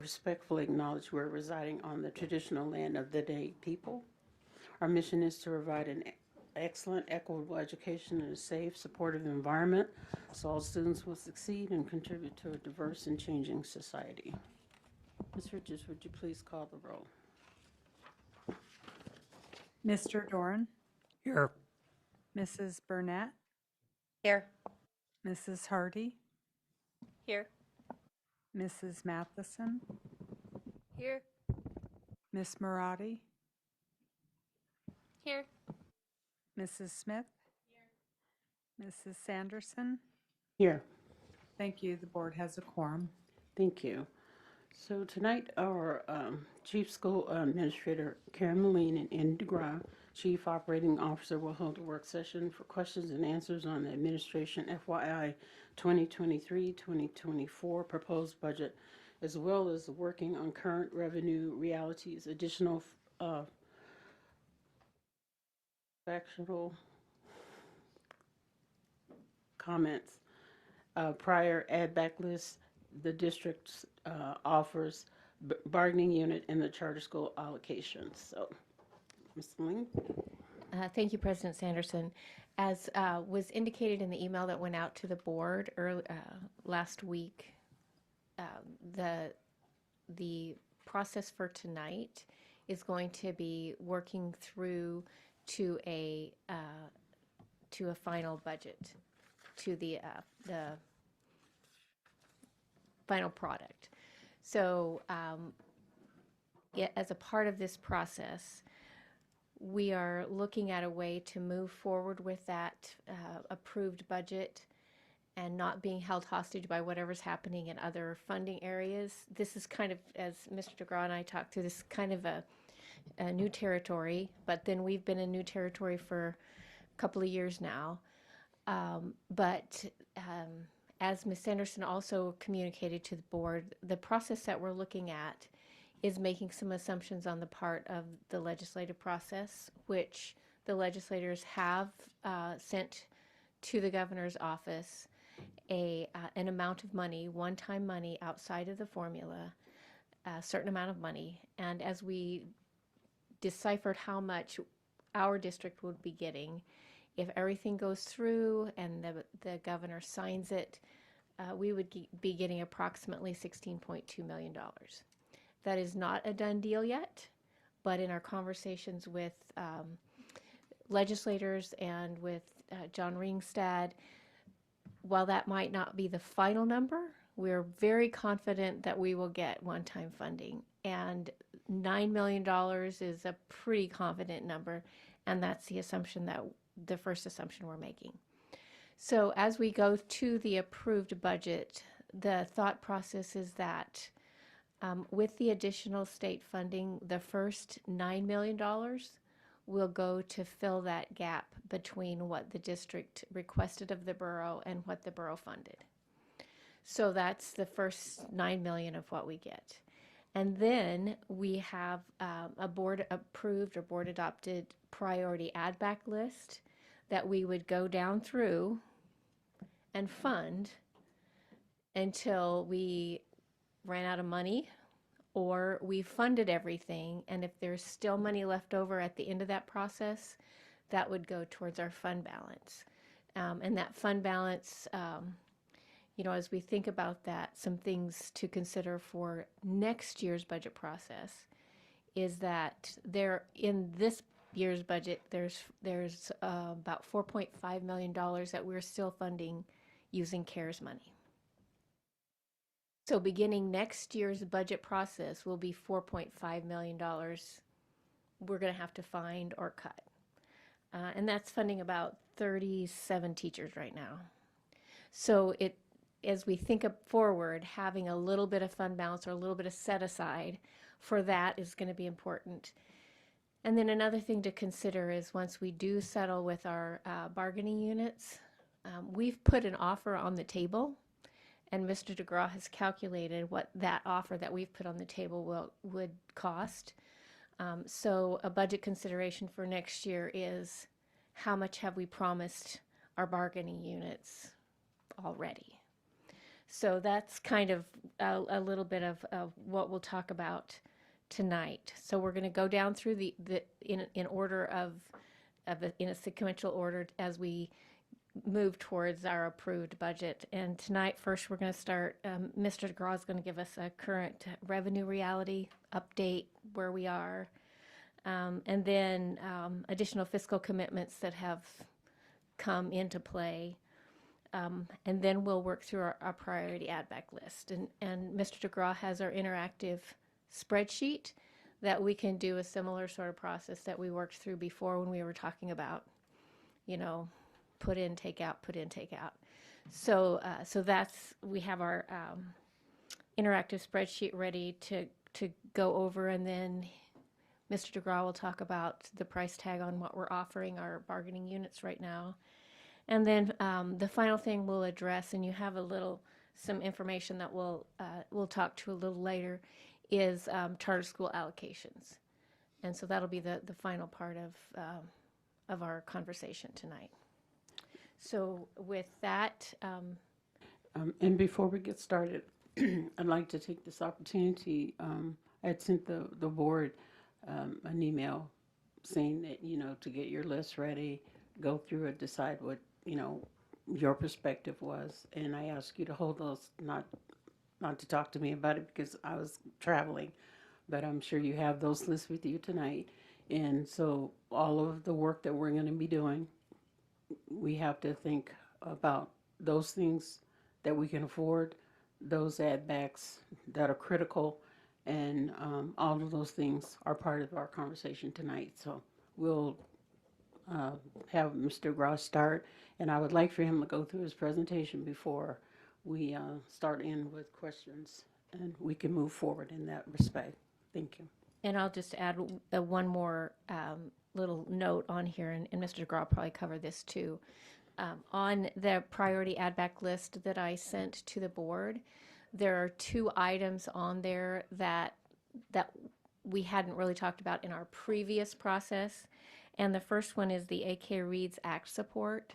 Respectfully acknowledge we're residing on the traditional land of the Dade people. Our mission is to provide an excellent, equitable education in a safe, supportive environment so all students will succeed and contribute to a diverse and changing society. Ms. Richards, would you please call the roll? Mr. Doran, Here. Mrs. Burnett, Here. Mrs. Hardy, Here. Mrs. Matheson, Here. Miss Marati, Here. Mrs. Smith, Mrs. Sanderson. Here. Thank you. The board has a quorum. Thank you. So tonight, our Chief School Administrator, Karen Moline, and Andy DeGraw, Chief Operating Officer, will hold a work session for questions and answers on the Administration FYI 2023-2024 proposed budget, as well as working on current revenue realities, additional factual comments, prior add-back list, the district's offers, bargaining unit, and the charter school allocations. So, Ms. Moline? Thank you, President Sanderson. As was indicated in the email that went out to the board last week, the process for tonight is going to be working through to a final budget, to the final product. So as a part of this process, we are looking at a way to move forward with that approved budget and not being held hostage by whatever's happening in other funding areas. This is kind of, as Mr. DeGraw and I talked to, this is kind of a new territory, but then we've been in new territory for a couple of years now. As Ms. Sanderson also communicated to the board, the process that we're looking at is making some assumptions on the part of the legislative process, which the legislators have sent to the governor's office an amount of money, one-time money outside of the formula, a certain amount of money. And as we deciphered how much our district would be getting, if everything goes through and the governor signs it, we would be getting approximately $16.2 million. That is not a done deal yet, but in our conversations with legislators and with John Ringstad, while that might not be the final number, we're very confident that we will get one-time funding. And $9 million is a pretty confident number, and that's the assumption the first assumption we're making. So as we go to the approved budget, the thought process is that with the additional state funding, the first $9 million will go to fill that gap between what the district requested of the borough and what the borough funded. So that's the first $9 million of what we get. And then we have a board approved or board adopted priority add back list that we would go down through and fund until we ran out of money or we funded everything. And if there's still money left over at the end of that process, that would go towards our fund balance. And that fund balance, as we think about that, some things to consider for next year's budget process is that in this year's budget, there's about $4.5 million that we're still funding using CARES money. So beginning next year's budget process will be $4.5 million we're going to have to find or cut. And that's funding about 37 teachers right now. So as we think forward, having a little bit of fund balance or a little bit of set aside for that is going to be important. And then another thing to consider is once we do settle with our bargaining units, we've put an offer on the table, and Mr. DeGraw has calculated what that offer that we've put on the table would cost. So a budget consideration for next year is how much have we promised our bargaining units already? So that's kind of a little bit of what we'll talk about tonight. So we're going to go down through in order in a sequential order as we move towards our approved budget. And tonight, first, we're going to start. Mr. DeGraw is going to give us a current revenue reality update where we are, and then additional fiscal commitments that have come into play. And then we'll work through our priority add back list. And Mr. DeGraw has our interactive spreadsheet that we can do a similar sort of process that we worked through before when we were talking about, put in, take out, put in, take out. So we have our interactive spreadsheet ready to go over, and then Mr. DeGraw will talk about the price tag on what we're offering our bargaining units right now. And then the final thing we'll address, and you have some information that we'll talk to a little later, is charter school allocations. And so that'll be the final part of our conversation tonight. So with that, And before we get started, I'd like to take this opportunity. I had sent the board an email saying that, to get your list ready, go through it, decide what, your perspective was. And I asked you to hold those, not to talk to me about it because I was traveling, but I'm sure you have those lists with you tonight. And so all of the work that we're going to be doing, we have to think about those things that we can afford, those add backs that are critical, and all of those things are part of our conversation tonight. So we'll have Mr. Gross start, and I would like for him to go through his presentation before we start in with questions, and we can move forward in that respect. Thank you. and I'll just add one more little note on here, and Mr. DeGraw probably covered this too. On the priority add back list that I sent to the board, there are 2 items on there that we hadn't really talked about in our previous process. And the first one is the AK Reads Act support.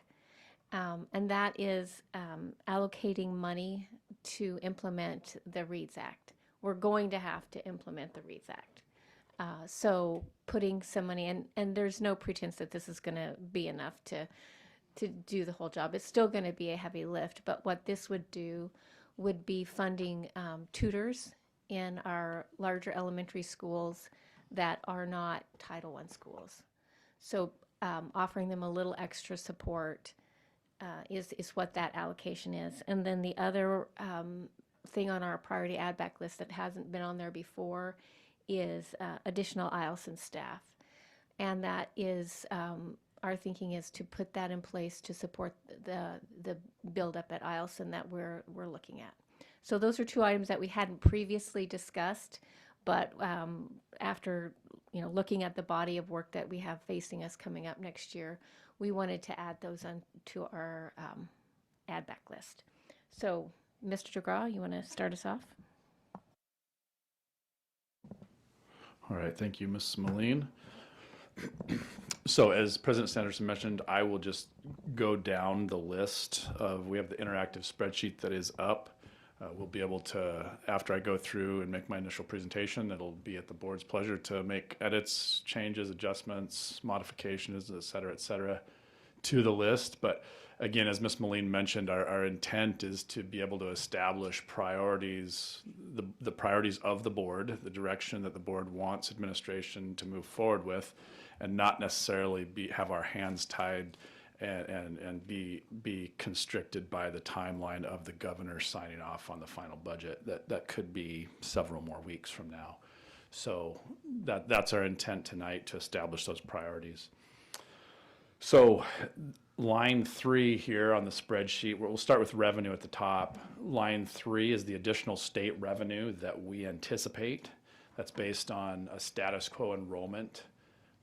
And that is allocating money to implement the READS Act. We're going to have to implement the READS Act. So putting some money in, and there's no pretense that this is going to be enough to do the whole job. It's still going to be a heavy lift, but what this would do would be funding tutors in our larger elementary schools that are not Title I schools. So offering them a little extra support is what that allocation is. And then the other thing on our priority add back list that hasn't been on there before is additional IELTS staff. And that is, our thinking is to put that in place to support the buildup at IELTS that we're looking at. So those are 2 items that we hadn't previously discussed, but after looking at the body of work that we have facing us coming up next year, we wanted to add those on to our add back list. So, Mr. DeGraw, you want to start us off? All right, thank you, Ms. Moline. So as President Sanderson mentioned, I will just go down the list we have the interactive spreadsheet that is up. We'll be able to, after I go through and make my initial presentation, it'll be at the board's pleasure to make edits, changes, adjustments, modifications, et cetera, to the list. But again, as Ms. Moline mentioned, our intent is to be able to establish priorities, the priorities of the board, the direction that the board wants administration to move forward with, and not necessarily have our hands tied and be constricted by the timeline of the governor signing off on the final budget. That could be several more weeks from now. So that's our intent tonight, to establish those priorities. So line 3 here on the spreadsheet, we'll start with revenue at the top. Line 3 is the additional state revenue that we anticipate. That's based on a status quo enrollment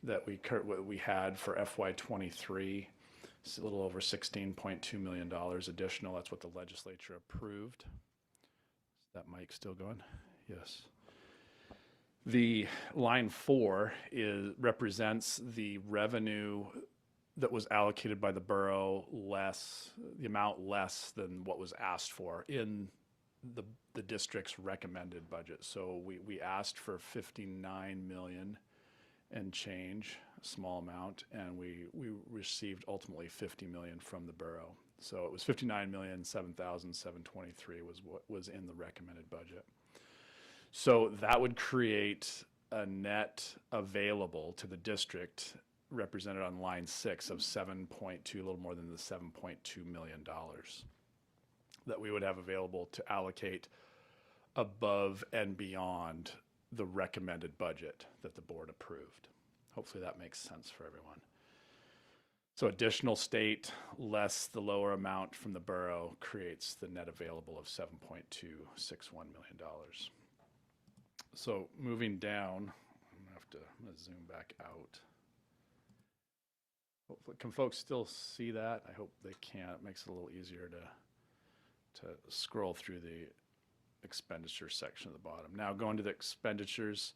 that we had for FY23. It's a little over $16.2 million additional. That's what the legislature approved. Is that mic still going? Yes. The line 4 represents the revenue that was allocated by the borough the amount less than what was asked for in the district's recommended budget. So we asked for 59 million and change, a small amount, and we received ultimately 50 million from the borough. So it was 59,007,723 was what was in the recommended budget. So that would create a net available to the district represented on line 6 of 7.2, a little more than the $7.2 million that we would have available to allocate above and beyond the recommended budget that the board approved. Hopefully that makes sense for everyone. So additional state less the lower amount from the borough creates the net available of $7.261 million. So moving down, I'm gonna zoom back out. Hopefully, can folks still see that? I hope they can. It makes it a little easier to scroll through the expenditure section at the bottom. Now going to the expenditures,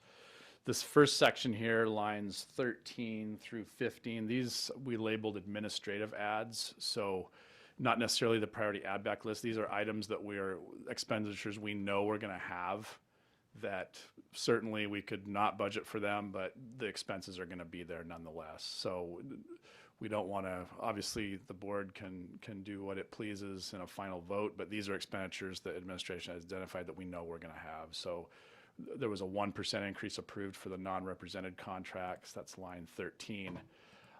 this first section here, lines 13 through 15, these we labeled administrative ads. So not necessarily the priority add back list. These are items that expenditures we know we're gonna have that certainly we could not budget for them, but the expenses are gonna be there nonetheless. So we don't want to, obviously the board can do what it pleases in a final vote, but these are expenditures that administration has identified that we know we're going to have. So there was a 1% increase approved for the non-represented contracts. That's line 13.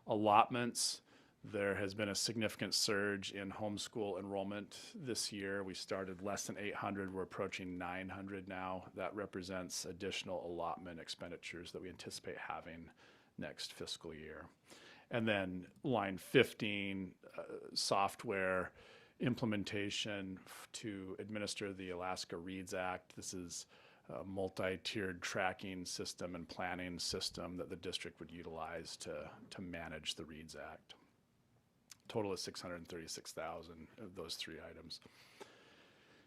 Allotments, there has been a significant surge in homeschool enrollment this year. We started less than 800. We're approaching 900 now. That represents additional allotment expenditures that we anticipate having next fiscal year. And then line 15, software implementation to administer the Alaska READS Act. This is a multi-tiered tracking system and planning system that the district would utilize to manage the READS Act. Total is 636,000 of those 3 items.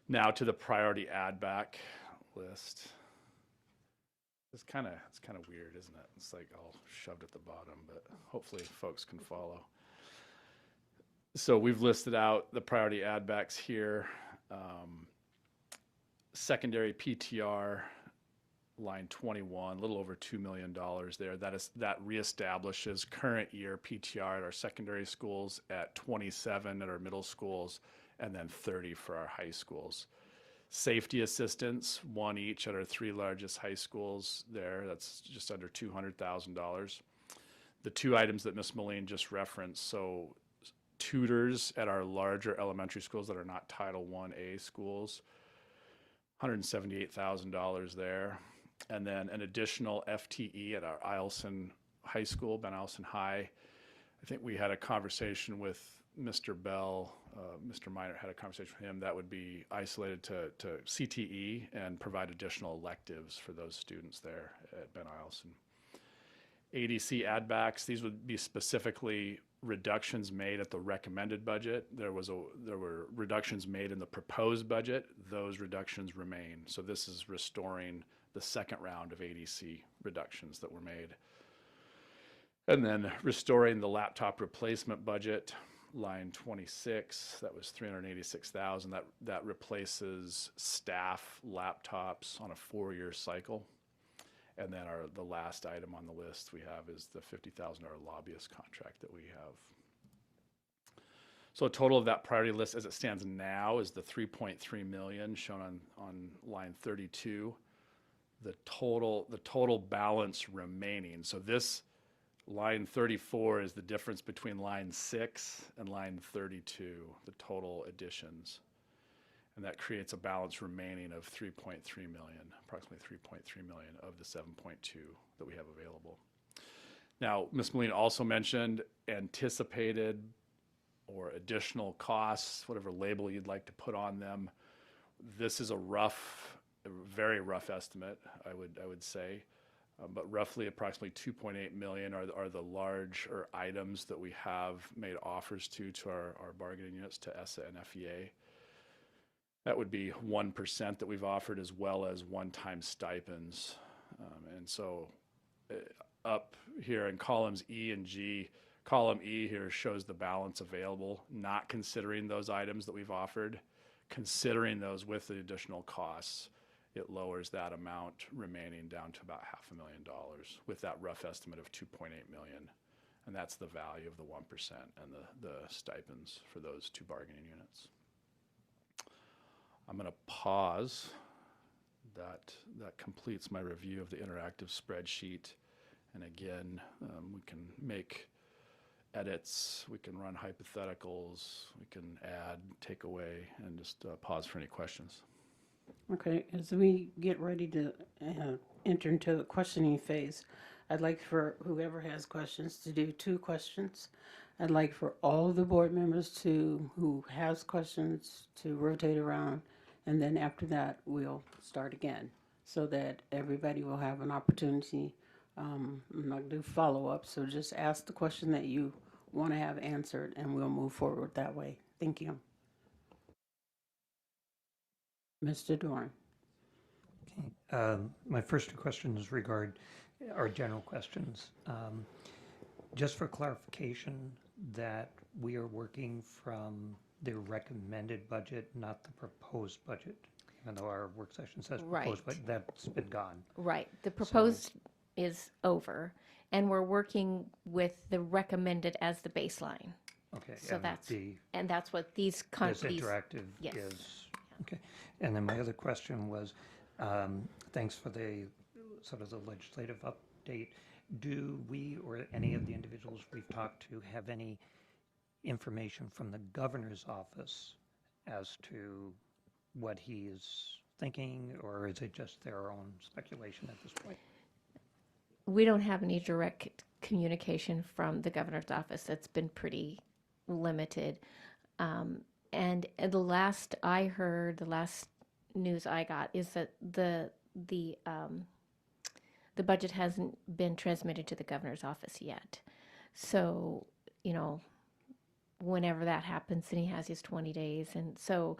Now to the priority add back list. It's kind of weird, isn't it? It's like all shoved at the bottom, but hopefully folks can follow. So we've listed out the priority add backs here. Secondary PTR, line 21, a little over $2 million there. That reestablishes current year PTR at our secondary schools at 27 at our middle schools, and then 30 for our high schools. Safety assistance, 1 each at our 3 largest high schools there. That's just under $200,000. The 2 items that Ms. Moline just referenced, so tutors at our larger elementary schools that are not Title I-A schools, $178,000 there. And then an additional FTE at our Eielson High School, Ben Eielson High. I think we had a conversation with Mr. Bell, Mr. Minor had a conversation with him that would be isolated to CTE and provide additional electives for those students there at Ben Eielson. ADC add backs, these would be specifically reductions made at the recommended budget. There were reductions made in the proposed budget. Those reductions remain. So this is restoring the second round of ADC reductions that were made. And then restoring the laptop replacement budget, line 26, that was 386,000. That replaces staff laptops on a 4-year cycle. And then the last item on the list we have is the $50,000 lobbyist contract that we have. So a total of that priority list as it stands now is the 3.3 million shown on line 32. The total balance remaining. So this line 34 is the difference between line 6 and line 32, the total additions. And that creates a balance remaining of 3.3 million, approximately 3.3 million of the 7.2 that we have available. Now, Ms. Moline also mentioned anticipated or additional costs, whatever label you'd like to put on them. This is a very rough estimate, I would say. But roughly approximately 2.8 million are the larger items that we have made offers to our bargaining units, to ESSA and FEA. That would be 1% that we've offered, as well as one-time stipends. And so up here in columns E and G, column E here shows the balance available, not considering those items that we've offered. considering those with the additional costs, it lowers that amount remaining down to about $500,000 with that rough estimate of 2.8 million. And that's the value of the 1% and the stipends for those two bargaining units. I'm going to pause. That completes my review of the interactive spreadsheet. And again, we can make edits, we can run hypotheticals, we can add, take away, and just pause for any questions. Okay, as we get ready to enter into the questioning phase, I'd like for whoever has questions to do 2 questions. I'd like for all the board members who has questions to rotate around, and then after that, we'll start again, so that everybody will have an opportunity. I'm not going to do follow-up, so just ask the question that you want to have answered, and we'll move forward that way. Thank you. Mr. Doran. My first 2 questions are general questions. Just for clarification, that we are working from the recommended budget, not the proposed budget, even though our work session says proposed, but Right. that's been gone. Right. The proposed is over, and we're working with the recommended as the baseline. Okay. So and that's, the and that's what these, this interactive yes. is, okay. And then my other question was, thanks for the sort of the legislative update. Do we or any of the individuals we've talked to have any information from the governor's office as to what he is thinking, or is it just their own speculation at this point? We don't have any direct communication from the governor's office. It's been pretty limited. And the last I heard, the last news I got is that the budget hasn't been transmitted to the governor's office yet. So, whenever that happens, and he has his 20 days. And so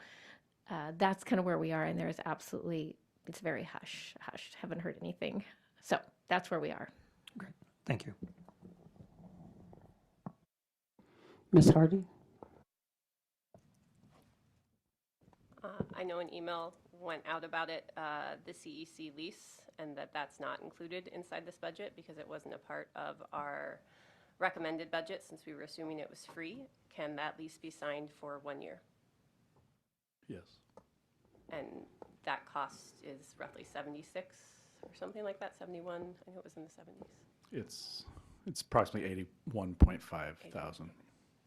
that's kind of where we are. And there's absolutely, it's very hush. Haven't heard anything. So that's where we are. Great, thank you. Ms. Hardy? I know an email went out about it, the CEC lease, and that's not included inside this budget because it wasn't a part of our recommended budget since we were assuming it was free. Can that lease be signed for 1 year? Yes. And that cost is roughly 76 or something like that, 71, I think it was in the 70s, It's approximately 81.5 thousand.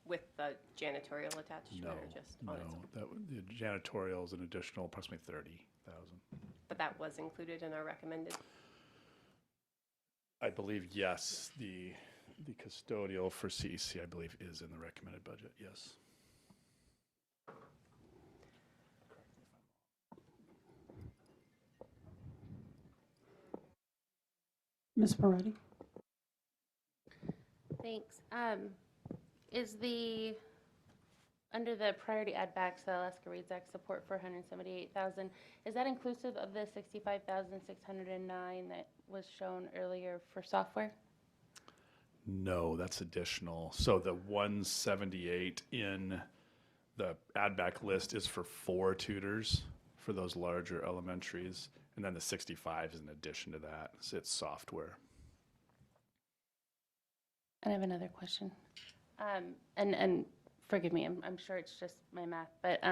with the janitorial attached to it No, or just on its own? the janitorial is an additional approximately 30,000. But that was included in our recommended? I believe, yes, the custodial for CEC, I believe, is in the recommended budget, yes. Ms. Moretti? Thanks. Is under the priority add backs, the Alaska Reads Act support for 178,000, is that inclusive of the 65,609 that was shown earlier for software? No, that's additional. So the 178 in the add back list is for 4 tutors for those larger elementaries. And then the 65 is in addition to that. So it's software. And I have another question. And forgive me, I'm sure it's just my math, but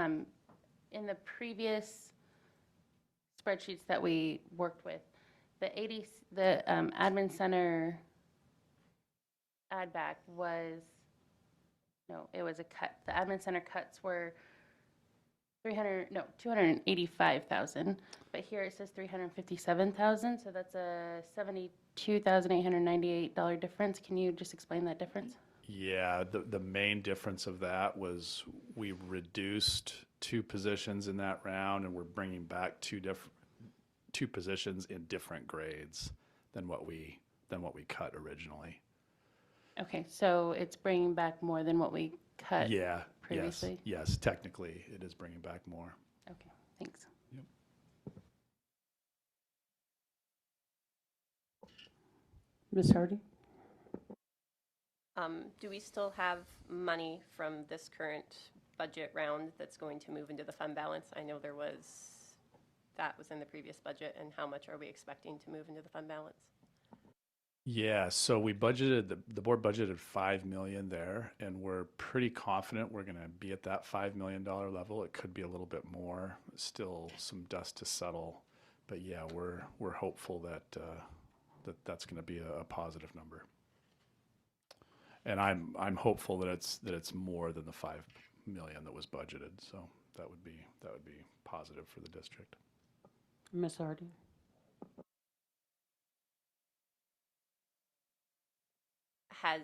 in the previous spreadsheets that we worked with, the admin center add back was, no, it was a cut. The admin center cuts were 285,000, but here it says 357,000, so that's a $72,898 difference. Can you just explain that difference? Yeah, the main difference of that was we reduced 2 positions in that round, and we're bringing back 2 positions in different grades than what we cut originally. Okay, so it's bringing back more than what we cut Yeah. previously? Yes. Technically, it is bringing back more. Okay, thanks. Ms. Hardy? Do we still have money from this current budget round that's going to move into the fund balance? I know that was in the previous budget, and how much are we expecting to move into the fund balance? Yeah, so we budgeted, the board budgeted 5 million there, and we're pretty confident we're gonna be at that $5 million level. It could be a little bit more, still some dust to settle. But yeah, we're hopeful that, that's gonna be a positive number. And I'm hopeful that it's more than the 5 million that was budgeted, so that would be positive for the district. Ms. Hardy? Has,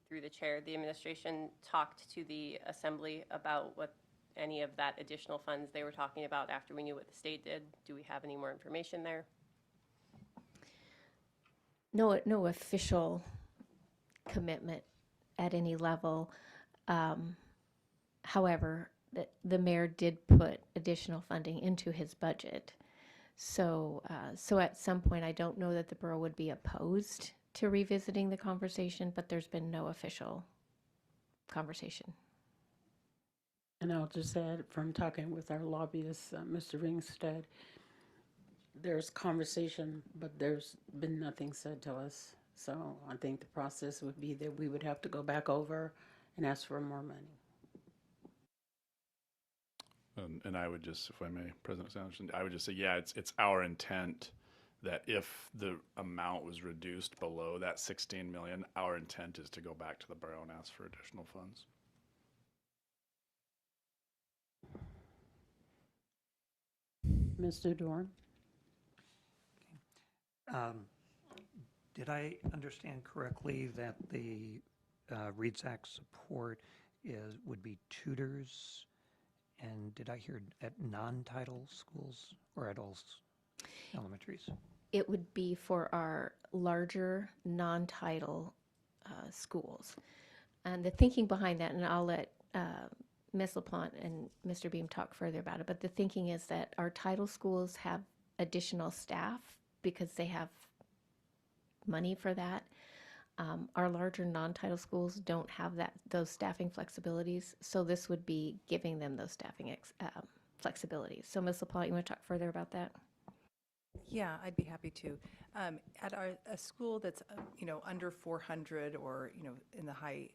through the chair, the administration talked to the assembly about what any of that additional funds they were talking about after we knew what the state did? Do we have any more information there? No official commitment at any level. However, the mayor did put additional funding into his budget. So at some point, I don't know that the borough would be opposed to revisiting the conversation, but there's been no official conversation. And I'll just add, from talking with our lobbyist, Mr. Ringstead, there's conversation, but there's been nothing said to us. So I think the process would be that we would have to go back over and ask for more money. And I would just, if I may, President Sanderson, I would just say, yeah, it's our intent that if the amount was reduced below that 16 million, our intent is to go back to the borough and ask for additional funds. Mr. Dorn? Did I understand correctly that the Reads Act support would be tutors? And did I hear at non-title schools or at all elementaries? It would be for our larger non-title schools. And the thinking behind that, and I'll let Ms. LaPlante and Mr. Beam talk further about it, but the thinking is that our title schools have additional staff because they have money for that. Our larger non-title schools don't have those staffing flexibilities, so this would be giving them those staffing flexibilities. So Ms. LaPlante, you want to talk further about that? Yeah, I'd be happy to. At a school that's, under 400 or, in the high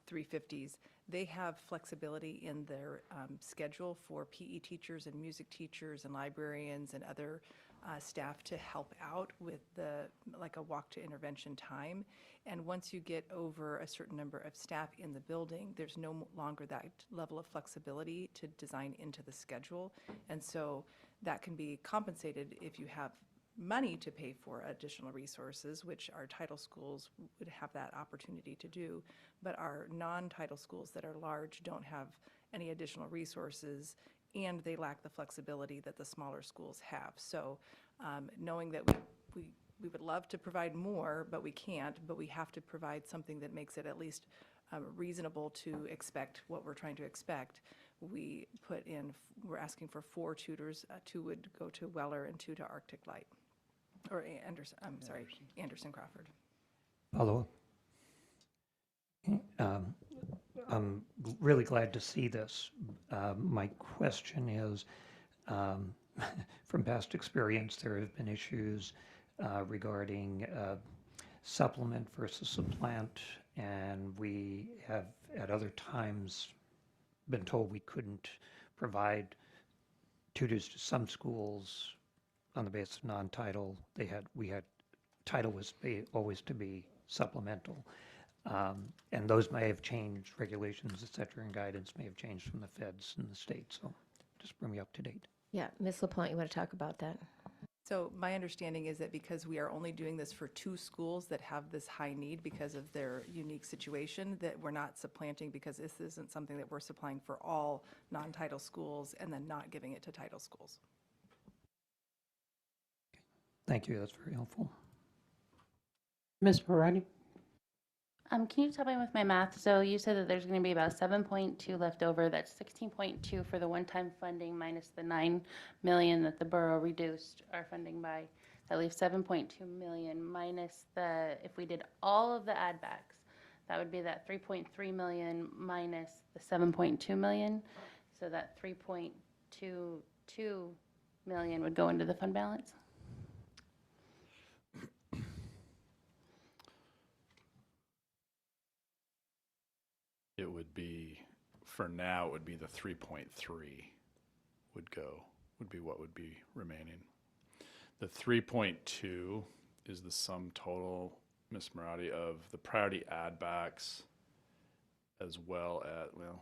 350s, they have flexibility in their schedule for PE teachers and music teachers and librarians and other staff to help out with like a walk to intervention time. And once you get over a certain number of staff in the building, there's no longer that level of flexibility to design into the schedule. And so that can be compensated if you have money to pay for additional resources, which our title schools would have that opportunity to do. But our non-title schools that are large don't have any additional resources, and they lack the flexibility that the smaller schools have. So knowing that we would love to provide more, but we can't, but we have to provide something that makes it at least reasonable to expect what we're trying to expect. We're asking for 4 tutors. 2 would go to Weller and 2 to Arctic Light, or Anderson Crawford. Follow up. I'm really glad to see this. My question is, from past experience, there have been issues regarding supplement versus supplant, and we have at other times been told we couldn't provide tutors to some schools on the basis of non-title. Title was always to be supplemental. And those may have changed, regulations, et cetera, and guidance may have changed from the feds and the state. So just bring me up to date. Yeah, Ms. LaPlante, you want to talk about that? So my understanding is that because we are only doing this for 2 schools that have this high need because of their unique situation, that we're not supplanting, because this isn't something that we're supplying for all non-title schools and then not giving it to title schools. Thank you. That's very helpful. Ms. Moretti? Can you tell me with my math? So you said that there's going to be about 7.2 left over. That's 16.2 for the one-time funding minus the 9 million that the borough reduced our funding by. That leaves 7.2 million minus if we did all of the add backs, that would be that 3.3 million minus the 7.2 million. So that 3.22 million would go into the fund balance. It would be, for now, it would be the 3.3 would be what would be remaining. The 3.2 is the sum total, Ms. Marati, of the priority add backs as well as, well,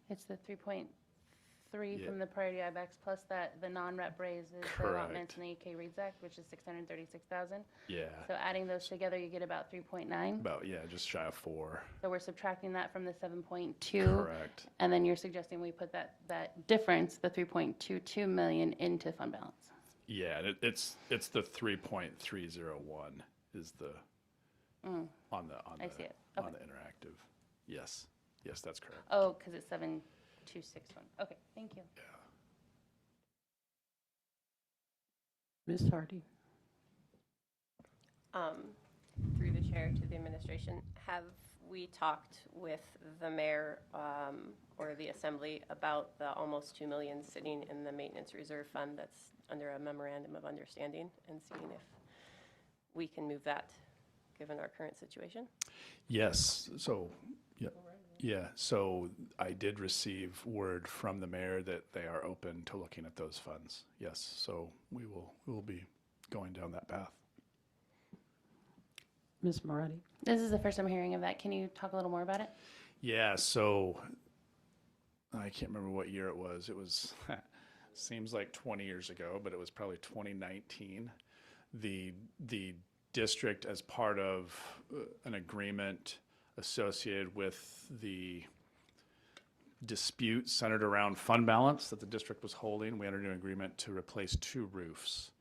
It's the 3.3 Yeah. from the priority IBAX plus the non-rep raises, the allotments, and the EK Reads Act, which is 636,000. yeah, So adding those together, you get about 3.9. about, yeah, just shy of 4. So we're subtracting that from the 7.2. Correct. And then you're suggesting we put that difference, the 3.22 million, into fund balance. Yeah, and it's the 3.301 is the, on the, I see it. on Okay. the interactive. Yes, yes, that's correct. Oh, because it's 7,261. Okay, thank you. Ms. Hardy? Through the chair to the administration, have we talked with the mayor or the assembly about the almost 2 million sitting in the maintenance reserve fund that's under a memorandum of understanding, and seeing if we can move that given our current situation? Yes, so, yeah, so I did receive word from the mayor that they are open to looking at those funds. Yes, so we will be going down that path. Ms. Moretti? This is the first I'm hearing of that. Can you talk a little more about it? Yeah, so I can't remember what year it was. It was, seems like 20 years ago, but it was probably 2019. The district, as part of an agreement associated with the dispute centered around fund balance that the district was holding, we entered an agreement to replace 2 roofs.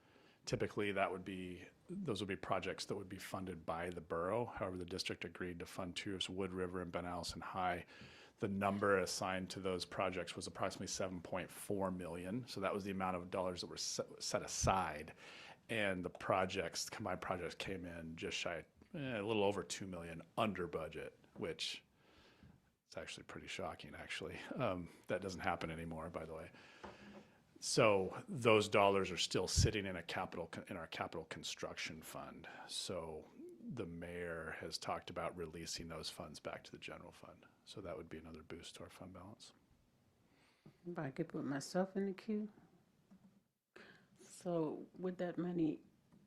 Typically, those would be projects that would be funded by the borough. However, the district agreed to fund 2 roofs, Wood River and Ben Allison High. The number assigned to those projects was approximately $7.4 million. So that was the amount of dollars that were set aside. And the combined projects came in just shy, a little over 2 million under budget, which is actually pretty shocking, actually. That doesn't happen anymore, by the way. So those dollars are still sitting in our capital construction fund. So the mayor has talked about releasing those funds back to the general fund. So that would be another boost to our fund balance. If I could put myself in the queue. So would that money,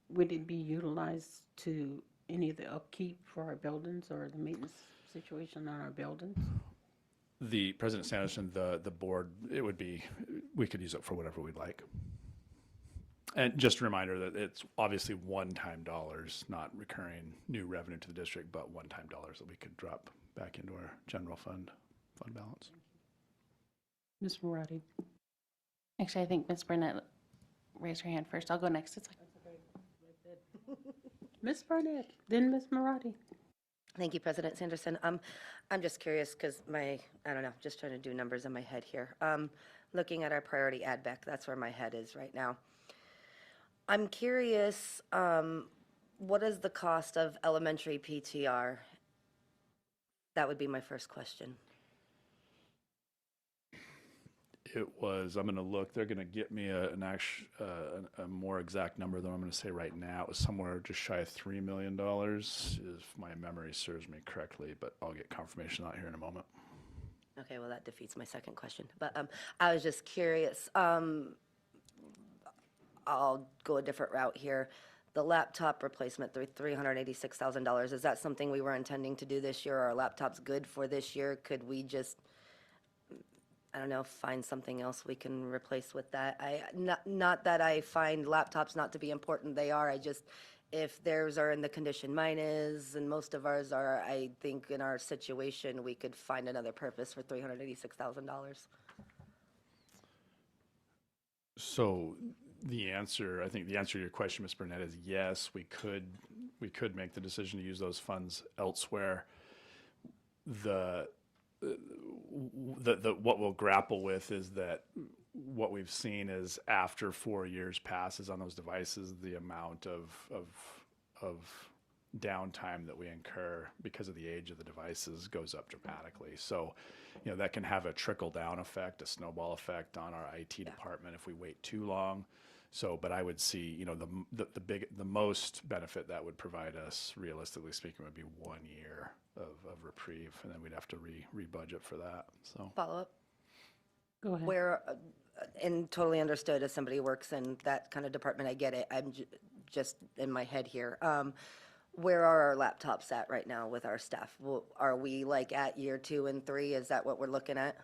would it be utilized to any of the upkeep for our buildings or the maintenance situation on our buildings? The President Sanderson, the board, we could use it for whatever we'd like. And just a reminder that it's obviously one-time dollars, not recurring new revenue to the district, but one-time dollars that we could drop back into our general fund balance. Ms. Moretti? Actually, I think Ms. Burnett raised her hand first. I'll go next. It's like, Ms. Burnett, then Ms. Moretti. Thank you, President Sanderson. I'm just curious because I don't know, just trying to do numbers in my head here. Looking at our priority add back, that's where my head is right now. I'm curious, what is the cost of elementary PTR? That would be my first question. It was, I'm going to look, they're going to get me a more exact number than I'm going to say right now. It was somewhere just shy of $3 million, if my memory serves me correctly, but I'll get confirmation out here in a moment. Okay, well, that defeats my second question. But I was just curious. I'll go a different route here. The laptop replacement, $386,000, is that something we were intending to do this year? Are our laptops good for this year? Could we just, I don't know, find something else we can replace with that? Not that I find laptops not to be important, they are. If theirs are in the condition mine is, and most of ours are, I think in our situation, we could find another purpose for $386,000. So I think the answer to your question, Ms. Burnett, is yes, we could make the decision to use those funds elsewhere. What we'll grapple with is that what we've seen is after 4 years passes on those devices, the amount of downtime that we incur because of the age of the devices goes up dramatically. So, that can have a trickle down effect, a snowball effect on our IT department if we wait too long. So, but I would see, the most benefit that would provide us, realistically speaking, would be 1 year of reprieve, and then we'd have to re-budget for that. So, Follow-up? Go ahead. Where, and totally understood, as somebody who works in that kind of department, I get it. I'm just in my head here. Where are our laptops at right now with our staff? Are we like at year 2 and 3? Is that what we're looking at?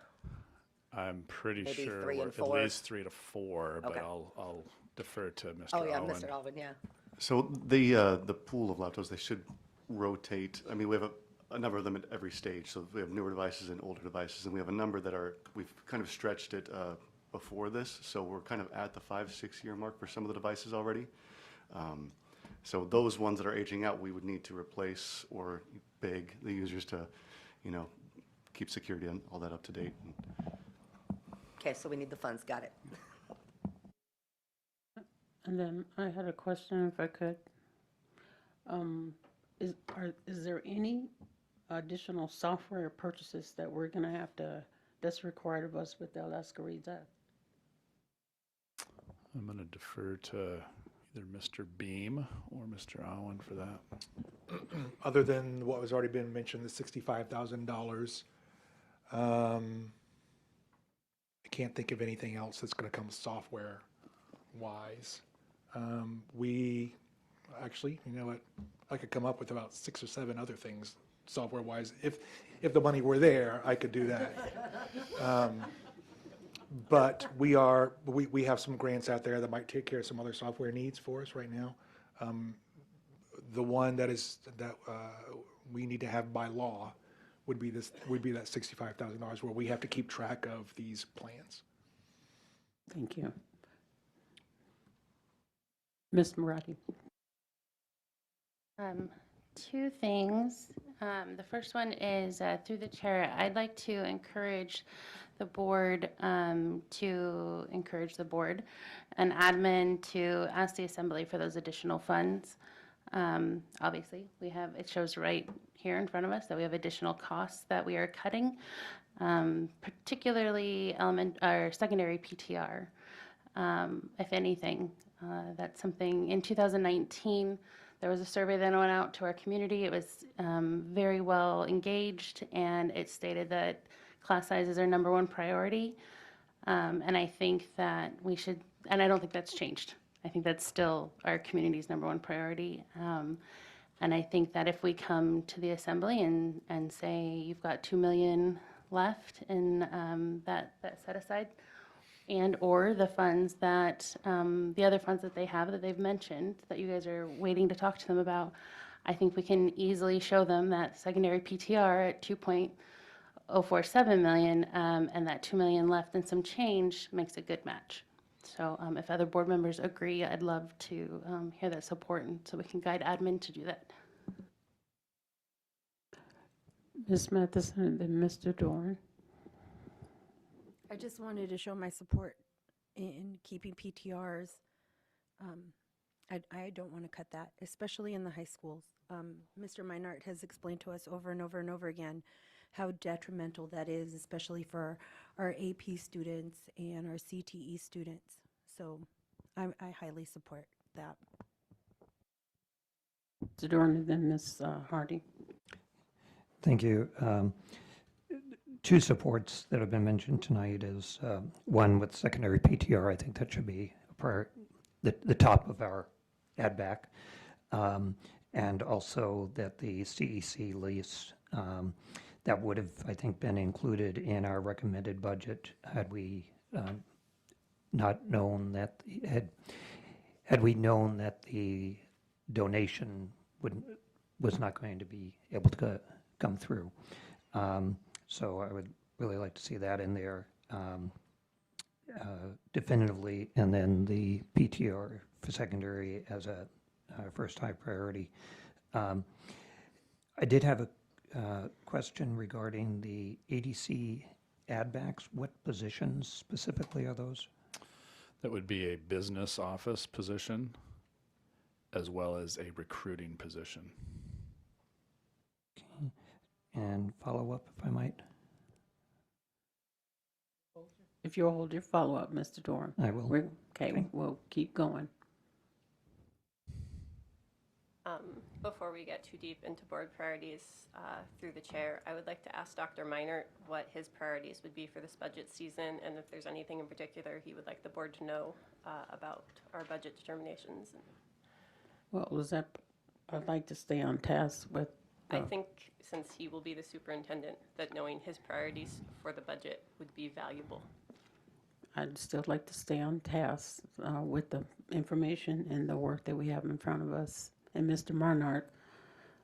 I'm pretty Maybe sure 3 we're and at 4. least 3 to 4, but Okay. I'll defer to Mr. Oh, yeah, Owen. Mr. Alvin, yeah. So the pool of laptops, they should rotate. I mean, we have a number of them at every stage. So we have newer devices and older devices, and we have a number that we've kind of stretched it before this. So we're kind of at the 5-6 year mark for some of the devices already. So those ones that are aging out, we would need to replace or beg the users to, keep security and all that up to date. Okay, so we need the funds, got it. And then I had a question, if I could. Is there any additional software purchases that we're gonna have to, that's required of us with the Alaska Reads Act? I'm going to defer to either Mr. Beam or Mr. Owen for that. Other than what was already been mentioned, the $65,000. I can't think of anything else that's going to come software-wise. We actually, you know what, I could come up with about 6 or 7 other things software-wise. If the money were there, I could do that. But we have some grants out there that might take care of some other software needs for us right now. The one that we need to have by law would be that $65,000 where we have to keep track of these plans. Thank you. Ms. Marathi? 2 things. The first one is through the chair, I'd like to encourage the board and admin to ask the assembly for those additional funds. Obviously, it shows right here in front of us that we have additional costs that we are cutting, particularly secondary PTR. If anything, that's something in 2019. There was a survey that went out to our community. It was very well engaged, and it stated that class size is our #1 priority. And I think that we should, and I don't think that's changed. I think that's still our community's #1 priority. And I think that if we come to the assembly and say you've got $2 million left in that set aside, and or the funds that, the other funds that they have that they've mentioned that you guys are waiting to talk to them about, I think we can easily show them that secondary PTR at $2.047 million and that $2 million left and some change makes a good match. So if other board members agree, I'd love to hear that support, and so we can guide admin to do that. Ms. Matheson and then Mr. Dorn. I just wanted to show my support in keeping PTRs. I don't want to cut that, especially in the high schools. Mr. Meinert has explained to us over and over and over again how detrimental that is, especially for our AP students and our CTE students. So I highly support that. Mr. Dorn and then Ms. Hardy. Thank you. 2 supports that have been mentioned tonight is one with secondary PTR. I think that should be the top of our add back. And also that the CEC lease, that would have, I think, been included in our recommended budget had we not known that, had we known that the donation was not going to be able to come through. So I would really like to see that in there definitively, and then the PTR for secondary as a first high priority. I did have a question regarding the ADC add backs. What positions specifically are those? That would be a business office position as well as a recruiting position. and follow up, if I might. If you'll hold your follow-up, Mr. Doran. I will. Okay, we'll keep going. Before we get too deep into board priorities through the chair, I would like to ask Dr. Minert what his priorities would be for this budget season, and if there's anything in particular he would like the board to know about our budget determinations. Well, I'd like to stay on task with, I think since he will be the superintendent, that knowing his priorities for the budget would be valuable. I'd still like to stay on task with the information and the work that we have in front of us. And Mr. Marnart,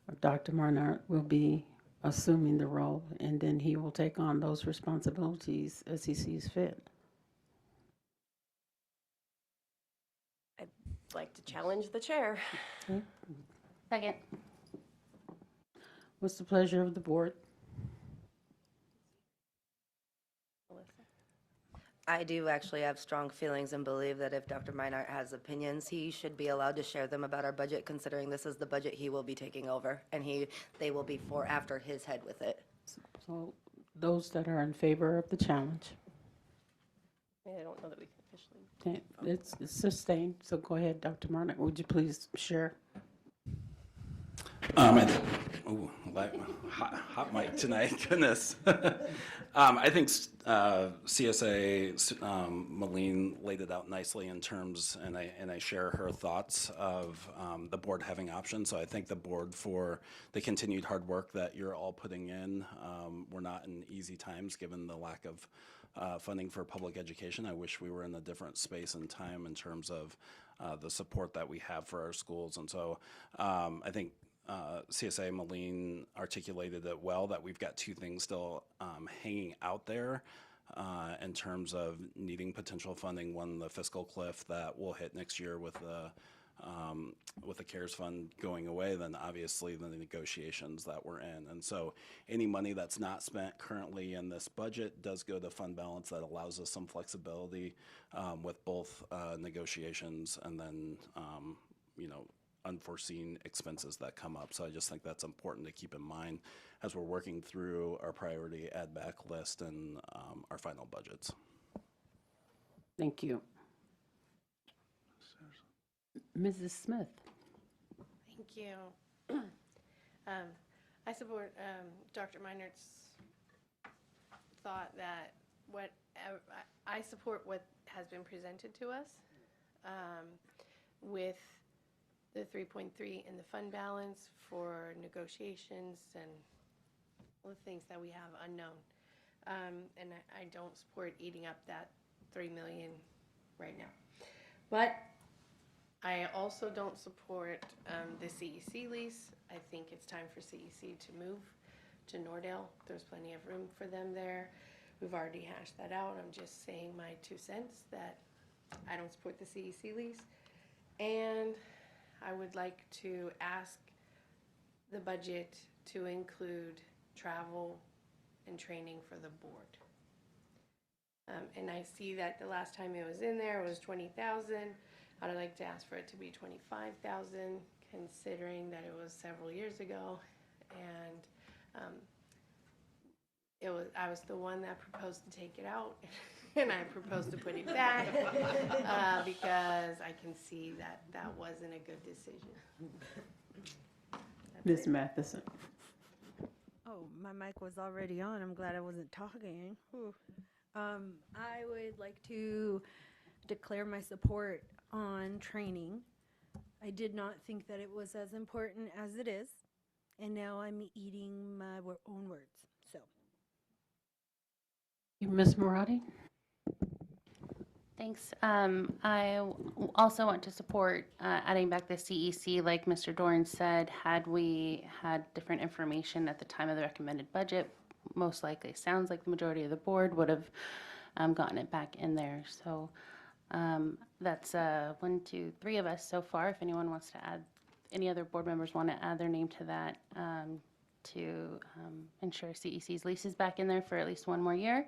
or Dr. Marnart, will be assuming the role, and then he will take on those responsibilities as he sees fit. I'd like to challenge the chair. Second. What's the pleasure of the board? I do actually have strong feelings and believe that if Dr. Meinert has opinions, he should be allowed to share them about our budget, considering this is the budget he will be taking over, and they will be after his head with it. So those that are in favor of the challenge, I don't know that we can officially. okay, it's sustained. So go ahead, Dr. Marnart. Would you please share? Hot mic tonight, goodness. I think CSA Malene laid it out nicely in terms, and I share her thoughts of the board having options. So I thank the board for the continued hard work that you're all putting in. We're not in easy times given the lack of funding for public education. I wish we were in a different space and time in terms of the support that we have for our schools. And so I think CSA Malene articulated it well, that we've got two things still hanging out there in terms of needing potential funding. One, the fiscal cliff that will hit next year with the CARES fund going away, then obviously the negotiations that we're in. And so any money that's not spent currently in this budget does go to fund balance. That allows us some flexibility with both negotiations and then unforeseen expenses that come up. So I just think that's important to keep in mind as we're working through our priority add back list and our final budgets. Thank you. Mrs. Smith. Thank you. I support Dr. Meinert's thought that I support what has been presented to us with the 3.3 in the fund balance for negotiations and all the things that we have unknown. And I don't support eating up that $3 million right now. But I also don't support the CEC lease. I think it's time for CEC to move to Nordale. There's plenty of room for them there. We've already hashed that out. I'm just saying my 2 cents that I don't support the CEC lease. And I would like to ask the budget to include travel and training for the board. And I see that the last time it was in there was $20,000. I'd like to ask for it to be $25,000, considering that it was several years ago, and I was the one that proposed to take it out, and I proposed to put it back because I can see that that wasn't a good decision. Ms. Matheson. Oh, my mic was already on. I'm glad I wasn't talking. Whew. I would like to declare my support on training. I did not think that it was as important as it is, and now I'm eating my own words. So, Ms. Marati? Thanks. I also want to support adding back the CEC, like Mr. Doran said. Had we had different information at the time of the recommended budget, most likely sounds like the majority of the board would have gotten it back in there. So that's 1, 2, 3 of us so far. If anyone wants to add, any other board members want to add their name to that to ensure CEC's lease is back in there for at least 1 more year.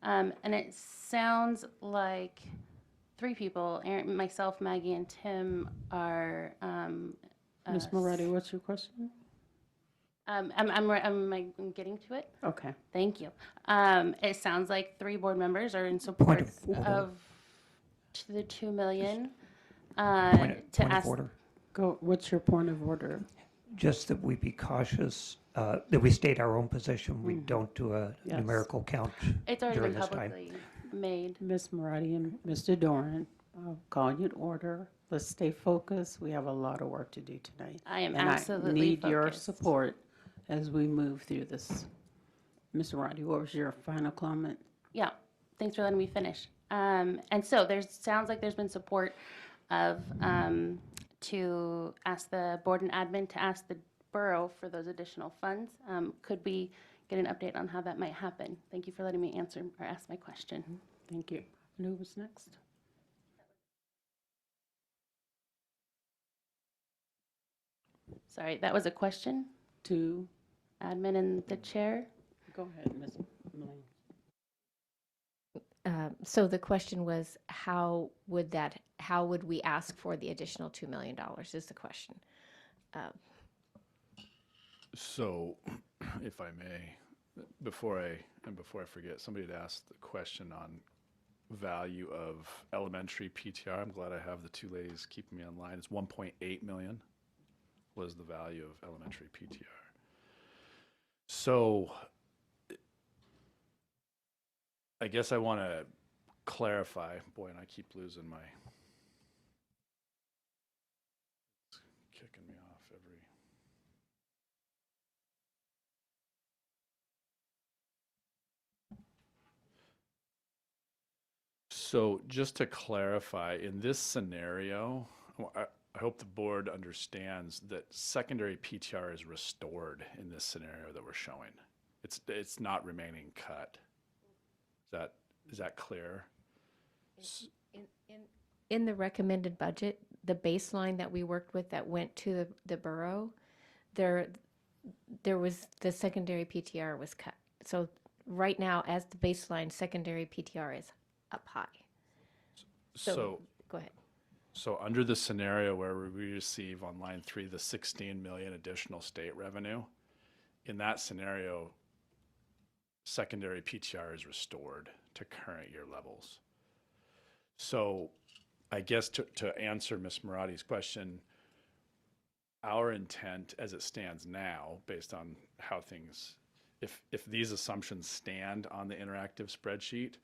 And it sounds like 3 people, Aaron, myself, Maggie, and Tim are. Ms. Moretti, what's your question? I'm getting to it. Okay. Thank you. It sounds like 3 board members are in support of order. of the 2 million. Point To of ask, order. Go, what's your point of order? Just that we be cautious, that we state our own position. We don't do a Yes. numerical count it's already during been this time. publicly made. Ms. Marati and Mr. Doran, I'll call you to order. Let's stay focused. We have a lot of work to do tonight. I am And absolutely I need your focused. support as we move through this. Ms. Marati, what was your final comment? Yeah, thanks for letting me finish. And so sounds like there's been support of, to ask the board and admin to ask the borough for those additional funds. Could we get an update on how that might happen? Thank you for letting me answer or ask my question. Thank you. And who was next? Sorry, that was a question? To, Admin and the chair? go ahead, Ms. Mullane. So the question was, how would we ask for the additional $2 million is the question. So, if I may, before I forget, somebody had asked the question on value of elementary PTR. I'm glad I have the 2 ladies keeping me online. It's 1.8 million was the value of elementary PTR. So, I guess I want to clarify. Boy, and I keep losing my. It's kicking me off every. So just to clarify, in this scenario, I hope the board understands that secondary PTR is restored in this scenario that we're showing. It's not remaining cut. Is that clear? In the recommended budget, the baseline that we worked with that went to the borough, there was, the secondary PTR was cut. So right now, as the baseline, secondary PTR is up high. So Go ahead. So under the scenario where we receive on line 3 the 16 million additional state revenue, in that scenario, secondary PTR is restored to current year levels. So I guess to answer Ms. Marati's question, our intent as it stands now, based on how things, if these assumptions stand on the interactive spreadsheet,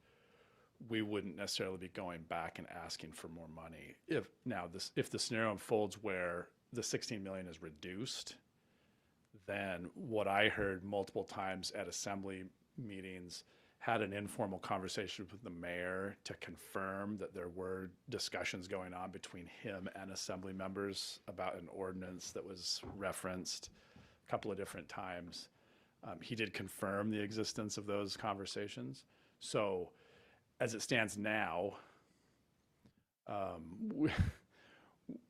we wouldn't necessarily be going back and asking for more money. If the scenario unfolds where the 16 million is reduced, then what I heard multiple times at assembly meetings, had an informal conversation with the mayor to confirm that there were discussions going on between him and assembly members about an ordinance that was referenced a couple of different times. He did confirm the existence of those conversations. So as it stands now,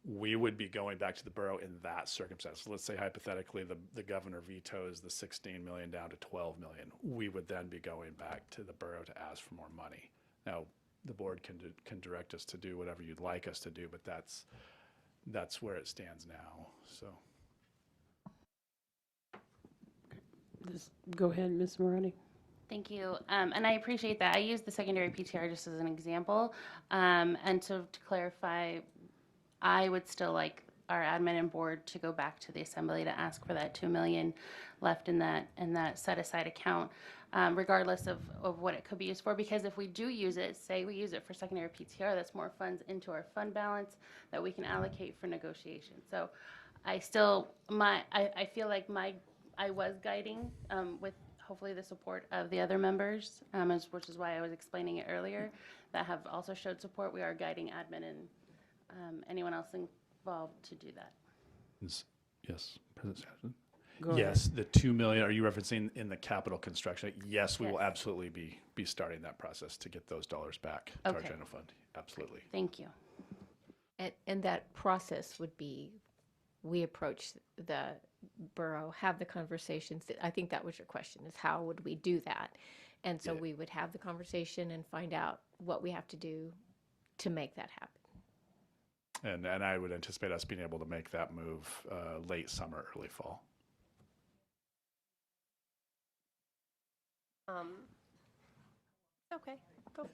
we would be going back to the borough in that circumstance. Let's say hypothetically the governor vetoes the 16 million down to 12 million. We would then be going back to the borough to ask for more money. Now, the board can direct us to do whatever you'd like us to do, but that's where it stands now. So. Go ahead, Ms. Moretti. Thank you. And I appreciate that. I use the secondary PTR just as an example. And to clarify, I would still like our admin and board to go back to the assembly to ask for that 2 million left in that set aside account, regardless of what it could be used for. Because if we do use it, say we use it for secondary PTR, that's more funds into our fund balance that we can allocate for negotiation. So I still, I feel like I was guiding with hopefully the support of the other members, which is why I was explaining it earlier, that have also showed support. We are guiding admin and anyone else involved to do that. Yes, President Sampson? Go Yes, the 2 million, are you referencing in the capital construction? Yes, we will absolutely be starting that process to get those dollars back to our Okay. general fund. Absolutely. Thank you. And that process would be, we approach the borough, have the conversations. I think that was your question, is how would we do that? And so we would have the conversation and find out what we have to do to make that happen. And I would anticipate us being able to make that move late summer, early fall. Okay, go.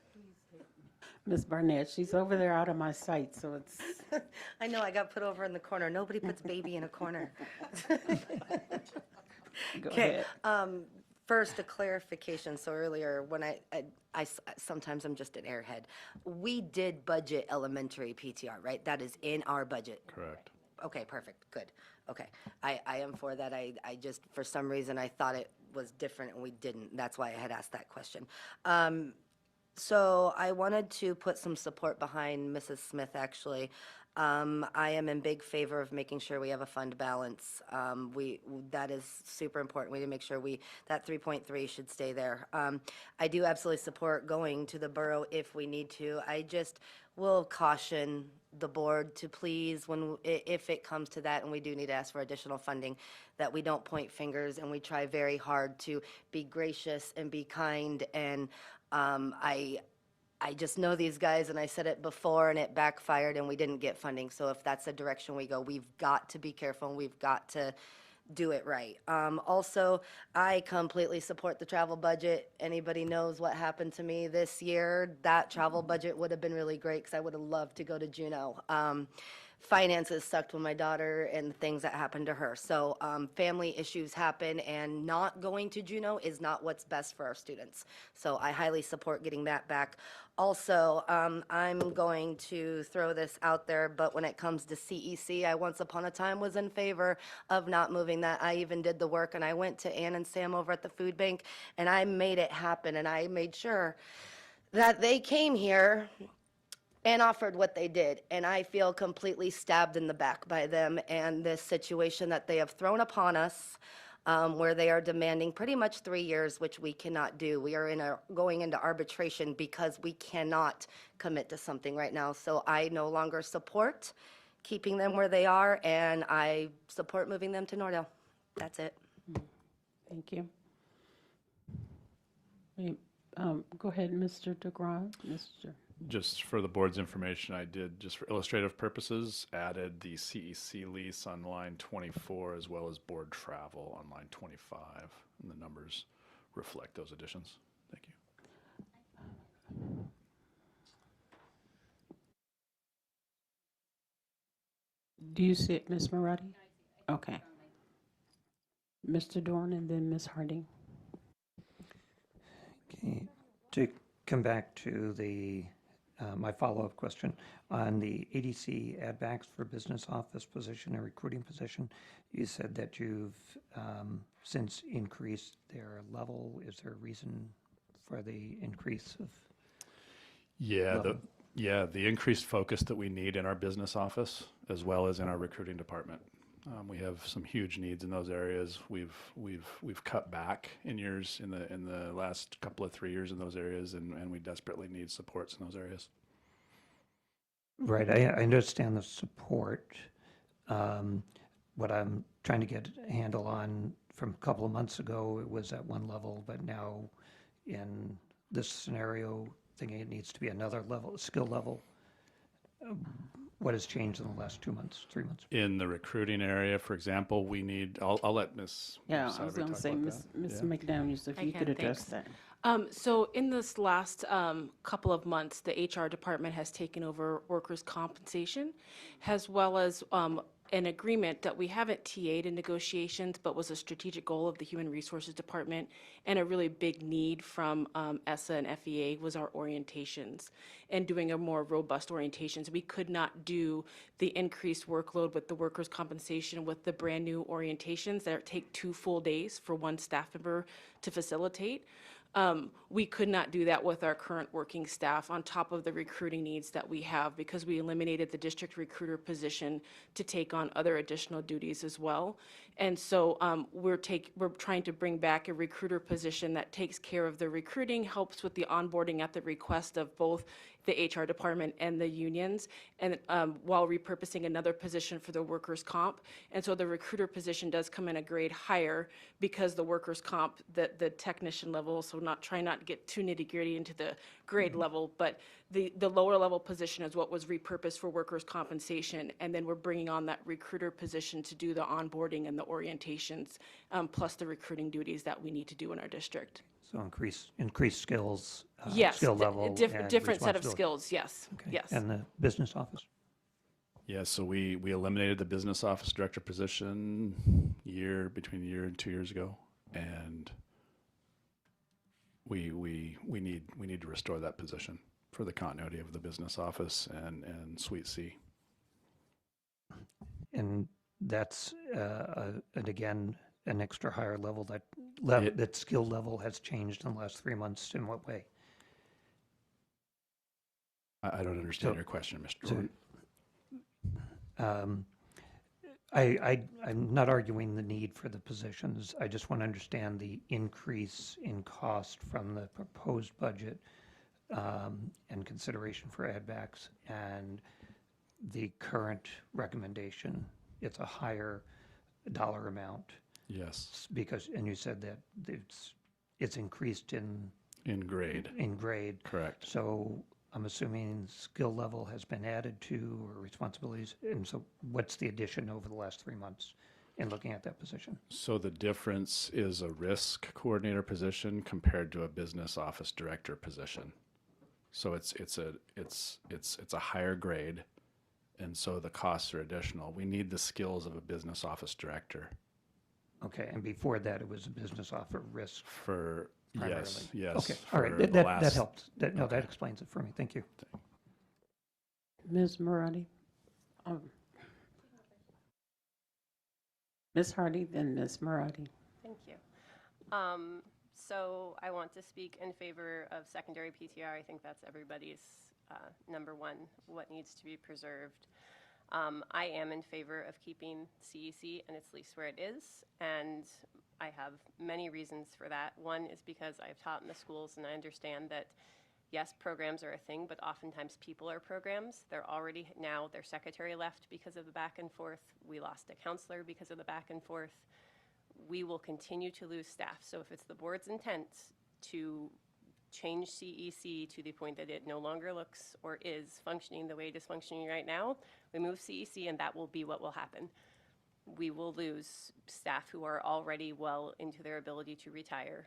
Ms. Barnett, she's over there out of my sight, so it's, I know, I got put over in the corner. Nobody puts baby in a corner. go Okay, ahead. first, a clarification. So earlier, when sometimes I'm just an airhead. We did budget elementary PTR, right? That is in our budget. Correct. Okay, perfect, good. Okay, I am for that. I just, for some reason, I thought it was different and we didn't. That's why I had asked that question. So I wanted to put some support behind Mrs. Smith, actually. I am in big favor of making sure we have a fund balance. That is super important. We need to make sure that 3.3 should stay there. I do absolutely support going to the borough if we need to. I just will caution the board to please, if it comes to that and we do need to ask for additional funding, that we don't point fingers and we try very hard to be gracious and be kind. And I just know these guys, and I said it before, and it backfired, and we didn't get funding. So if that's the direction we go, we've got to be careful, and we've got to do it right. Also, I completely support the travel budget. Anybody knows what happened to me this year? That travel budget would have been really great because I would have loved to go to Juneau. Finances sucked with my daughter and the things that happened to her. So family issues happen, and not going to Juneau is not what's best for our students. So I highly support getting that back. Also, I'm going to throw this out there, but when it comes to CEC, I once upon a time was in favor of not moving that. I even did the work, and I went to Ann and Sam over at the food bank, and I made it happen, and I made sure that they came here and offered what they did. And I feel completely stabbed in the back by them and this situation that they have thrown upon us, where they are demanding pretty much 3 years, which we cannot do. We are going into arbitration because we cannot commit to something right now. So I no longer support keeping them where they are, and I support moving them to Nordell. That's it. Thank you. Go ahead, Mr. DeGron. Just for the board's information, I did, just for illustrative purposes, added the CEC lease on line 24 as well as board travel on line 25. And the numbers reflect those additions. Thank you. Do you see it, Ms. Marotti? Okay. Mr. Dorn and then Ms. Harding. Okay, to come back to my follow-up question on the ADC add-backs for business office position and recruiting position, you said that you've since increased their level. Is there a reason for the increase of level? The increased focus that we need in our business office as well as in our recruiting department. We have some huge needs in those areas. We've cut back in the last couple of 3 years in those areas, and we desperately need supports in those areas. Right, I understand the support. What I'm trying to get a handle on, from a couple of months ago, it was at one level, but now in this scenario, thinking it needs to be another level, skill level. What has changed in the last 2 months, 3 months? In the recruiting area, for example, we need, I'll let Ms. Yeah, I Sauber was going to talk say, about Ms. that. Yeah. McDaniels, if I you can, could address thanks. that. So in this last couple of months, the HR department has taken over workers' compensation, as well as an agreement that we haven't TA'd in negotiations, but was a strategic goal of the Human Resources Department, and a really big need from ESSA and FEA was our orientations, and doing a more robust orientations. We could not do the increased workload with the workers' compensation with the brand new orientations that take 2 full days for one staff member to facilitate. We could not do that with our current working staff on top of the recruiting needs that we have, because we eliminated the district recruiter position to take on other additional duties as well. And so we're trying to bring back a recruiter position that takes care of the recruiting, helps with the onboarding at the request of both the HR department and the unions, and while repurposing another position for the workers' comp. And so the recruiter position does come in a grade higher, because the workers' comp, the technician level, so try not to get too nitty-gritty into the grade level, but the lower level position is what was repurposed for workers' compensation, and then we're bringing on that recruiter position to do the onboarding and the orientations, plus the recruiting duties that we need to do in our district. So increased skills, Yes, skill level, and different set of responsibility. skills, yes, Okay. yes. And the business office? Yeah, so we eliminated the business office director position between a year and 2 years ago, and we need to restore that position for the continuity of the business office and Suite C. And that's, and again, an extra higher level, that skill level has changed in the last 3 months. In what way? I don't understand So- your question, Mr. so, Dorn. I'm not arguing the need for the positions. I just want to understand the increase in cost from the proposed budget and consideration for add backs and the current recommendation. It's a higher dollar amount. Yes. Because, and you said that it's increased in grade. In grade. Correct. So I'm assuming skill level has been added to or responsibilities. And so what's the addition over the last 3 months in looking at that position? So the difference is a risk coordinator position compared to a business office director position. So it's a higher grade, and so the costs are additional. We need the skills of a business office director. Okay, and before that, it was a business offer risk For primarily? yes. Okay, all right, for the that last- helped. That explains it for me. Thank you. Ms. Marati? Ms. Hardy, then Ms. Marati. Thank you. So I want to speak in favor of secondary PTR. I think that's everybody's number one, what needs to be preserved. I am in favor of keeping CEC and its lease where it is, and I have many reasons for that. One is because I've taught in the schools, and I understand that, yes, programs are a thing, but oftentimes people are programs. They're already now, their secretary left because of the back and forth. We lost a counselor because of the back and forth. We will continue to lose staff. So if it's the board's intent to change CEC to the point that it no longer looks or is functioning the way it is functioning right now, we move CEC and that will be what will happen. We will lose staff who are already well into their ability to retire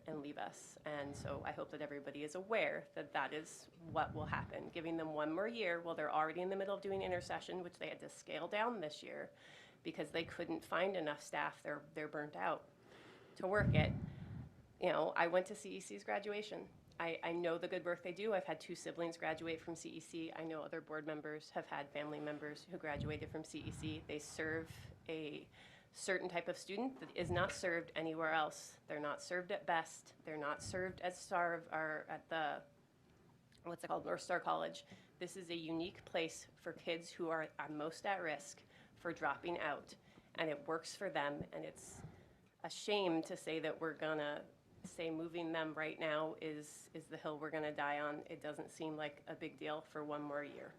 and leave us. And so I hope that everybody is aware that that is what will happen. Giving them one more year while they're already in the middle of doing intercession, which they had to scale down this year because they couldn't find enough staff, they're burnt out, to work it. You know, I went to CEC's graduation. I know the good work they do. I've had 2 siblings graduate from CEC. I know other board members have had family members who graduated from CEC. They serve a certain type of student that is not served anywhere else. They're not served at Best. They're not served at Star or at the, what's it called, North Star College. This is a unique place for kids who are most at risk for dropping out, and it works for them, and it's a shame to say that we're gonna say moving them right now is the hill we're gonna die on. It doesn't seem like a big deal for one more year.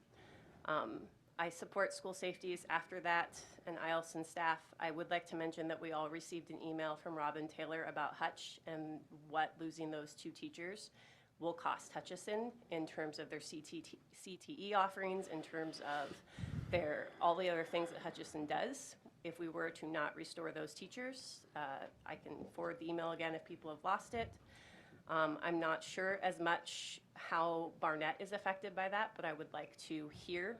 I support school safeties after that and Eielson staff. I would like to mention that we all received an email from Robin Taylor about Hutch and what losing those 2 teachers will cost Hutchison in terms of their CTE offerings, in terms of all the other things that Hutchison does. If we were to not restore those teachers, I can forward the email again if people have lost it. I'm not sure as much how Barnett is affected by that, but I would like to hear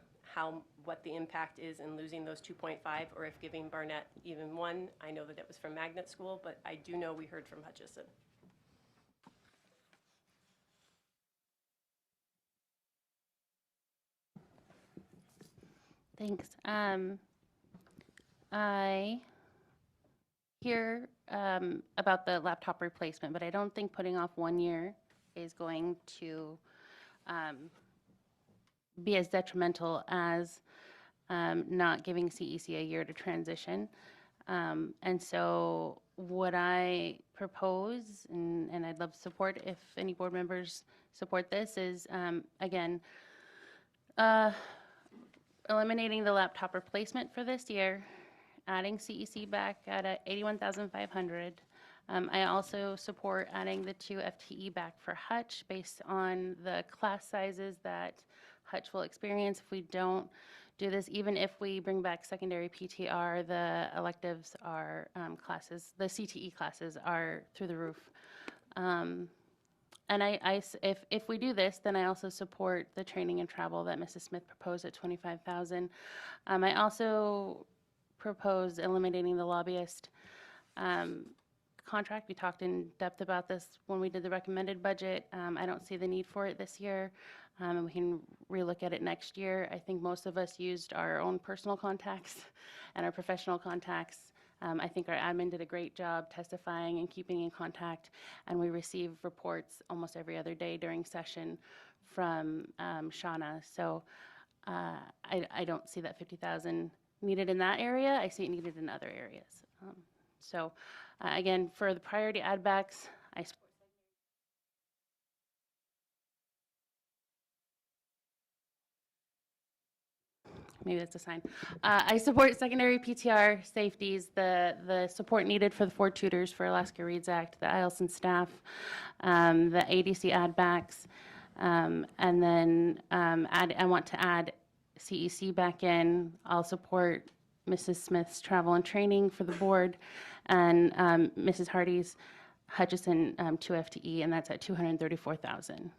what the impact is in losing those 2.5, or if giving Barnett even 1. I know that it was from Magnet School, but I do know we heard from Hutchison. Thanks. I hear about the laptop replacement, but I don't think putting off 1 year is going to be as detrimental as not giving CEC a year to transition. And so what I propose, and I'd love support if any board members support this, is again, eliminating the laptop replacement for this year, adding CEC back at $81,500. I also support adding the 2 FTE back for Hutch based on the class sizes that Hutch will experience if we don't do this. Even if we bring back secondary PTR, the electives are classes, the CTE classes are through the roof. And if we do this, then I also support the training and travel that Mrs. Smith proposed at 25,000. I also propose eliminating the lobbyist contract. We talked in depth about this when we did the recommended budget. I don't see the need for it this year, and we can relook at it next year. I think most of us used our own personal contacts and our professional contacts. I think our admin did a great job testifying and keeping in contact, and we receive reports almost every other day during session from Shauna. So I don't see that 50,000 needed in that area. I see it needed in other areas. Again, for the priority add backs, maybe that's a sign. I support secondary PTR safeties, the support needed for the 4 tutors for Alaska Reads Act, the IELTS staff, the ADC add backs, and then I want to add CEC back in. I'll support Mrs. Smith's travel and training for the board, and Mrs. Hardy's Hutchison 2 FTE, and that's at 234,000.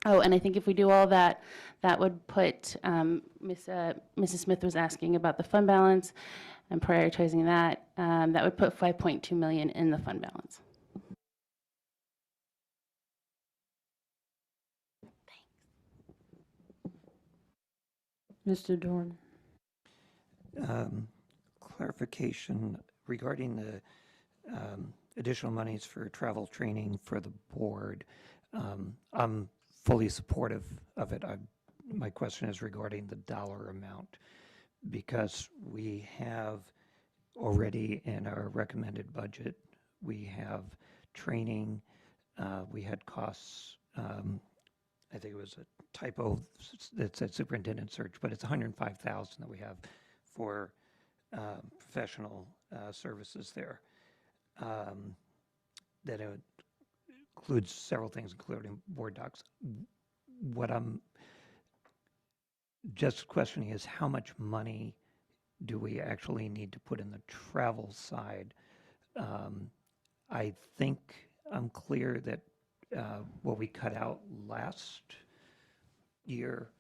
Oh, and I think if we do all that, that would put, Mrs. Smith was asking about the fund balance and prioritizing that. That would put 5.2 million in the fund balance. Mr. Dorn. Clarification regarding the additional monies for travel training for the board. I'm fully supportive of it. My question is regarding the dollar amount, because we have already in our recommended budget, we have training, we had costs, I think it was a typo that said superintendent search, but it's 105,000 that we have for professional services there. That includes several things, including board docs. What I'm just questioning is how much money do we actually need to put in the travel side? I think I'm clear that what we cut out last year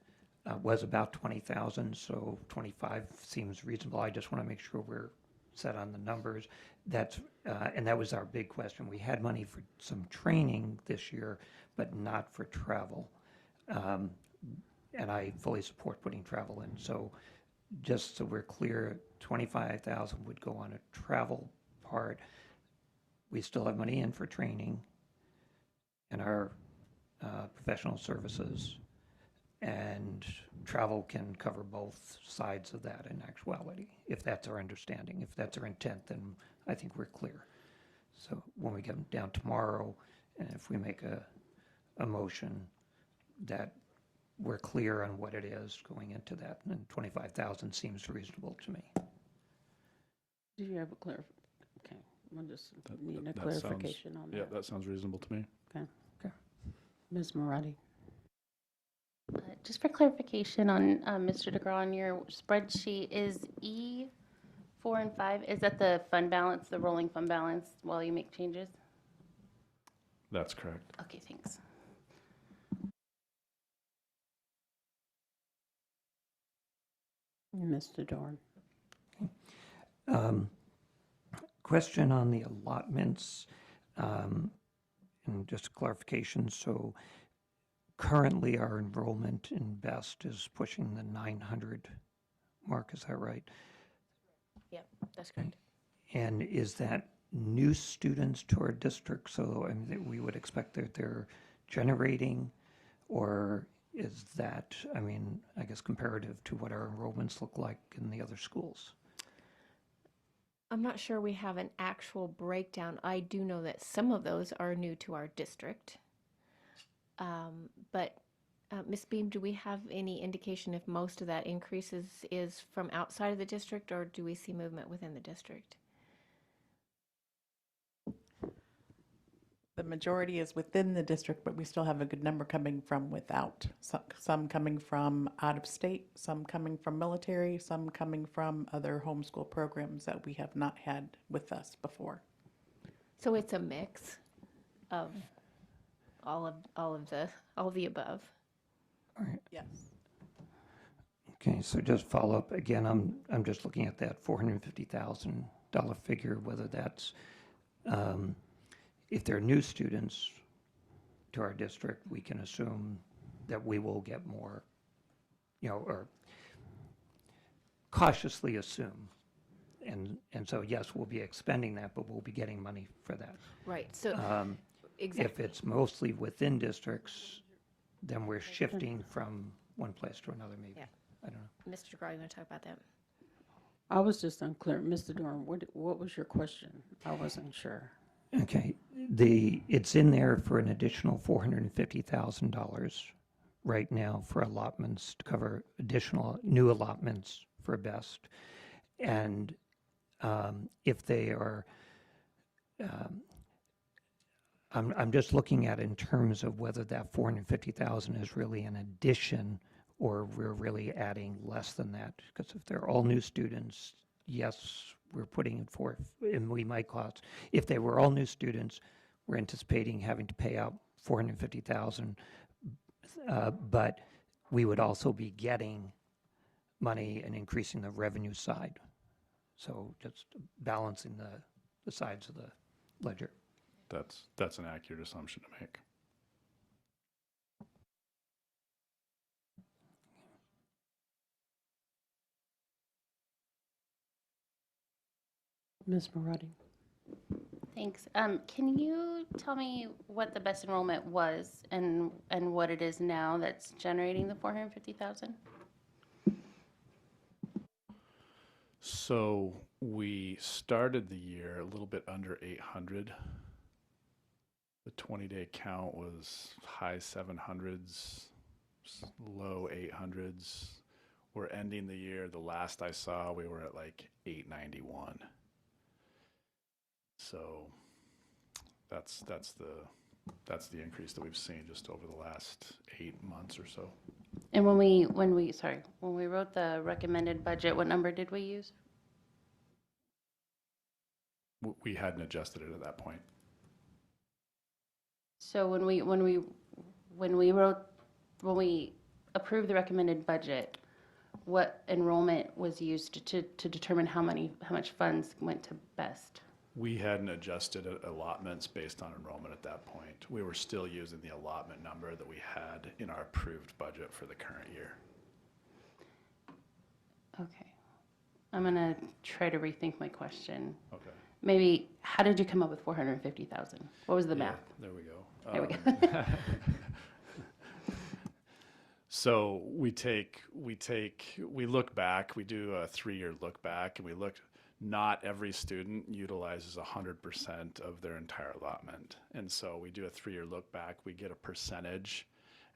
was about 20,000, so 25 seems reasonable. I just want to make sure we're set on the numbers. That's and that was our big question. We had money for some training this year, but not for travel. And I fully support putting travel in. So just so we're clear, 25,000 would go on a travel part. We still have money in for training and our professional services, and travel can cover both sides of that in actuality, if that's our understanding. If that's our intent, then I think we're clear. So when we get down tomorrow, and if we make a motion that we're clear on what it is going into that, and 25,000 seems reasonable to me. Do you have a okay, we'll just need a That clarification sounds, on that. Yeah, that sounds reasonable to me. Okay. Ms. Marati. Just for clarification on Mr. DeGraw, on your spreadsheet, is E4 and 5, is that the fund balance, the rolling fund balance while you make changes? That's correct. Okay, thanks. Mr. Dorn. Question on the allotments, and just clarification. So currently our enrollment in BEST is pushing the 900 mark, is that right? Yep, that's correct. And is that new students to our district? So I mean, we would expect that they're generating, or is that, I mean, I guess comparative to what our enrollments look like in the other schools? I'm not sure we have an actual breakdown. I do know that some of those are new to our district. But Ms. Beam, do we have any indication if most of that increase is from outside of the district, or do we see movement within the district? the majority is within the district, but we still have a good number coming from without. Some coming from out of state, some coming from military, some coming from other homeschool programs that we have not had with us before. So it's a mix of all of the above. Yes. Okay, so just follow up, again, I'm just looking at that $450,000 figure, whether that's, if they're new students to our district, we can assume that we will get more, or cautiously assume. And so, yes, we'll be expending that, but we'll be getting money for that. Right, so, If exactly. it's mostly within districts, then we're shifting from one place to another, maybe. Yeah. I don't know. Mr. DeGraw, you want to talk about that? I was just unclear. Mr. Dorn, what was your question? I wasn't sure. Okay, it's in there for an additional $450,000 right now for allotments to cover additional new allotments for BEST. And if they are, I'm just looking at in terms of whether that 450,000 is really an addition or we're really adding less than that. Because if they're all new students, yes, we're putting it forth, and we might cost. If they were all new students, we're anticipating having to pay out 450,000, but we would also be getting money and increasing the revenue side. So just balancing the sides of the ledger. That's an accurate assumption to make. Ms. Marotti? Thanks. Can you tell me what the best enrollment was and what it is now that's generating the 450,000? So we started the year a little bit under 800. The 20-day count was high 700s, low 800s. We're ending the year, the last I saw, we were at like 891. So that's the increase that we've seen just over the last 8 months or so. And when we wrote the recommended budget, what number did we use? We hadn't adjusted it at that point. So when we approved the recommended budget, what enrollment was used to determine how much funds went to BEST? We hadn't adjusted allotments based on enrollment at that point. We were still using the allotment number that we had in our approved budget for the current year. Okay. I'm going to try to rethink my question. Okay. Maybe, how did you come up with 450,000? What was the math? There we go. There we go. So we look back, we do a 3-year look back, and we look, not every student utilizes 100% of their entire allotment. And so we do a 3-year look back, we get a percentage,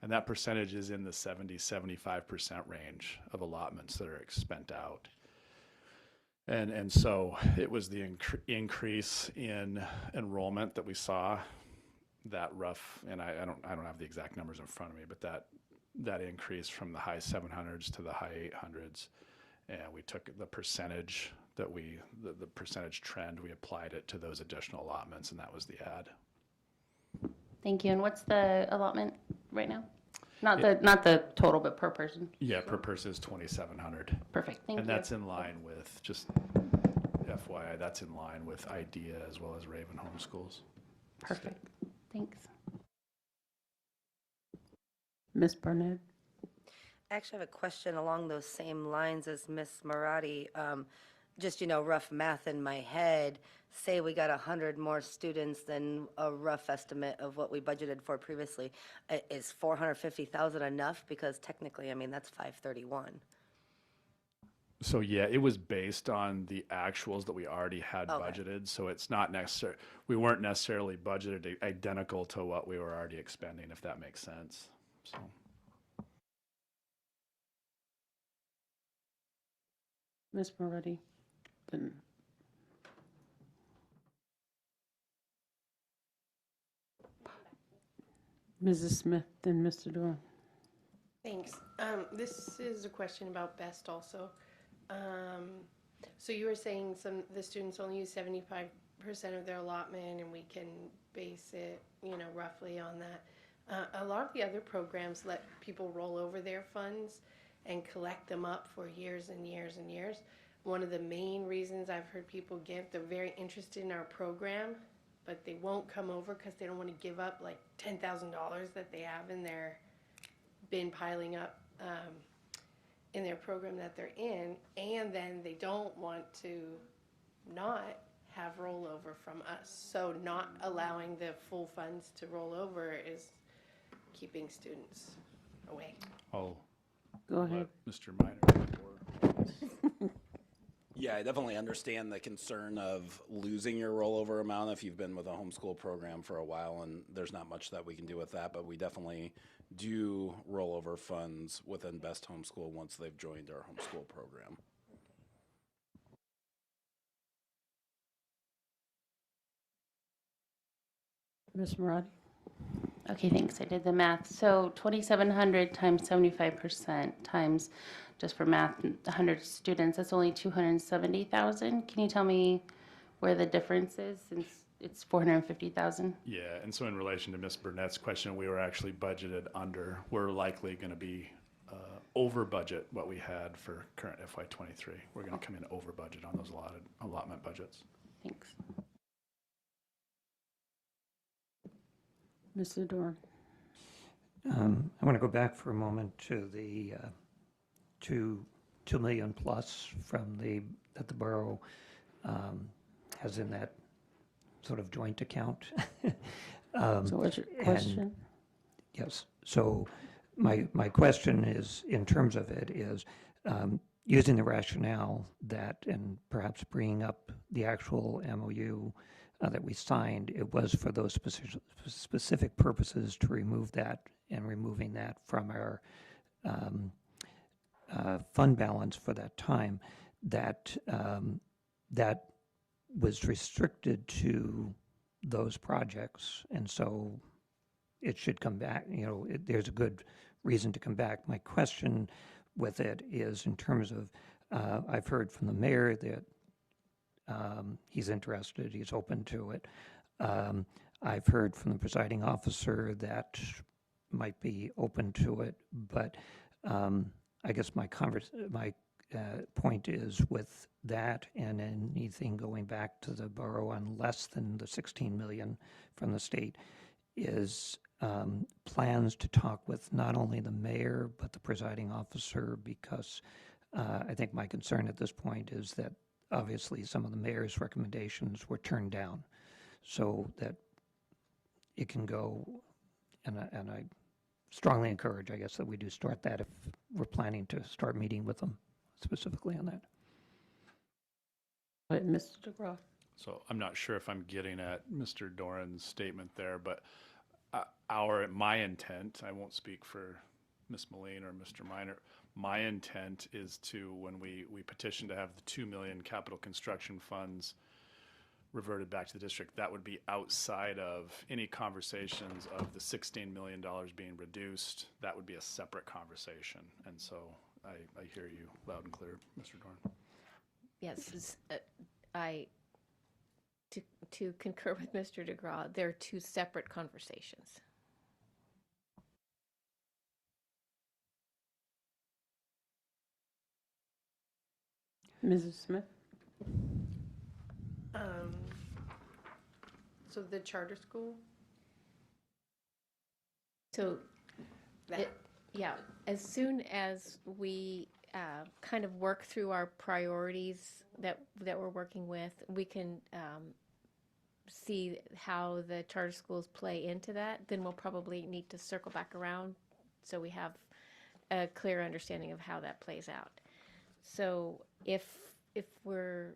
and that percentage is in the 70-75% range of allotments that are spent out. And so it was the increase in enrollment that we saw, that rough, and I don't have the exact numbers in front of me, but that increase from the high 700s to the high 800s, and we took the percentage that the percentage trend, we applied it to those additional allotments, and that was the add. Thank you. And what's the allotment right now? Not the total, but per person. Yeah, per person is 2,700. Perfect. Thank you. And that's in line with, just FYI, that's in line with IDEA as well as Raven Homeschools. Perfect. Thanks. Ms. Burnett? I actually have a question along those same lines as Ms. Marotti. Just, rough math in my head, say we got 100 more students than a rough estimate of what we budgeted for previously. Is 450,000 enough? Because technically, that's 531. So yeah, it was based on the actuals that we already had Okay. budgeted. So it's not necessary. We weren't necessarily budgeted identical to what we were already expending, if that makes sense. So. Ms. Moretti? Then Mrs. Smith, then Mr. Doran. Thanks. This is a question about BEST also. So you were saying the students only use 75% of their allotment, and we can base it, roughly on that. A lot of the other programs let people roll over their funds and collect them up for years and years and years. One of the main reasons I've heard people give, they're very interested in our program, but they won't come over because they don't want to give up like $10,000 that they have in their been piling up in their program that they're in, and then they don't want to not have rollover from us. So not allowing the full funds to roll over is keeping students away. I'll Go ahead. let Mr. Minor. Yeah, I definitely understand the concern of losing your rollover amount if you've been with a homeschool program for a while, and there's not much that we can do with that, but we definitely do rollover funds within Best Homeschool once they've joined our homeschool program. Ms. Maradi? Okay, thanks. I did the math. So 2,700 times 75% times, just for math, 100 students, that's only 270,000. Can you tell me where the difference is since it's 450,000? Yeah, and so in relation to Ms. Burnett's question, we were actually budgeted under. We're likely going to be over budget what we had for current FY23. We're going to come in over budget on those allotment budgets. Thanks. Mr. Doran? I want to go back for a moment to the 2 million plus from that the borough has in that sort of joint account. So what's your question? Yes. So my question is, in terms of it, is using the rationale that, and perhaps bringing up the actual MOU that we signed, it was for those specific purposes to remove that, and removing that from our fund balance for that time, that that was restricted to those projects, and so it should come back. There's a good reason to come back. My question with it is in terms of, I've heard from the mayor that he's interested, he's open to it. I've heard from the presiding officer that might be open to it, but I guess my point is with that and anything going back to the borough on less than the 16 million from the state is plans to talk with not only the mayor but the presiding officer, because I think my concern at this point is that obviously some of the mayor's recommendations were turned down, so that it can go, and I strongly encourage, I guess, that we do start that if we're planning to start meeting with them specifically on that. But Mr. DeGraw? So I'm not sure if I'm getting at Mr. Doran's statement there, but my intent, I won't speak for Ms. Moline or Mr. Minor, my intent is to, when we petition to have the 2 million capital construction funds reverted back to the district, that would be outside of any conversations of the $16 million being reduced. That would be a separate conversation. And so I hear you loud and clear, Mr. Doran. Yes, to concur with Mr. DeGraw, they're two separate conversations. Mrs. Smith? So the charter school? So, That. yeah, as soon as we kind of work through our priorities that we're working with, we can see how the charter schools play into that. Then we'll probably need to circle back around so we have a clear understanding of how that plays out. So if we're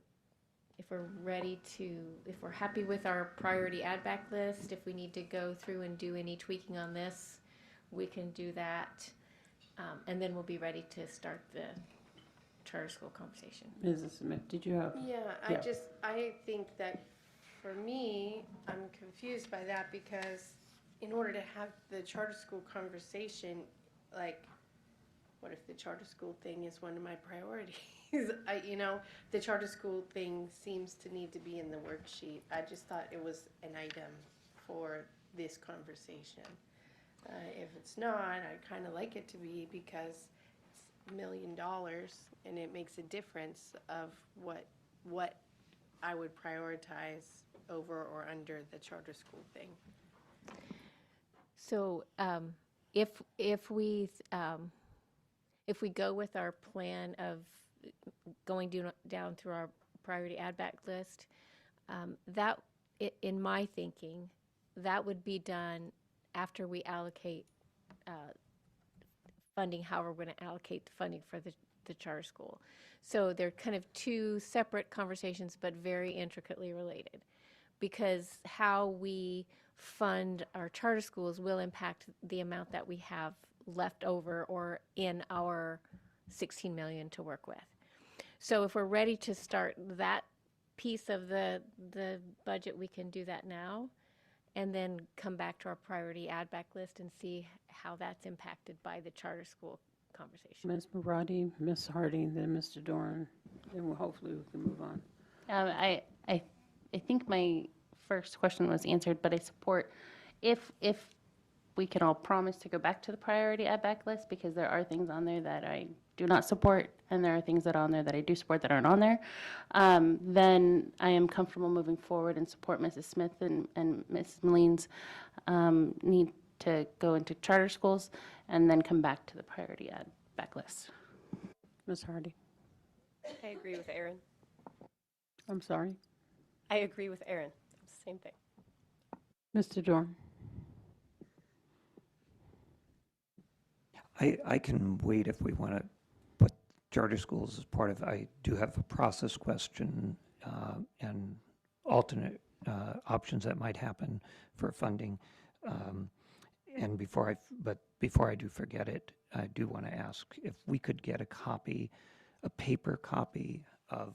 ready to, if we're happy with our priority add back list, if we need to go through and do any tweaking on this, we can do that. And then we'll be ready to start the charter school conversation. Mrs. Smith, did you have? Yeah, I think that for me, I'm confused by that because in order to have the charter school conversation, like, what if the charter school thing is one of my priorities? The charter school thing seems to need to be in the worksheet. I just thought it was an item for this conversation. If it's not, I'd kind of like it to be, because it's $1 million and it makes a difference of what I would prioritize over or under the charter school thing. So if we go with our plan of going down through our priority add back list, in my thinking, that would be done after we allocate funding, how we're going to allocate the funding for the charter school. So they're kind of two separate conversations, but very intricately related, because how we fund our charter schools will impact the amount that we have left over or in our 16 million to work with. So if we're ready to start that piece of the budget, we can do that now, and then come back to our priority add back list and see how that's impacted by the charter school conversation. Ms. Marati, Ms. Harding, then Mr. Doran, then hopefully we can move on. I think my first question was answered, but I support if we can all promise to go back to the priority add back list, because there are things on there that I do not support, and there are things that are on there that I do support that aren't on there, then I am comfortable moving forward and support Mrs. Smith and Mrs. Moline's need to go into charter schools and then come back to the priority add back list. Ms. Hardy. I agree with Aaron. I'm sorry. I agree with Aaron. Same thing. Mr. Doran. I can wait if we want to put charter schools as part of, I do have a process question and alternate options that might happen for funding. And before I do forget it, I do want to ask if we could get a paper copy of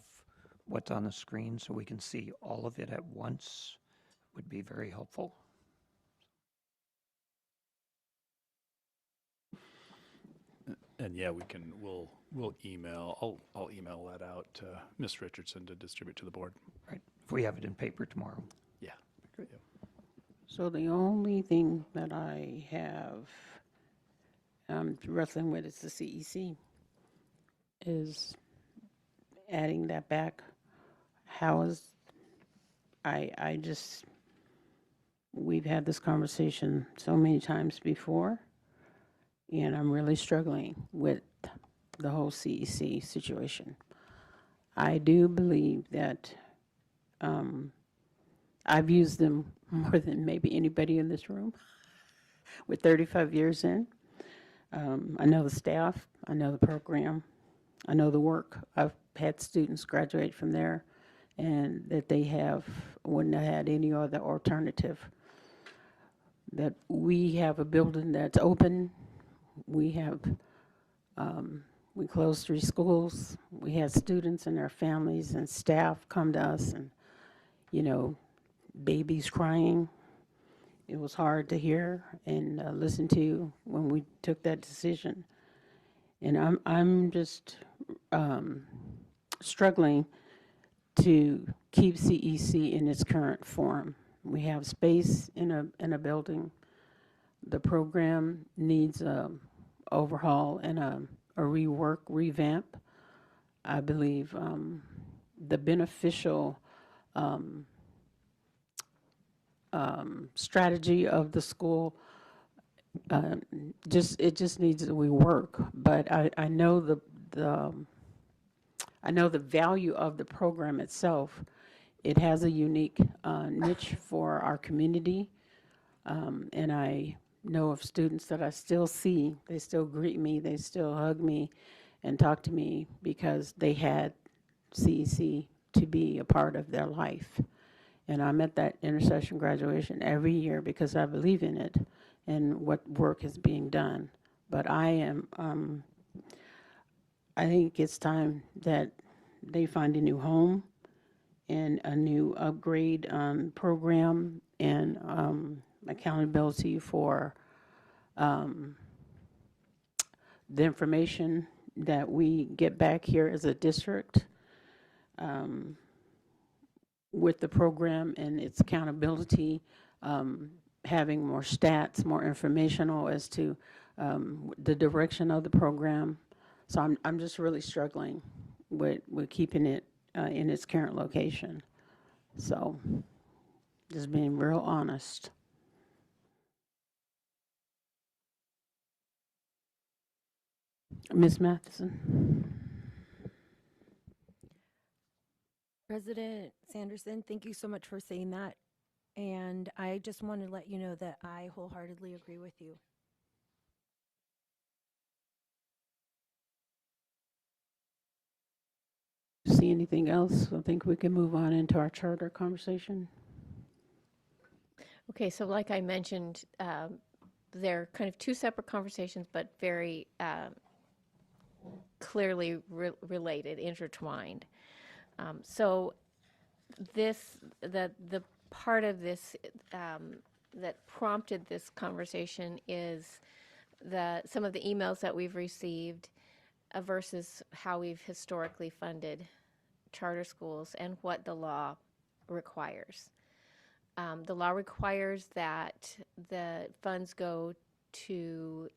what's on the screen so we can see all of it at once, would be very helpful. And yeah, we'll email, I'll email that out to Ms. Richardson to distribute to the board. Right, if we have it in paper tomorrow. Yeah. Great. So the only thing that I have wrestling with is the CEC, is adding that back. We've had this conversation so many times before, and I'm really struggling with the whole CEC situation. I do believe that I've used them more than maybe anybody in this room with 35 years in. I know the staff, I know the program, I know the work. I've had students graduate from there, and that they wouldn't have had any other alternative. That we have a building that's open. We closed 3 schools. We had students and their families and staff come to us, and, babies crying. It was hard to hear and listen to when we took that decision. And I'm just struggling to keep CEC in its current form. We have space in a building. The program needs a overhaul and a rework, revamp. I believe the beneficial strategy of the school just needs to rework. But I know the value of the program itself. It has a unique niche for our community, and I know of students that I still see. They still greet me, they still hug me and talk to me because they had CEC to be a part of their life. And I'm at that intercession graduation every year because I believe in it and what work is being done. But I think it's time that they find a new home and a new upgrade program and accountability for the information that we get back here as a district with the program and its accountability, having more stats, more informational as to the direction of the program. So I'm just really struggling with keeping it in its current location. So just being real honest. Ms. Matheson. President Sanderson, thank you so much for saying that. And I just want to let you know that I wholeheartedly agree with you. See anything else? I think we can move on into our charter conversation. Okay, so like I mentioned, they're kind of two separate conversations, but very clearly related, intertwined. So the part of this that prompted this conversation is some of the emails that we've received versus how we've historically funded charter schools and what the law requires. The law requires that the funds go to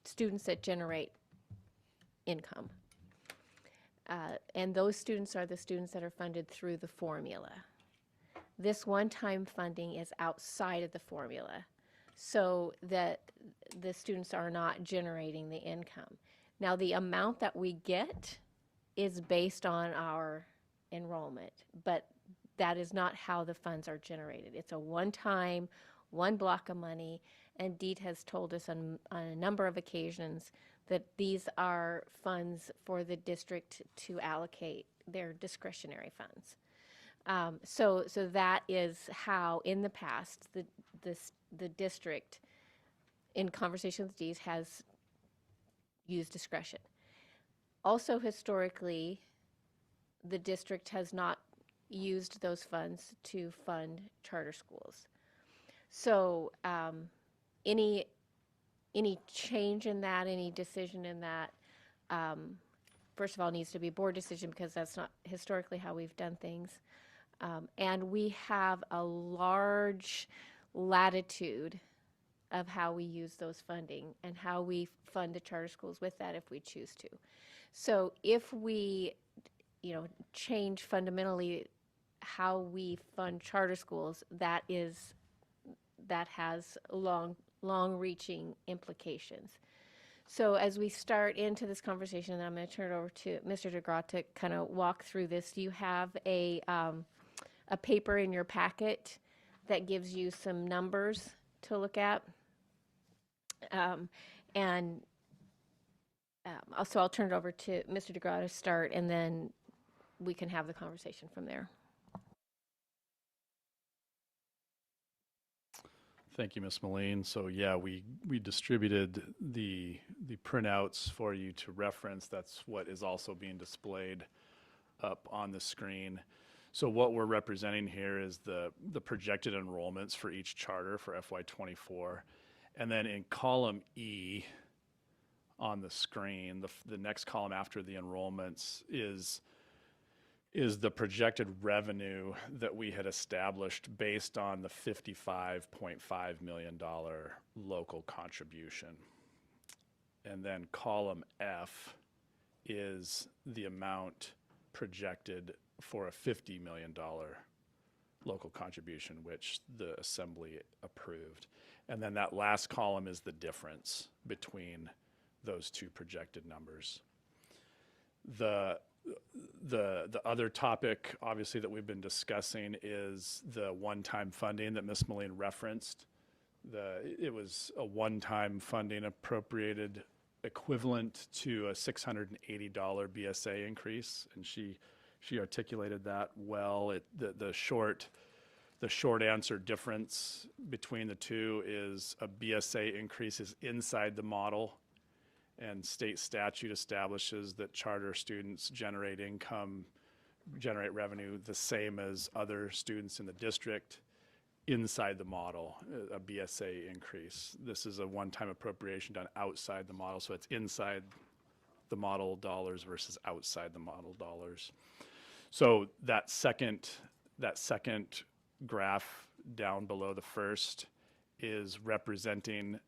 students that generate income. And those students are the students that are funded through the formula. This one-time funding is outside of the formula, so that the students are not generating the income. Now, the amount that we get is based on our enrollment, but that is not how the funds are generated. It's a one-time, one block of money, and DEET has told us on a number of occasions that these are funds for the district to allocate their discretionary funds. So that is how, in the past, the district, in conversation with DEET, has used discretion. Also, historically, the district has not used those funds to fund charter schools. So any change in that, any decision in that, first of all, needs to be a board decision, because that's not historically how we've done things. And we have a large latitude of how we use those funding and how we fund the charter schools with that if we choose to. So if we, change fundamentally how we fund charter schools, that has long-reaching implications. So as we start into this conversation, and I'm going to turn it over to Mr. DeGraw to kind of walk through this. You have a paper in your packet that gives you some numbers to look at. So I'll turn it over to Mr. DeGraw to start, and then we can have the conversation from there. Thank you, Ms. Moline. So yeah, we distributed the printouts for you to reference. That's what is also being displayed up on the screen. So what we're representing here is the projected enrollments for each charter for FY24. And then in column E on the screen, the next column after the enrollments is the projected revenue that we had established based on the $55.5 million local contribution. And then column F is the amount projected for a $50 million local contribution, which the Assembly approved. And then that last column is the difference between those two projected numbers. The other topic, obviously, that we've been discussing is the one-time funding that Ms. Moline referenced. It was a one-time funding appropriated equivalent to a $680 BSA increase, and she articulated that well. The short answer difference between the two is a BSA increase is inside the model, and state statute establishes that charter students generate revenue the same as other students in the district. inside the model, a BSA increase. This is a one-time appropriation done outside the model, so it's inside the model dollars versus outside the model dollars. So that second graph down below the first is representing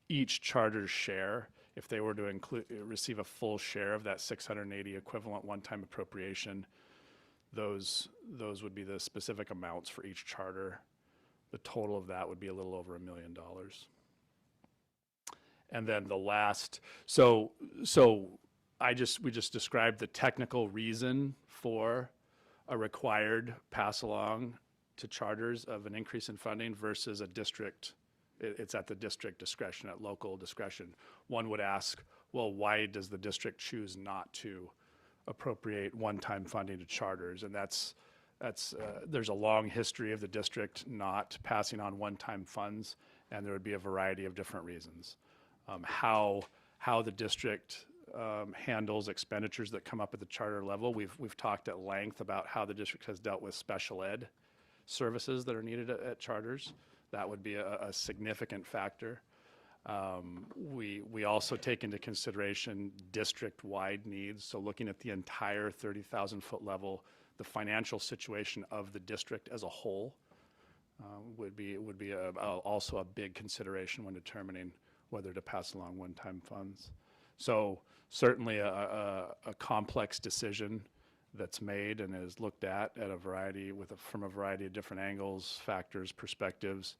each charter's share. If they were to receive a full share of that 680 equivalent one-time appropriation, those would be the specific amounts for each charter. The total of that would be a little over $1 million. And then the last, so we just described the technical reason for a required pass along to charters of an increase in funding versus a district. It's at the district discretion, at local discretion. One would ask, well, why does the district choose not to appropriate one-time funding to charters? And there's a long history of the district not passing on one-time funds, and there would be a variety of different reasons. How the district handles expenditures that come up at the charter level. We've talked at length about how the district has dealt with special ed services that are needed at charters. That would be a significant factor. We also take into consideration district-wide needs. So looking at the entire 30,000-foot level, the financial situation of the district as a whole would be also a big consideration when determining whether to pass along one-time funds. So certainly a complex decision that's made and is looked at a variety from a variety of different angles, factors, perspectives,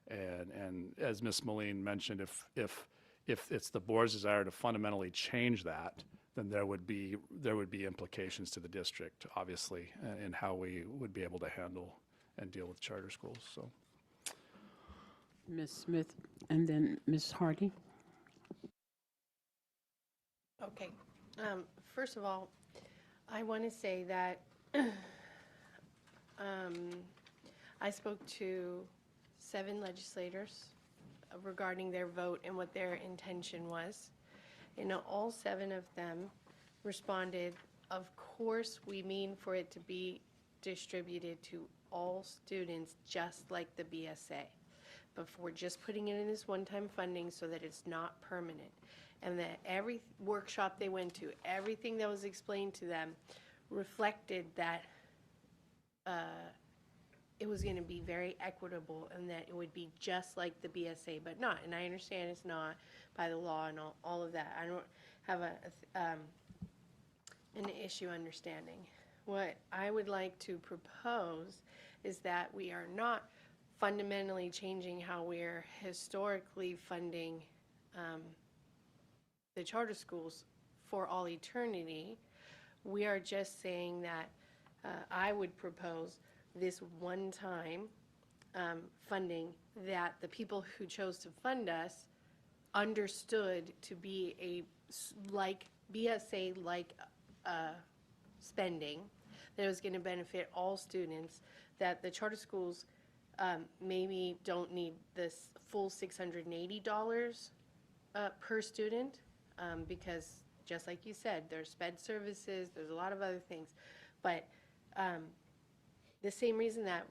and as Ms. Moline mentioned, if it's the board's desire to fundamentally change that, then there would be implications to the district, obviously, in how we would be able to handle and deal with charter schools. So, Ms. Smith, and then Ms. Hardy. Okay. First of all, I want to say that I spoke to 7 legislators regarding their vote and what their intention was. And all 7 of them responded, of course, we mean for it to be distributed to all students just like the BSA. But we're just putting it in this one-time funding so that it's not permanent. And that every workshop they went to, everything that was explained to them reflected that it was going to be very equitable and that it would be just like the BSA, but not. And I understand it's not by the law and all of that. I don't have an issue understanding. What I would like to propose is that we are not fundamentally changing how we're historically funding the charter schools for all eternity. We are just saying that I would propose this one-time funding that the people who chose to fund us understood to be a like BSA-like spending that was going to benefit all students, that the charter schools maybe don't need this full $680 per student because just like you said, there's sped services, there's a lot of other things. But the same reason that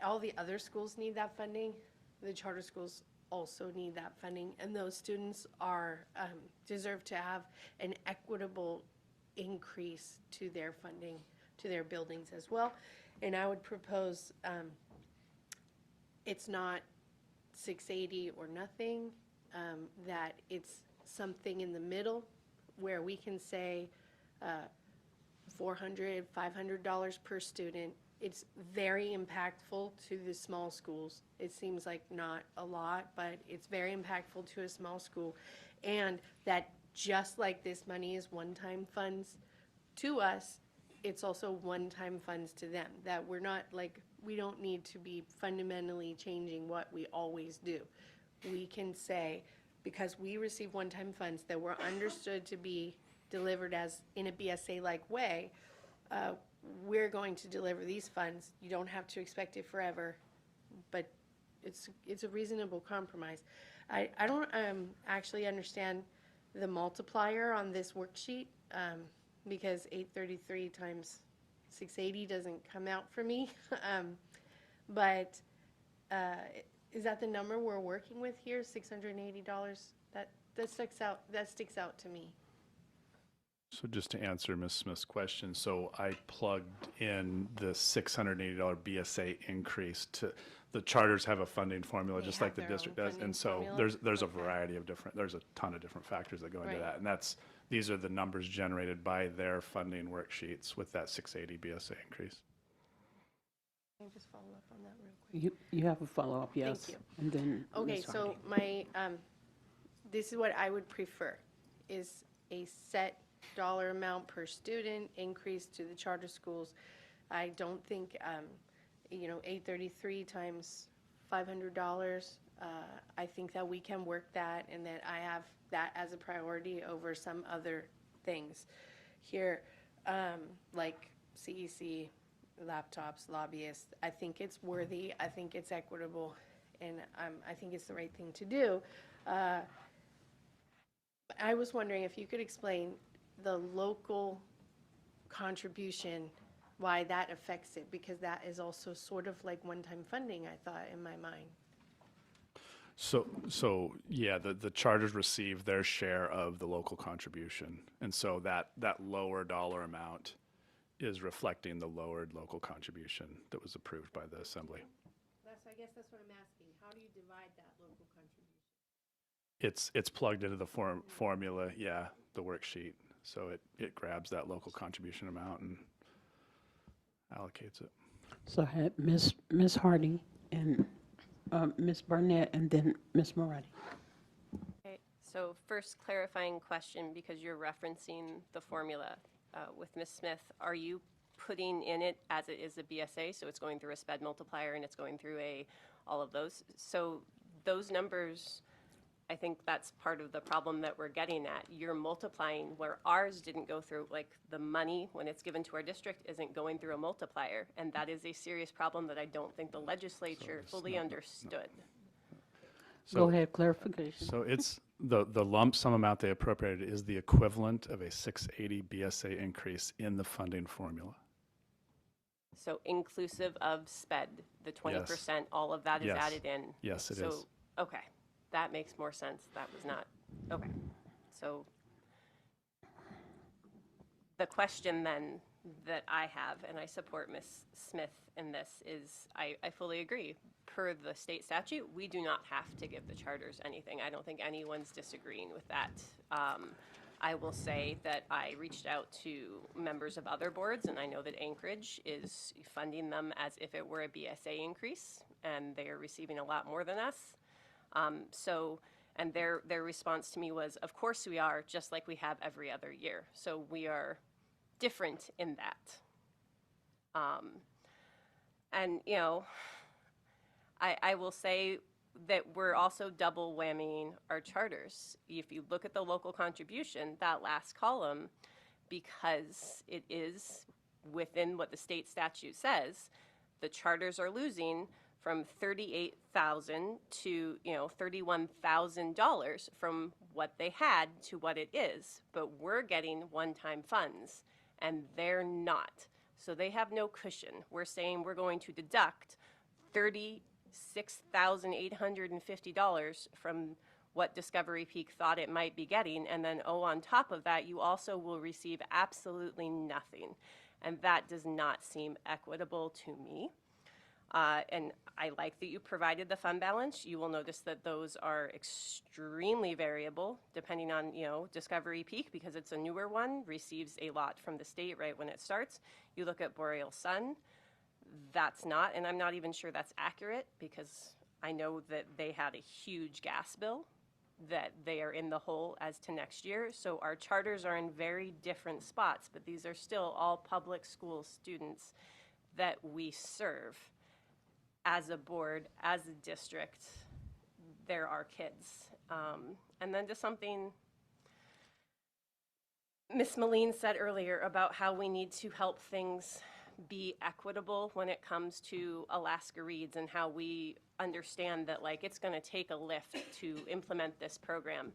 all the other schools need that funding, the charter schools also need that funding, and those students are deserve to have an equitable increase to their funding, to their buildings as well. And I would propose it's not 680 or nothing, that it's something in the middle where we can say $400, $500 per student. It's very impactful to the small schools. It seems like not a lot, but it's very impactful to a small school. And that just like this money is one-time funds to us, it's also one-time funds to them. That we're not like, we don't need to be fundamentally changing what we always do. We can say, because we receive one-time funds that were understood to be delivered as in a BSA-like way, we're going to deliver these funds. You don't have to expect it forever, but it's a reasonable compromise. I don't actually understand the multiplier on this worksheet because 833 times 680 doesn't come out for me. But is that the number we're working with here, $680? That sticks out to me. So just to answer Ms. Smith's question, so I plugged in the $680 BSA increase to, the charters have a funding formula, just like the district does. And so there's a variety of there's a ton of different factors that go into that. And these are the numbers generated by their funding worksheets with that 680 BSA increase. Can I just follow up on that real quick? You have a follow-up, yes. Thank you. And then Okay, Ms. so Hardy. this is what I would prefer, is a set dollar amount per student increase to the charter schools. I don't think, $833 times $500, I think that we can work that, and that I have that as a priority over some other things. Here, like CEC, laptops, lobbyists, I think it's worthy, I think it's equitable, and I think it's the right thing to do. I was wondering if you could explain the local contribution, why that affects it, because that is also sort of like one-time funding, I thought, in my mind. So yeah, the charters receive their share of the local contribution. And so that lower dollar amount is reflecting the lowered local contribution that was approved by the assembly. I guess that's what I'm asking. How do you divide that local contribution? It's plugged into the formula, yeah, the worksheet. So it grabs that local contribution amount and allocates it. So I had Ms. Hardy and Ms. Barnett, and then Ms. Moretti. Okay, so first clarifying question, because you're referencing the formula with Ms. Smith, are you putting in it as it is a BSA, so it's going through a SPED multiplier and it's going through all of those? So those numbers, I think that's part of the problem that we're getting at. You're multiplying where ours didn't go through, like the money, when it's given to our district, isn't going through a multiplier. And that is a serious problem that I don't think the legislature fully understood. Go ahead, clarification. So it's the lump sum amount they appropriated is the equivalent of a 680 BSA increase in the funding formula. So inclusive of SPED, the 20%, all of that is Yes. added in? Yes, it is. Okay, that makes more sense. That was not, okay. So the question then that I have, and I support Ms. Smith in this, is I fully agree. Per the state statute, we do not have to give the charters anything. I don't think anyone's disagreeing with that. I will say that I reached out to members of other boards, and I know that Anchorage is funding them as if it were a BSA increase, and they are receiving a lot more than us. And their response to me was, of course we are, just like we have every other year. So we are different in that. And, I will say that we're also double whammying our charters. If you look at the local contribution, that last column, because it is within what the state statute says, the charters are losing from $38,000 to $31,000 from what they had to what it is. But we're getting one-time funds, and they're not. So they have no cushion. We're saying we're going to deduct $36,850 from what Discovery Peak thought it might be getting, and then, on top of that, you also will receive absolutely nothing. And that does not seem equitable to me. And I like that you provided the fund balance. You will notice that those are extremely variable depending on, Discovery Peak, because it's a newer one, receives a lot from the state right when it starts. You look at Boreal Sun, that's not, and I'm not even sure that's accurate, because I know that they had a huge gas bill that they are in the hole as to next year. So our charters are in very different spots, but these are still all public school students that we serve. As a board, as a district, they're our kids. And then to something Ms. Moline said earlier about how we need to help things be equitable when it comes to Alaska Reads, and how we understand that it's going to take a lift to implement this program.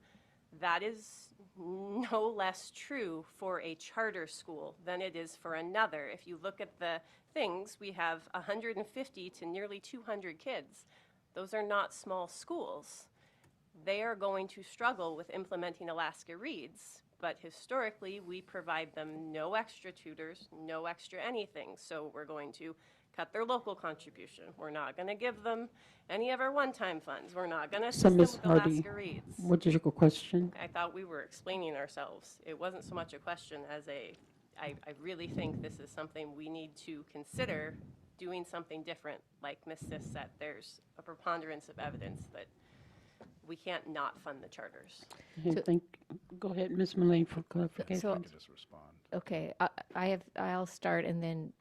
That is no less true for a charter school than it is for another. If you look at the things, we have 150 to nearly 200 kids Those are not small schools. They are going to struggle with implementing Alaska Reads, but historically, we provide them no extra tutors, no extra anything. So we're going to cut their local contribution. We're not going to give them any of our one-time funds. We're not going to So assist them Ms. with Hardy, Alaska Reads. what is your question? I thought we were explaining ourselves. It wasn't so much a question as I really think this is something we need to consider doing something different. Like Ms. Sis said, there's a preponderance of evidence that we can't not fund the charters. Go ahead, Ms. Mullane, for clarification. So- Just respond. Okay, I'll start and then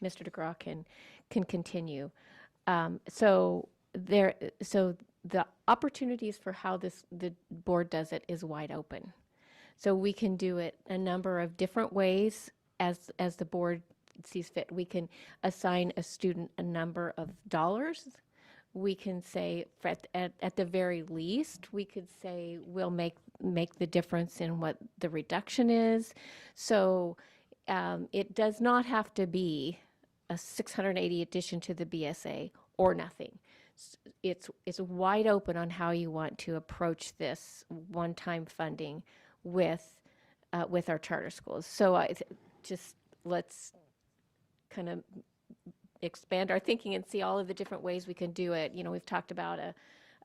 Mr. DeGraw can continue. So the opportunities for how the board does it is wide open. So we can do it a number of different ways as the board sees fit. We can assign a student a number of dollars. We can say, at the very least, we could say we'll make the difference in what the reduction is. So it does not have to be a 680 addition to the BSA or nothing. It's wide open on how you want to approach this one-time funding with our charter schools. So let's kind of expand our thinking and see all of the different ways we can do it. You know, we've talked about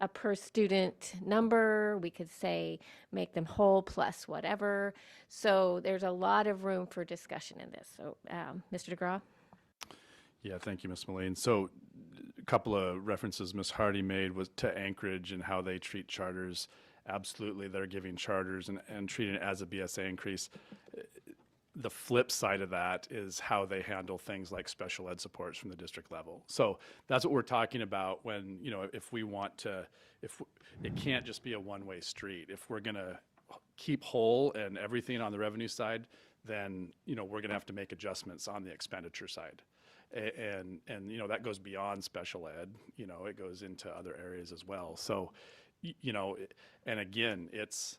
a per student number. We could say make them whole plus whatever. So there's a lot of room for discussion in this. So, Mr. DeGraw? Yeah, thank you, Ms. Mullane. So a couple of references Ms. Hardy made was to Anchorage and how they treat charters. Absolutely, they're giving charters and treating it as a BSA increase. The flip side of that is how they handle things like special ed supports from the district level. So that's what we're talking about when, you know, if we want to, it can't just be a one-way street. If we're going to keep whole and everything on the revenue side, then, you know, we're going to have to make adjustments on the expenditure side. And you know, that goes beyond special ed, you know, it goes into other areas as well. So, you know, and again, it's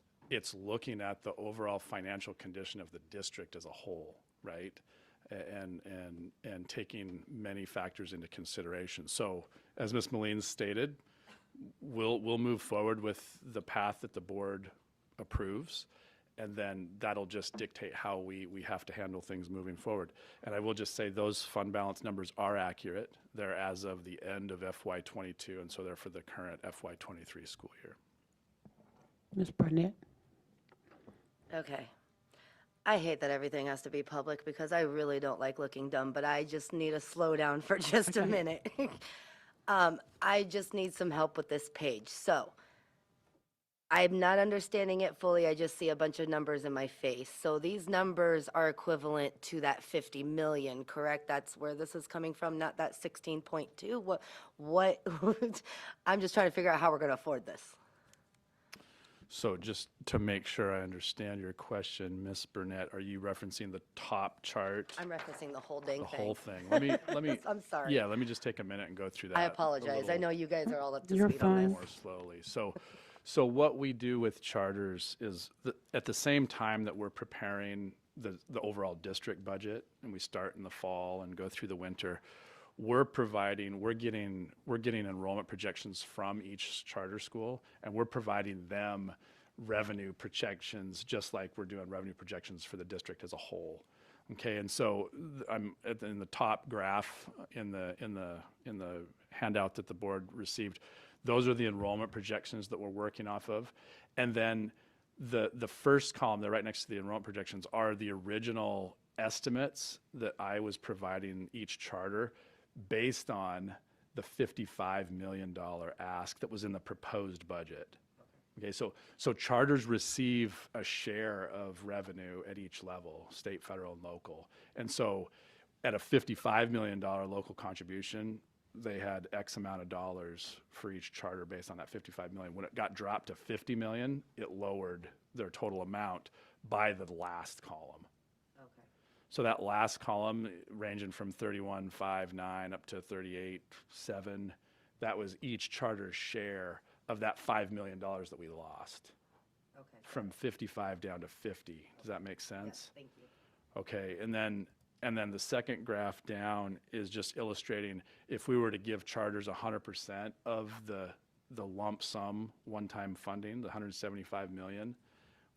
looking at the overall financial condition of the district as a whole, right? And taking many factors into consideration. So as Ms. Mullane stated, we'll move forward with the path that the board approves, and then that'll just dictate how we have to handle things moving forward. And I will just say those fund balance numbers are accurate. They're as of the end of FY22, and so they're for the current FY23 school year. Ms. Barnett? Okay. I hate that everything has to be public because I really don't like looking dumb, but I just need to slow down for just a minute. I just need some help with this page. So I'm not understanding it fully. I just see a bunch of numbers in my face. So these numbers are equivalent to that 50 million, correct? That's where this is coming from, not that 16.2. What? I'm just trying to figure out how we're going to afford this. So just to make sure I understand your question, Ms. Burnett, are you referencing the top chart? I'm referencing the whole dang The thing. whole thing. Let me. I'm sorry. Yeah, let me just take a minute and go through that. I a apologize. I little know you guys are all up to You're speed on fine. this. more slowly. So what we do with charters is at the same time that we're preparing the overall district budget, and we start in the fall and go through the winter, we're getting enrollment projections from each charter school, and we're providing them revenue projections just like we're doing revenue projections for the district as a whole. Okay, and so I'm in the top graph in the handout that the board received. Those are the enrollment projections that we're working off of, and then the first column, they're right next to the enrollment projections, are the original estimates that I was providing each charter based on the $55 million ask that was in the proposed budget. Okay, so charters receive a share of revenue at each level, state, federal, and local. And so at a $55 million local contribution, they had X amount of dollars for each charter based on that 55 million. When it got dropped to 50 million, it lowered their total amount by the last column. Okay. So that last column, ranging from 31.59 up to 38.7, that was each charter's share of that $5 million that we lost. Okay. From 55 down to 50. Does that make sense? Yes, thank you. Okay, and then And then the second graph down is just illustrating if we were to give charters 100% of the lump sum one-time funding, the 175 million,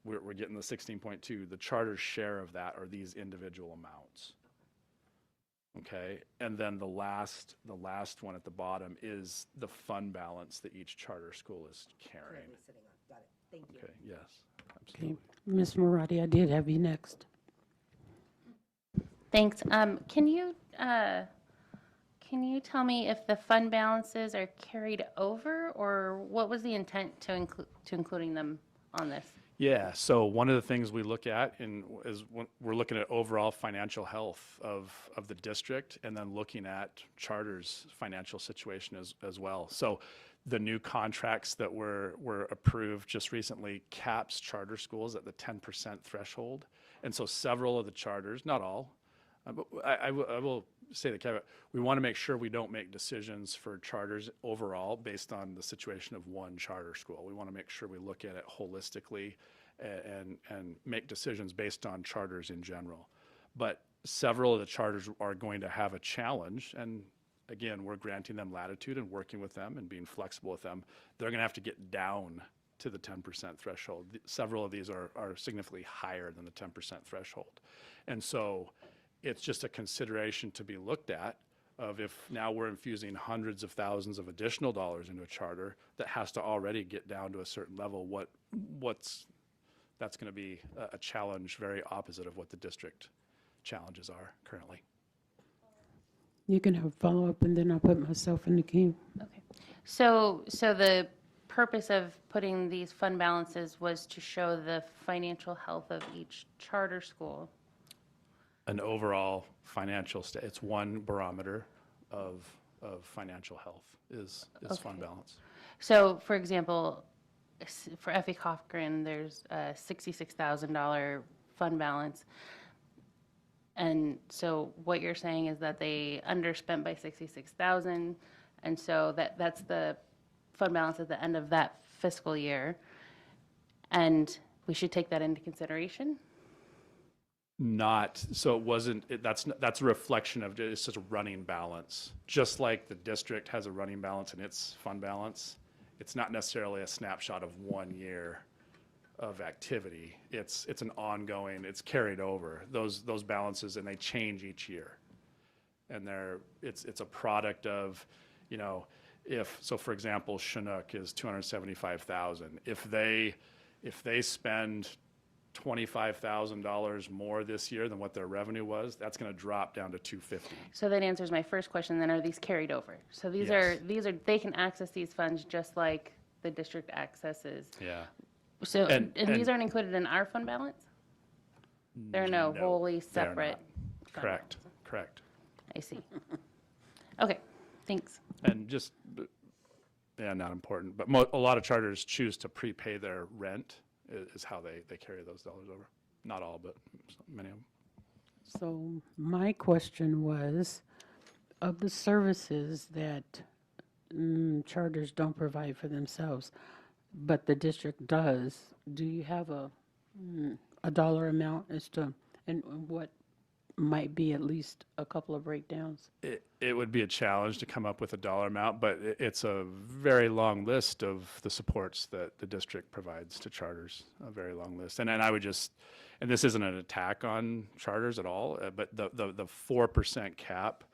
we're getting the 16.2. The charter's share of that are these individual amounts. Okay, and then the last one at the bottom is the fund balance that each charter school is carrying. Got it. Thank you. Okay, yes, Okay, absolutely. Ms. Marati, I did have you next. Thanks. Can you tell me if the fund balances are carried over, or what was the intent to including them on this? Yeah, so one of the things we look at is when we're looking at overall financial health of the district, and then looking at charter's financial situation as well. So the new contracts that were approved just recently caps charter schools at the 10% threshold. And so several of the charters, not all, but I will say the caveat, we want to make sure we don't make decisions for charters overall based on the situation of one charter school. We want to make sure we look at it holistically and make decisions based on charters in general. But several of the charters are going to have a challenge, and again, we're granting them latitude and working with them and being flexible with them. They're going to have to get down to the 10% threshold. Several of these are significantly higher than the 10% threshold. And so it's just a consideration to be looked at of if now we're infusing hundreds of thousands of additional dollars into a charter that has to already get down to a certain level, that's going to be a challenge very opposite of what the district challenges are currently. You can have a follow-up, and then I'll put myself in the queue. Okay. So the purpose of putting these fund balances was to show the financial health of each charter school. An overall financial it's one barometer of financial health is fund balance. So, for example, for Effie Cochran, there's a $66,000 fund balance. And so what you're saying is that they underspent by $66,000, and so that's the fund balance at the end of that fiscal year. And we should take that into consideration? That's a reflection of, it's just a running balance. Just like the district has a running balance in its fund balance, it's not necessarily a snapshot of 1 year of activity. It's an ongoing, it's carried over, those balances, and they change each year. And it's a product of, for example, Chinook is $275,000. If they spend $25,000 more this year than what their revenue was, that's going to drop down to $250,000. So that answers my first question, then, are these carried over? So these Yes. are they can access these funds just like the district accesses. Yeah. So, And these aren't included in our fund balance? They're no wholly they're not. separate. fund Correct. balance. Correct. I see. Okay, thanks. And just, not important, but a lot of charters choose to prepay their rent is how they carry those dollars over. Not all, but many of them. So my question was, of the services that charters don't provide for themselves, but the district does, do you have a dollar amount as to, and what might be at least a couple of breakdowns? It would be a challenge to come up with a dollar amount, but it's a very long list of the supports that the district provides to charters, a very long list. And I would just, and this isn't an attack on charters at all, but the 4% cap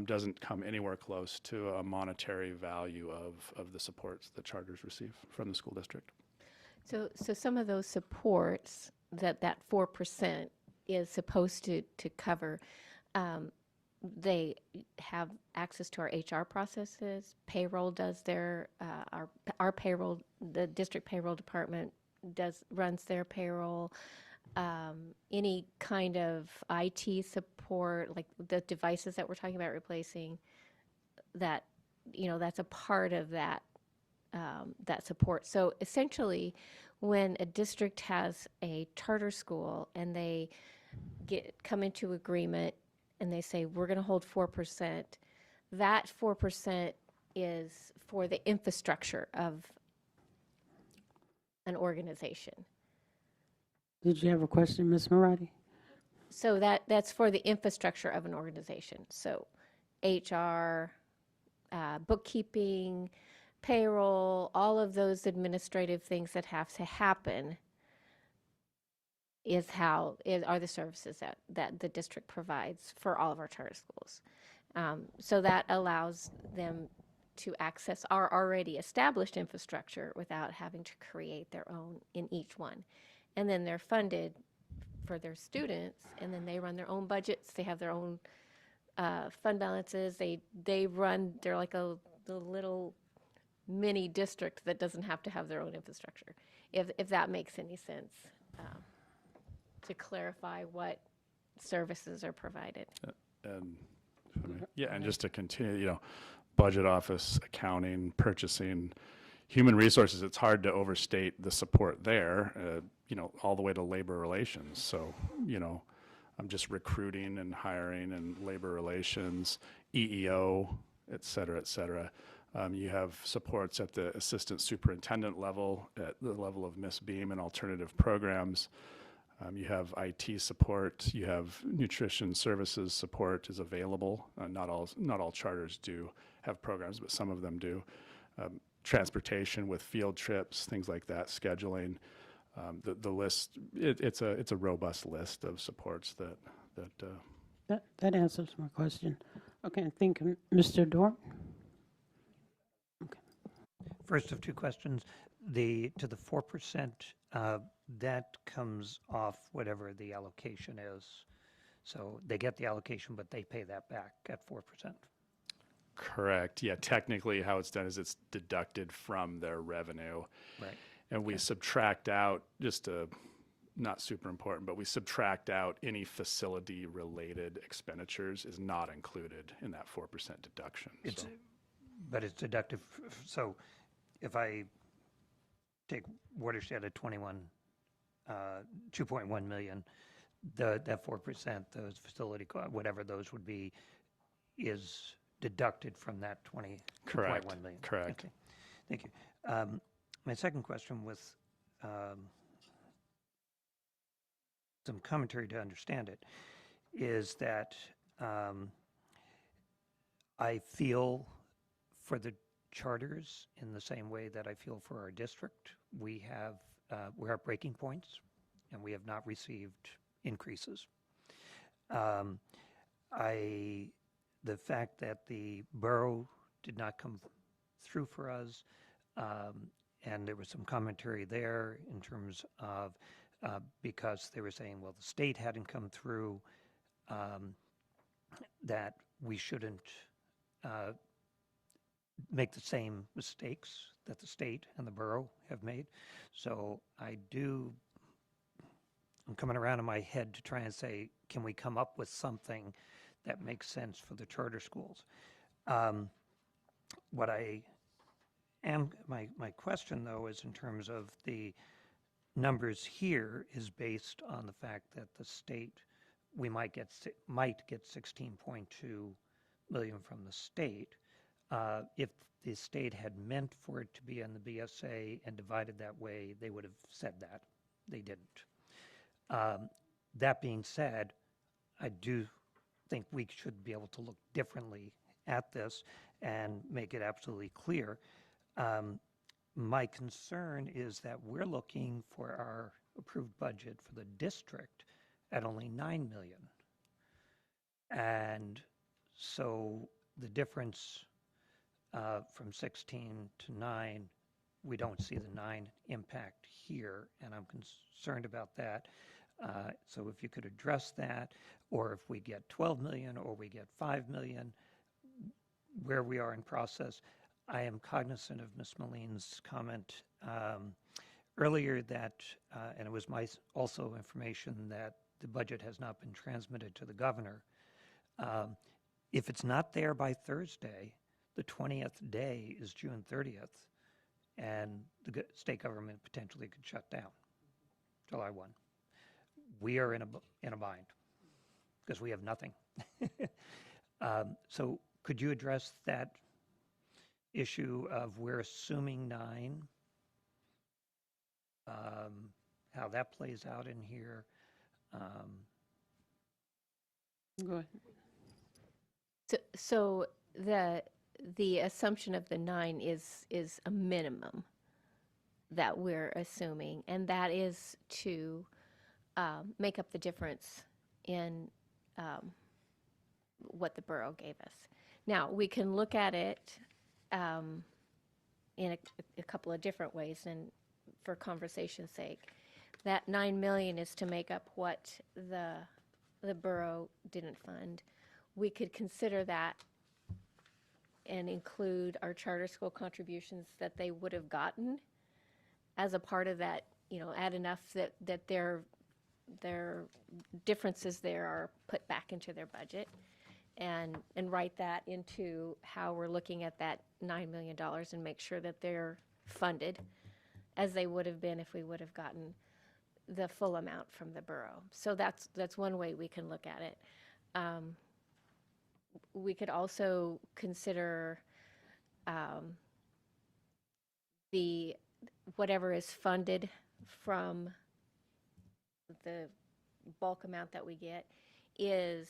doesn't come anywhere close to a monetary value of the supports that charters receive from the school district. So some of those supports that 4% is supposed to cover, they have access to our HR processes. Payroll does our payroll. The district payroll department runs their payroll. Any kind of IT support, like the devices that we're talking about replacing, that's a part of that support. So essentially, when a district has a charter school and they come into agreement and they say, we're going to hold 4%, that 4% is for the infrastructure of an organization. Did you have a question, Ms. Marati? So that's for the infrastructure of an organization. So HR, bookkeeping, payroll, all of those administrative things that have to happen are the services that the district provides for all of our charter schools. So that allows them to access our already established infrastructure without having to create their own in each one. And then they're funded for their students, and then they run their own budgets. They have their own fund balances. They're like the little mini district that doesn't have to have their own infrastructure, if that makes any sense, to clarify what services are provided. And yeah, and just to continue, budget office, accounting, purchasing, human resources, it's hard to overstate the support there, all the way to labor relations. So, I'm just recruiting and hiring and labor relations, EEO, et cetera, et cetera. You have supports at the assistant superintendent level, at the level of Miss Beam and alternative programs. You have IT support. You have nutrition services support is available. Not all charters do have programs, but some of them do. Transportation with field trips, things like that, scheduling. The list, it's a robust list of supports That answers my question. Okay, I think Mr. Dorn. First of two questions, to the 4%, that comes off whatever the allocation is. So they get the allocation, but they pay that back at 4%. Correct. Yeah, technically how it's done is it's deducted from their revenue. Right. And we subtract out, not super important, but we subtract out any facility related expenditures is not included in that 4% deduction. But it's deductive. So if I take Watershed at 2.1 million, that 4%, those facility, whatever those would be, is deducted from that 2.1 million. Correct. Okay. Thank you. My second question with some commentary to understand it is that I feel for the charters in the same way that I feel for our district. We're at breaking points, and we have not received increases. The fact that the borough did not come through for us, and there was some commentary there in terms of because they were saying, well, the state hadn't come through, that we shouldn't make the same mistakes that the state and the borough have made. So I'm coming around in my head to try and say, can we come up with something that makes sense for the charter schools? My question though is in terms of the numbers here is based on the fact that the state, we might get 16.2 million from the state. If the state had meant for it to be on the BSA and divided that way, they would have said that. They didn't. That being said, I do think we should be able to look differently at this and make it absolutely clear. My concern is that we're looking for our approved budget for the district at only 9 million. And so the difference from 16 to 9, we don't see the 9 impact here, and I'm concerned about that. So if you could address that, or if we get 12 million or we get 5 million, where we are in process. I am cognizant of Ms. Moline's comment earlier that, and it was also information that the budget has not been transmitted to the governor. If it's not there by Thursday, the 20th day is June 30th, and the state government potentially could shut down July 1. We are in a bind because we have nothing. So could you address that issue of we're assuming 9, how that plays out in here? Go ahead. So the assumption of the 9 is a minimum that we're assuming, and that is to make up the difference in what the borough gave us. Now, we can look at it in a couple of different ways, and for conversation's sake, that 9 million is to make up what the borough didn't fund. We could consider that and include our charter school contributions that they would have gotten as a part of that, add enough that their differences there are put back into their budget, and write that into how we're looking at that $9 million and make sure that they're funded as they would have been if we would have gotten the full amount from the borough. So that's one way we can look at it. We could also consider the whatever is funded from the bulk amount that we get is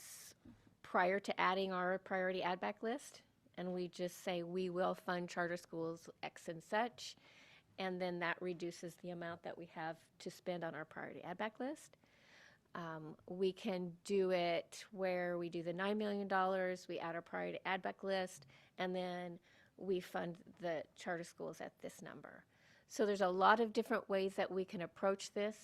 prior to adding our priority add back list, and we just say we will fund charter schools X and such, and then that reduces the amount that we have to spend on our priority add back list. We can do it where we do the $9 million, we add our priority add back list, and then we fund the charter schools at this number. So there's a lot of different ways that we can approach this,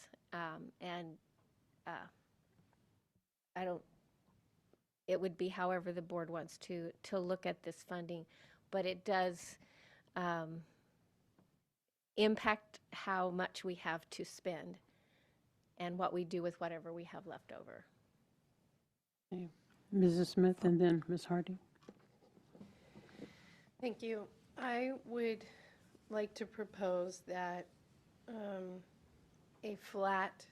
it would be however the board wants to look at this funding, but it does impact how much we have to spend and what we do with whatever we have left over. Okay. Mrs. Smith and then Ms. Hardy. Thank you. I would like to propose that a flat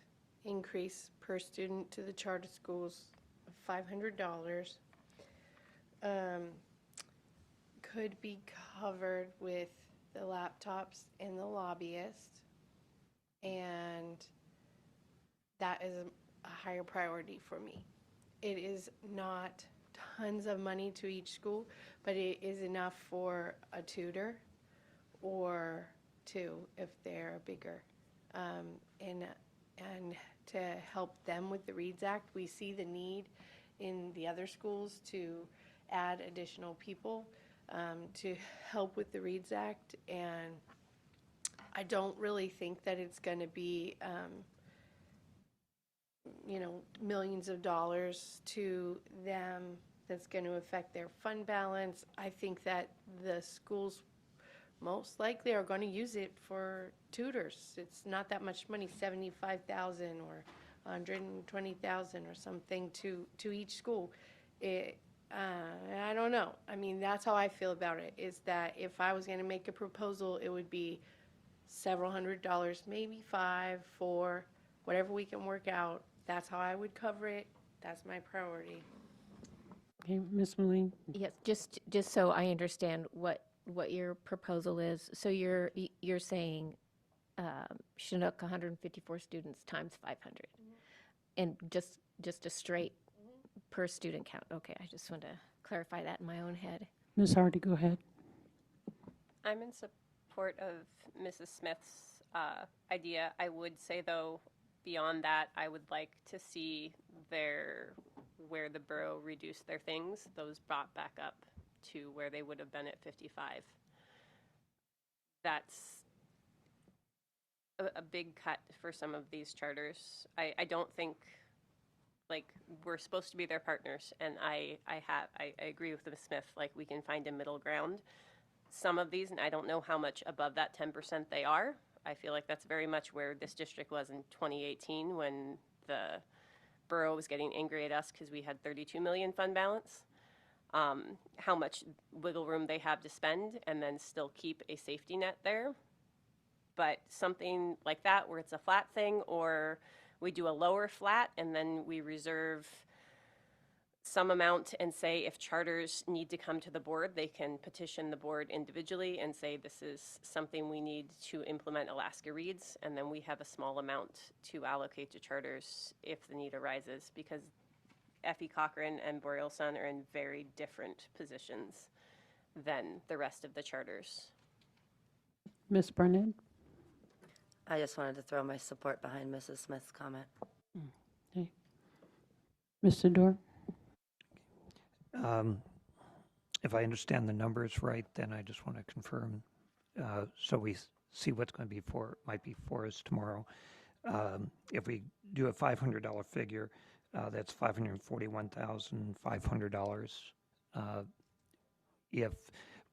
increase per student to the charter schools of $500 could be covered with the laptops and the lobbyist, and that is a higher priority for me. It is not tons of money to each school, but it is enough for a tutor or two if they're bigger. And to help them with the READS Act, we see the need in the other schools to add additional people to help with the READS Act, and I don't really think that it's going to be millions of dollars to them that's going to affect their fund balance. I think that the schools most likely are going to use it for tutors. It's not that much money, $75,000 or $120,000 or something to each school. I don't know. I mean, that's how I feel about it, is that if I was going to make a proposal, it would be several $100s, maybe $5, $4, whatever we can work out. That's how I would cover it. That's my priority. Okay, Ms. Moline? Yes, just so I understand what your proposal is. So you're saying Chinook 154 students times 500, and just a straight per student count. Okay, I just want to clarify that in my own head. Ms. Hardy, go ahead. I'm in support of Mrs. Smith's idea. I would say, though, beyond that, I would like to see where the borough reduced their things, those brought back up to where they would have been at 55. That's a big cut for some of these charters. I don't think, we're supposed to be their partners, and I agree with Ms. Smith, we can find a middle ground. Some of these, and I don't know how much above that 10% they are. I feel like that's very much where this district was in 2018 when the borough was getting angry at us because we had 32 million fund balance. How much wiggle room they have to spend and then still keep a safety net there. But something like that where it's a flat thing, or we do a lower flat and then we reserve some amount and say if charters need to come to the board, they can petition the board individually and say this is something we need to implement Alaska Reads, and then we have a small amount to allocate to charters if the need arises, because Effie Cochran and Boreal-san are in very different positions than the rest of the charters. Ms. Burnett? I just wanted to throw my support behind Mrs. Smith's comment. Okay. Mr. Dorn? If I understand the numbers right, then I just want to confirm, so we see what's going to be might be for us tomorrow. If we do a $500 figure, that's $541,500.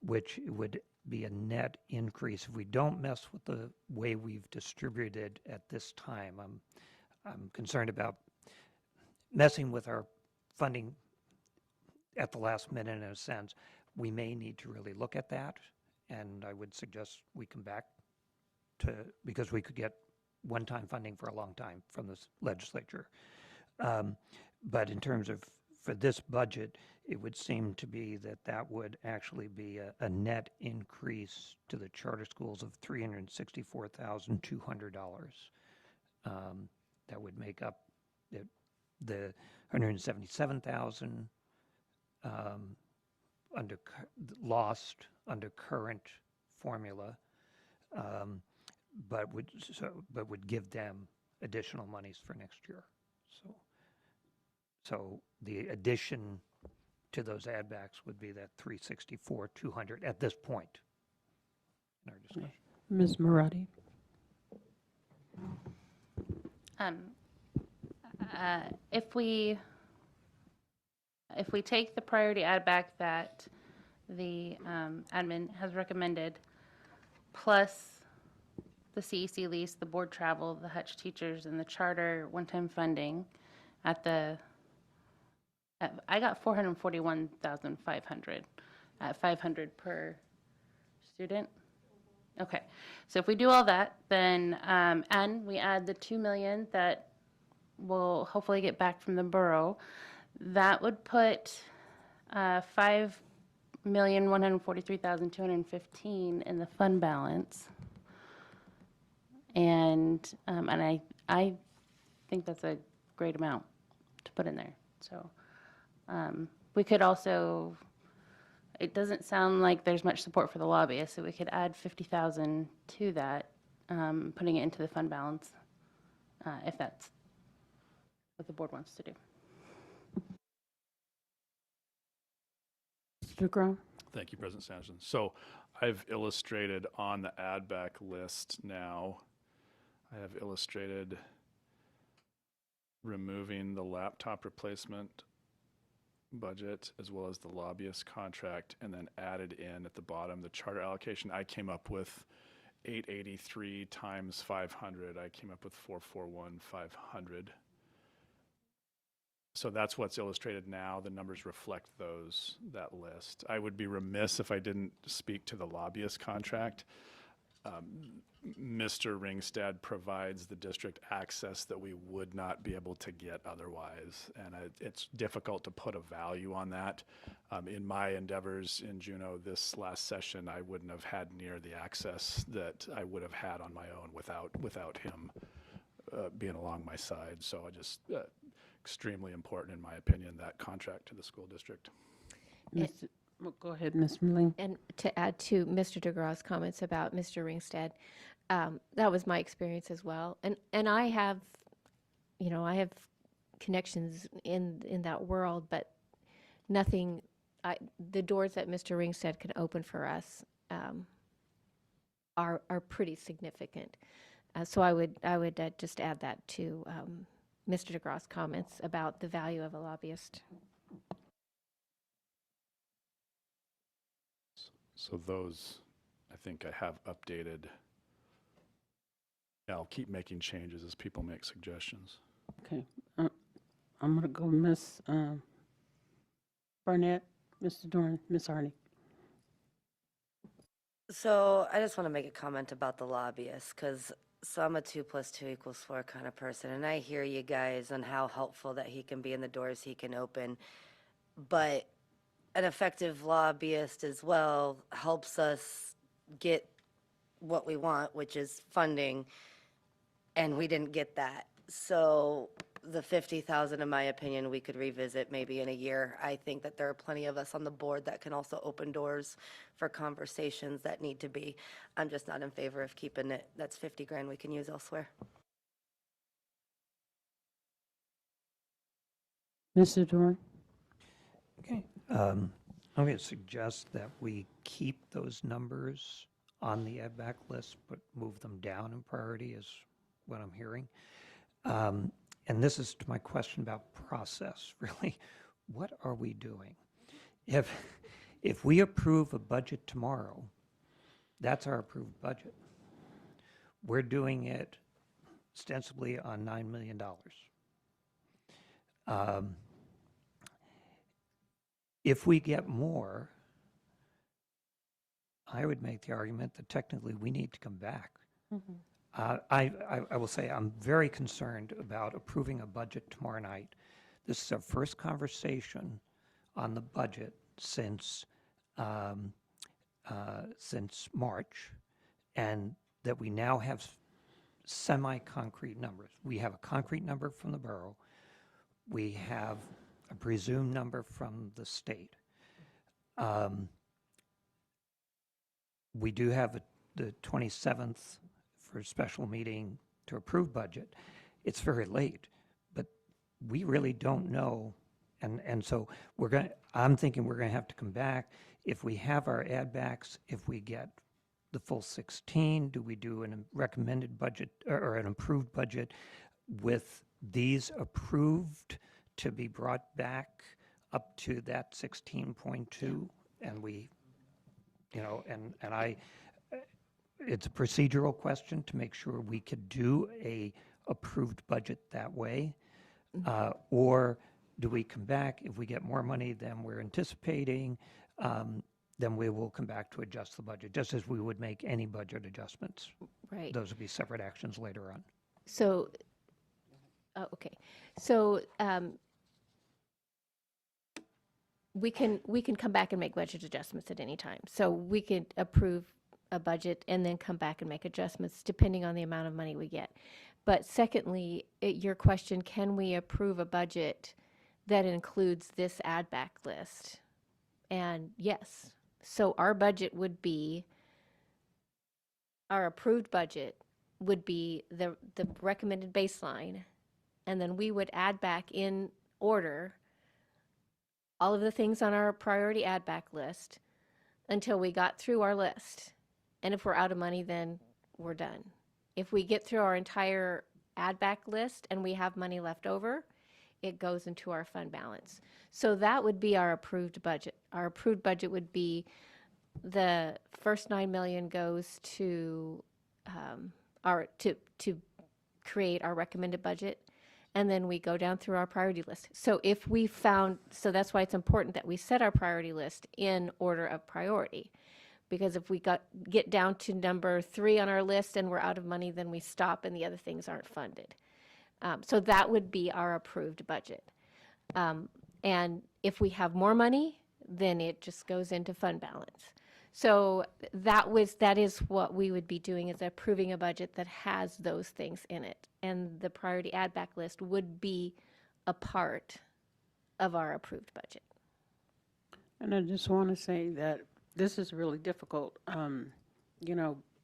Which would be a net increase if we don't mess with the way we've distributed at this time. I'm concerned about messing with our funding at the last minute in a sense. We may need to really look at that, and I would suggest we come back because we could get one-time funding for a long time from this legislature. But in terms of, for this budget, it would seem to be that would actually be a net increase to the charter schools of $364,200. That would make up the $177,000 lost under current formula, but would give them additional monies for next year. So the addition to those add backs would be that $364,200 at this point in our discussion. Ms. Marati? If we take the priority add back that the admin has recommended, plus the CEC lease, the board travel, the Hutch teachers, and the charter one-time funding, I got 441,500 at 500 per student. Okay, so if we do all that, then and we add the 2 million that we'll hopefully get back from the borough, that would put 5,143,215 in the fund balance, and I think that's a great amount to put in there. So we could also, it doesn't sound like there's much support for the lobbyists, so we could add 50,000 to that, putting it into the fund balance, if that's what the board wants to do. Mr. DeGrom? Thank you, President Sanderson. So I've illustrated on the add back list now, I have illustrated removing the laptop replacement budget as well as the lobbyist contract, and then added in at the bottom the charter allocation. I came up with 883 times 500. I came up with 441,500. So that's what's illustrated now. The numbers reflect that list. I would be remiss if I didn't speak to the lobbyist contract. Mr. Ringstad provides the district access that we would not be able to get otherwise, and it's difficult to put a value on that. In my endeavors in Juneau this last session, I wouldn't have had near the access that I would have had on my own without him being along my side. So I just extremely important, in my opinion, that contract to the school district. Well, go ahead, Ms. Merlin. And to add to Mr. DeGraw's comments about Mr. Ringstad, that was my experience as well. And I have, I have connections in that world, but nothing, the doors that Mr. Ringstad can open for us are pretty significant. So I would just add that to Mr. DeGraw's comments about the value of a lobbyist. So those, I think I have updated. I'll keep making changes as people make suggestions. Okay. I'm going to go Ms. Barnett, Mr. Dorn, Ms. Harney. So I just want to make a comment about the lobbyists, because I'm a 2 + 2 = 4 kind of person, and I hear you guys on how helpful that he can be in the doors he can open. But an effective lobbyist as well helps us get what we want, which is funding, and we didn't get that. So the 50,000, in my opinion, we could revisit maybe in a year. I think that there are plenty of us on the board that can also open doors for conversations that need to be. I'm just not in favor of keeping it. That's 50 grand we can use elsewhere. Mr. Dorn? Okay. I'm going to suggest that we keep those numbers on the ed back list, but move them down in priority is what I'm hearing. And this is to my question about process, really. What are we doing? If we approve a budget tomorrow, that's our approved budget. We're doing it ostensibly on $9 million. If we get more, I would make the argument that technically we need to come back. I will say I'm very concerned about approving a budget tomorrow night. This is our first conversation on the budget since March, and that we now have semi-concrete numbers. We have a concrete number from the borough. We have a presumed number from the state. We do have the 27th for a special meeting to approve budget. It's very late, but we really don't know. And so I'm thinking we're going to have to come back. If we have our add backs, if we get the full 16, do we do a recommended budget or an approved budget with these approved to be brought back up to that 16.2? And we, it's a procedural question to make sure we could do a approved budget that way. Or do we come back, if we get more money than we're anticipating, then we will come back to adjust the budget, just as we would make any budget adjustments. Right. Those would be separate actions later on. So, okay. So, we can come back and make budget adjustments at any time. So we could approve a budget and then come back and make adjustments depending on the amount of money we get. But secondly, your question, can we approve a budget that includes this add back list? And yes. So our budget would be, our approved budget would be the recommended baseline, and then we would add back in order all of the things on our priority add back list until we got through our list. And if we're out of money, then we're done. If we get through our entire add back list and we have money left over, it goes into our fund balance. So that would be our approved budget. Our approved budget would be the first 9 million goes to to create our recommended budget, and then we go down through our priority list. So if we found, so that's why it's important that we set our priority list in order of priority. Because if we get down to number 3 on our list and we're out of money, then we stop and the other things aren't funded. So that would be our approved budget. And if we have more money, then it just goes into fund balance. So that is what we would be doing, is approving a budget that has those things in it. And the priority add back list would be a part of our approved budget. And I just want to say that this is really difficult,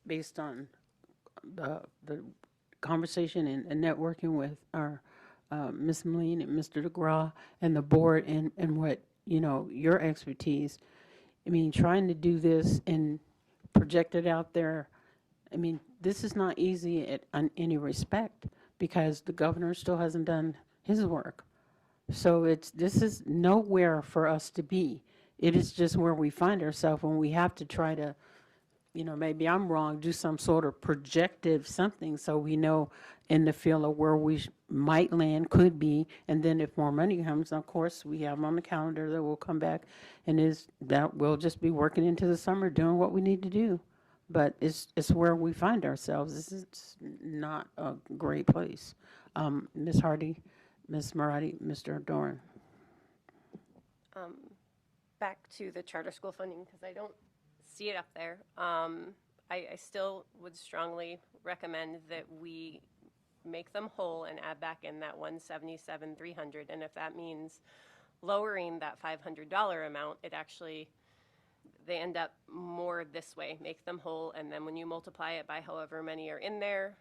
based on the conversation and networking with our Ms. Moline and Mr. DeGraw and the board and what, your expertise. I mean, trying to do this and project it out there, I mean, this is not easy in any respect because the governor still hasn't done his work. So this is nowhere for us to be. It is just where we find ourselves when we have to try to, maybe I'm wrong, do some sort of projective something so we know in the field of where we might land, could be, and then if more money comes, of course, we have on the calendar that will come back, and that we'll just be working into the summer doing what we need to do. But it's where we find ourselves. This is not a great place. Ms. Hardy, Ms. Marati, Mr. Doran. Back to the charter school funding, because I don't see it up there. I still would strongly recommend that we make them whole and add back in that 177,300. And if that means lowering that $500 amount, it actually, they end up more this way, make them whole, and then when you multiply it by however many are in there,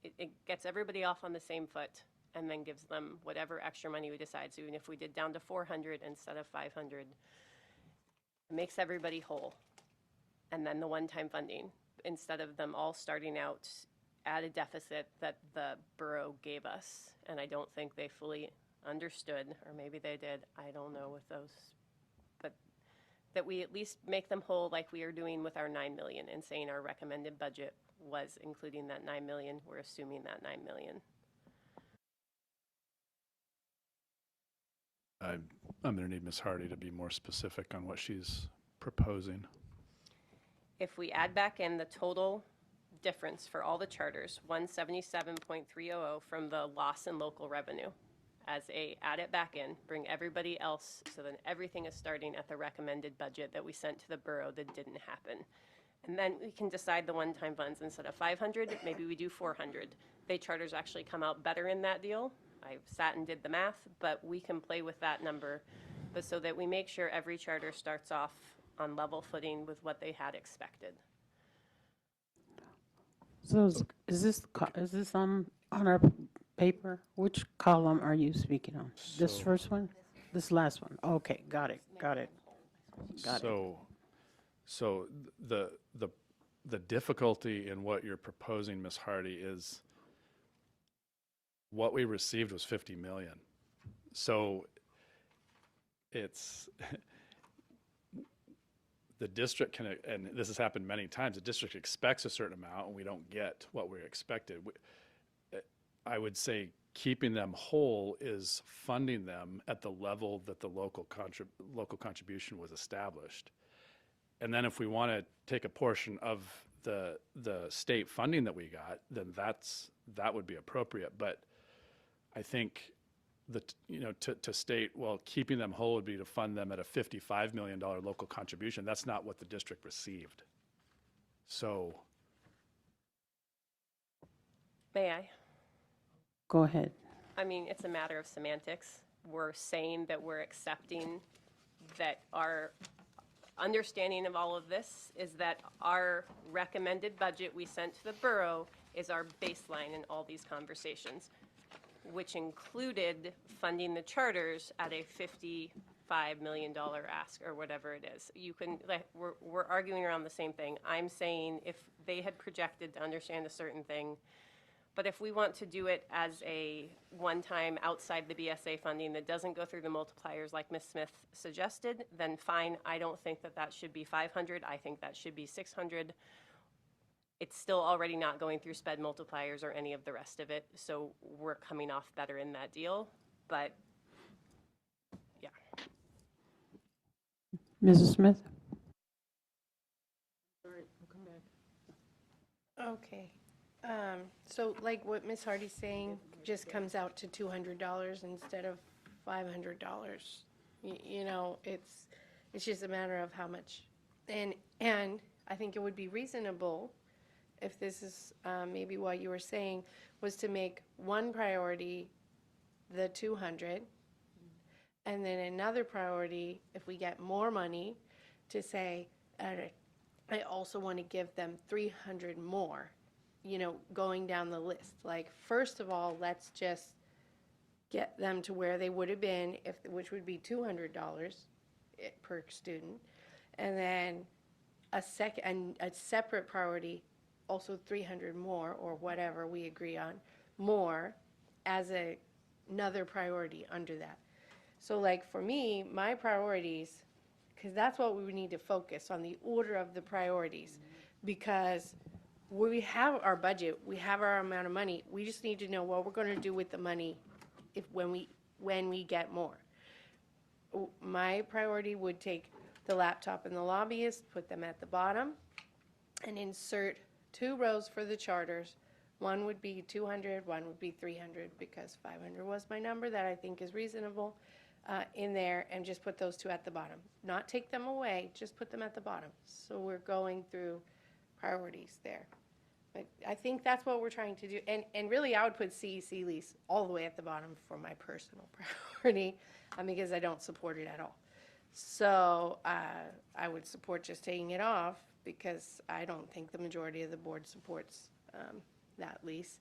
it gets everybody off on the same foot and then gives them whatever extra money we decide. So even if we did down to 400 instead of 500, it makes everybody whole. And then the one-time funding, instead of them all starting out at a deficit that the borough gave us. And I don't think they fully understood, or maybe they did, I don't know with those, but that we at least make them whole like we are doing with our 9 million and saying our recommended budget was including that 9 million, we're assuming that 9 million. I'm going to need Ms. Hardy to be more specific on what she's proposing. If we add back in the total difference for all the charters, 177.300 from the loss in local revenue, add it back in, bring everybody else, so then everything is starting at the recommended budget that we sent to the borough that didn't happen. And then we can decide the one-time funds. Instead of 500, maybe we do 400. They charters actually come out better in that deal. I sat and did the math, but we can play with that number, but so that we make sure every charter starts off on level footing with what they had expected. So is this on our paper? Which column are you speaking on? This So- first one? This last one? Okay, got it. Got it. So the difficulty in what you're proposing, Ms. Hardy, is what we received was 50 million. So it's the district can, and this has happened many times, the district expects a certain amount and we don't get what we expected. I would say keeping them whole is funding them at the level that the local contribution was established. And then if we want to take a portion of the state funding that we got, then that would be appropriate. But I think to state, well, keeping them whole would be to fund them at a $55 million local contribution. That's not what the district received. So. May I? Go ahead. I mean, it's a matter of semantics. We're saying that we're accepting that our understanding of all of this is that our recommended budget we sent to the borough is our baseline in all these conversations, which included funding the charters at a $55 million ask or whatever it is. You can, we're arguing around the same thing. I'm saying if they had projected to understand a certain thing, but if we want to do it as a one-time outside the BSA funding that doesn't go through the multipliers like Ms. Smith suggested, then fine. I don't think that should be 500. I think that should be 600. It's still already not going through SPED multipliers or any of the rest of it, so we're coming off better in that deal. But yeah. Mrs. Smith? Okay. So like what Ms. Hardy's saying just comes out to $200 instead of $500. You know, it's just a matter of how much. And I think it would be reasonable if this is maybe what you were saying was to make one priority the 200 and then another priority, if we get more money, to say, I also want to give them 300 more, you know, going down the list. Like, first of all, let's just get them to where they would have been, which would be $200 per student. And then a separate priority, also 300 more, or whatever we agree on, more as another priority under that. So like for me, my priorities, because that's what we would need to focus on, the order of the priorities, because we have our budget, we have our amount of money, we just need to know what we're going to do with the money when we get more. My priority would take the laptop and the lobbyist, put them at the bottom, and insert 2 rows for the charters. One would be 200, one would be 300, because 500 was my number that I think is reasonable in there, and just put those 2 at the bottom. Not take them away, just put them at the bottom. So we're going through priorities there. But I think that's what we're trying to do. And really, I would put CEC lease all the way at the bottom for my personal priority, because I don't support it at all. So I would support just taking it off because I don't think the majority of the board supports that lease.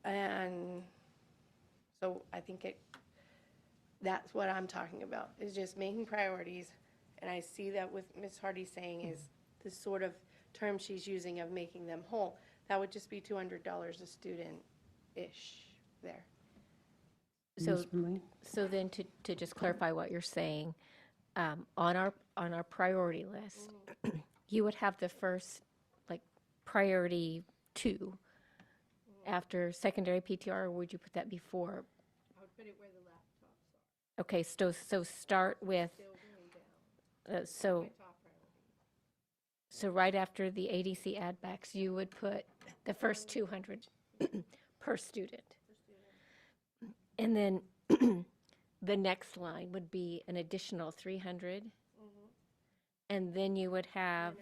And so I think that's what I'm talking about, is just making priorities. And I see that with Ms. Hardy saying is this sort of term she's using of making them whole. That would just be $200 a student-ish there. So, Ms. Moline? so then to just clarify what you're saying, on our priority list, you would have the first, like, priority 2 after secondary PTR, or would you put that before? I would put it where the laptops are. Okay, so start with, so right after the ADC add backs, you would put the first 200 per student. And then the next line would be an additional 300. And then you would have,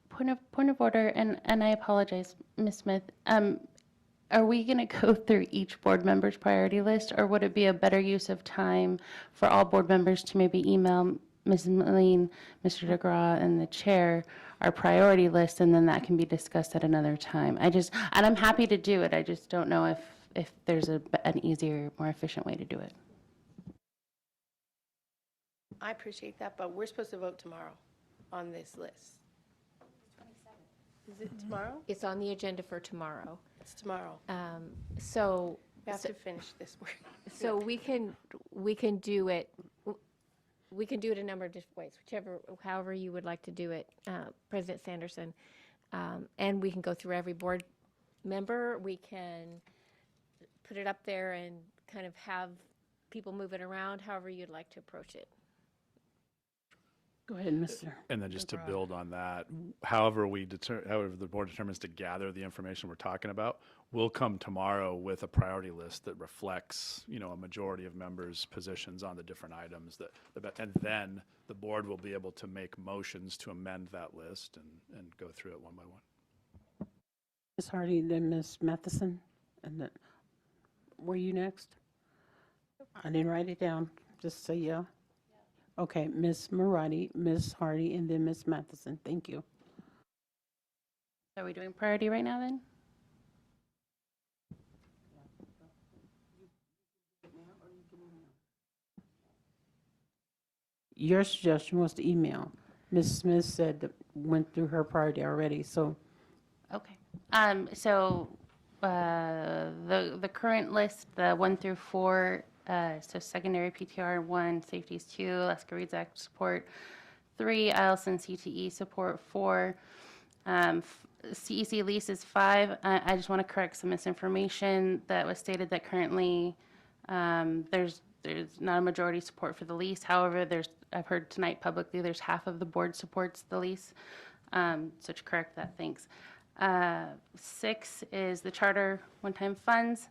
Point of order, and I apologize, Ms. Smith. Are we going to go through each board member's priority list, or would it be a better use of time for all board members to maybe email Ms. Moline, Mr. DeGraw, and the chair our priority list, and then that can be discussed at another time? And I'm happy to do it. I just don't know if there's an easier, more efficient way to do it. I appreciate that, but we're supposed to vote tomorrow on this list. Is it tomorrow? it's on the agenda for tomorrow. It's tomorrow. So, We have to finish this work. so we can do it, we can do it a number of different ways, however you would like to do it, President Sanderson. And we can go through every board member. We can put it up there and kind of have people move it around, however you'd like to approach it. Go ahead, Mr. And then just to build on that, however the board determines to gather the information we're talking about, we'll come tomorrow with a priority list that reflects, a majority of members' positions on the different items and then the board will be able to make motions to amend that list and go through it one by one. Ms. Hardy, then Ms. Matheson, and then, were you next? I didn't write it down, just say yeah. Okay, Ms. Marati, Ms. Hardy, and then Ms. Matheson. Thank you. Are we doing priority right now then? Your suggestion was to email. Ms. Smith said that went through her priority already, so. Okay. So the current list, the 1 through 4, so secondary PTR 1, safeties 2, Alaska Reads Act support 3, IELTS and CTE support 4, CEC lease is 5. I just want to correct some misinformation that was stated that currently there's not a majority support for the lease. However, I've heard tonight publicly there's half of the board supports the lease. So to correct that, thanks. 6 is the charter one-time funds.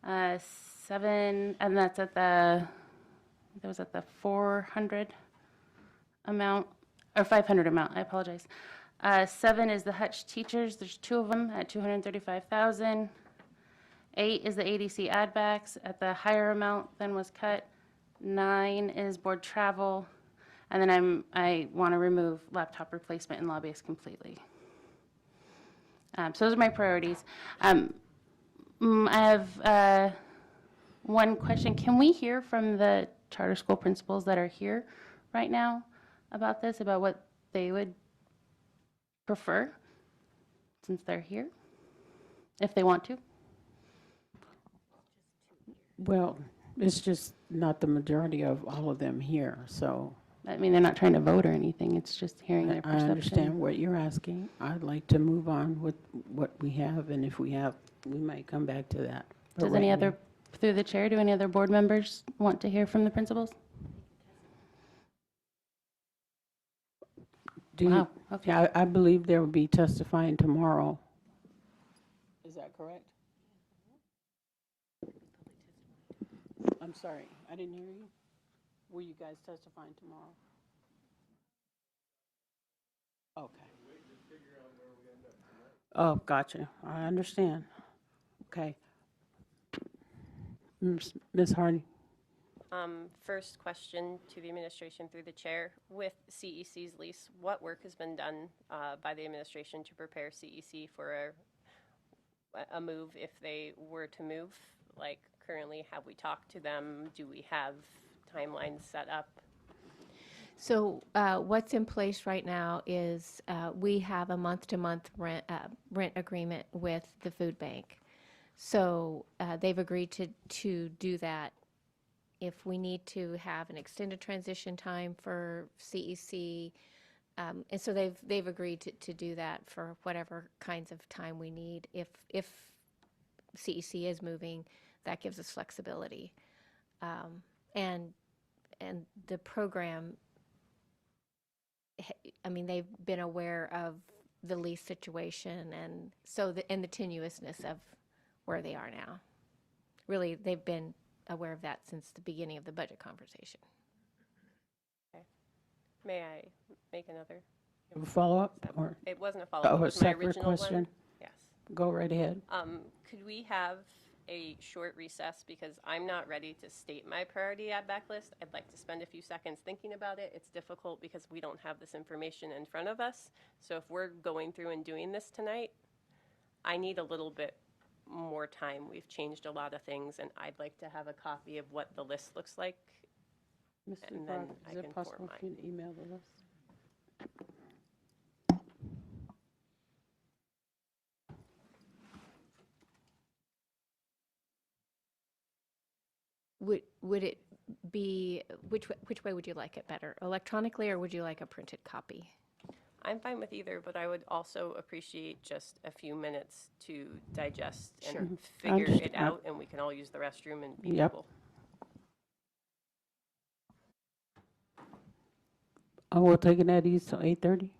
7, and that was at the 400 amount, or 500 amount, I apologize. 7 is the Hutch teachers, there's 2 of them at $235,000. 8 is the ADC add backs at the higher amount than was cut. 9 is board travel, and then I want to remove laptop replacement and lobbyists completely. So those are my priorities. I have one question. Can we hear from the charter school principals that are here right now about this, about what they would prefer, since they're here, if they want to? Well, it's just not the majority of all of them here, so. I mean, they're not trying to vote or anything. It's just hearing their I perception. understand what you're asking. I'd like to move on with what we have, and if we have, we might come back to that. But Does right any now- other, through the chair, do any other board members want to hear from the principals? Do you- Wow, okay. Yeah, I believe there will be testifying tomorrow. Is that correct? I'm sorry, I didn't hear you. Were you guys testifying tomorrow? Okay. Oh, gotcha. I understand. Okay. Ms. Hardy? First question to the administration through the chair. With CEC's lease, what work has been done by the administration to prepare CEC for a move if they were to move? Like currently, have we talked to them? Do we have timelines set up? So what's in place right now is we have a month-to-month rent agreement with the food bank. So they've agreed to do that. If we need to have an extended transition time for CEC, and so they've agreed to do that for whatever kinds of time we need. If CEC is moving, that gives us flexibility. And the program, I mean, they've been aware of the lease situation and so and the tenuousness of where they are now. Really, they've been aware of that since the beginning of the budget conversation. Okay. May I make another? Have a follow-up or? It wasn't a follow-up. Oh, It a was my separate original question? one. Yes. Go right ahead. Could we have a short recess because I'm not ready to state my priority add back list. I'd like to spend a few seconds thinking about it. It's difficult because we don't have this information in front of us. So if we're going through and doing this tonight, I need a little bit more time. We've changed a lot of things, and I'd like to have a copy of what the list looks like. Mr. And Brock, then I is can it possible form for you to email the list? Would it be, which way would you like it better? Electronically, or would you like a printed copy? I'm fine with either, but I would also appreciate just a few minutes to digest Sure. and I figure it understand. out, and we can all use the restroom and be Yep. people. We'll take it at ease till 8:30.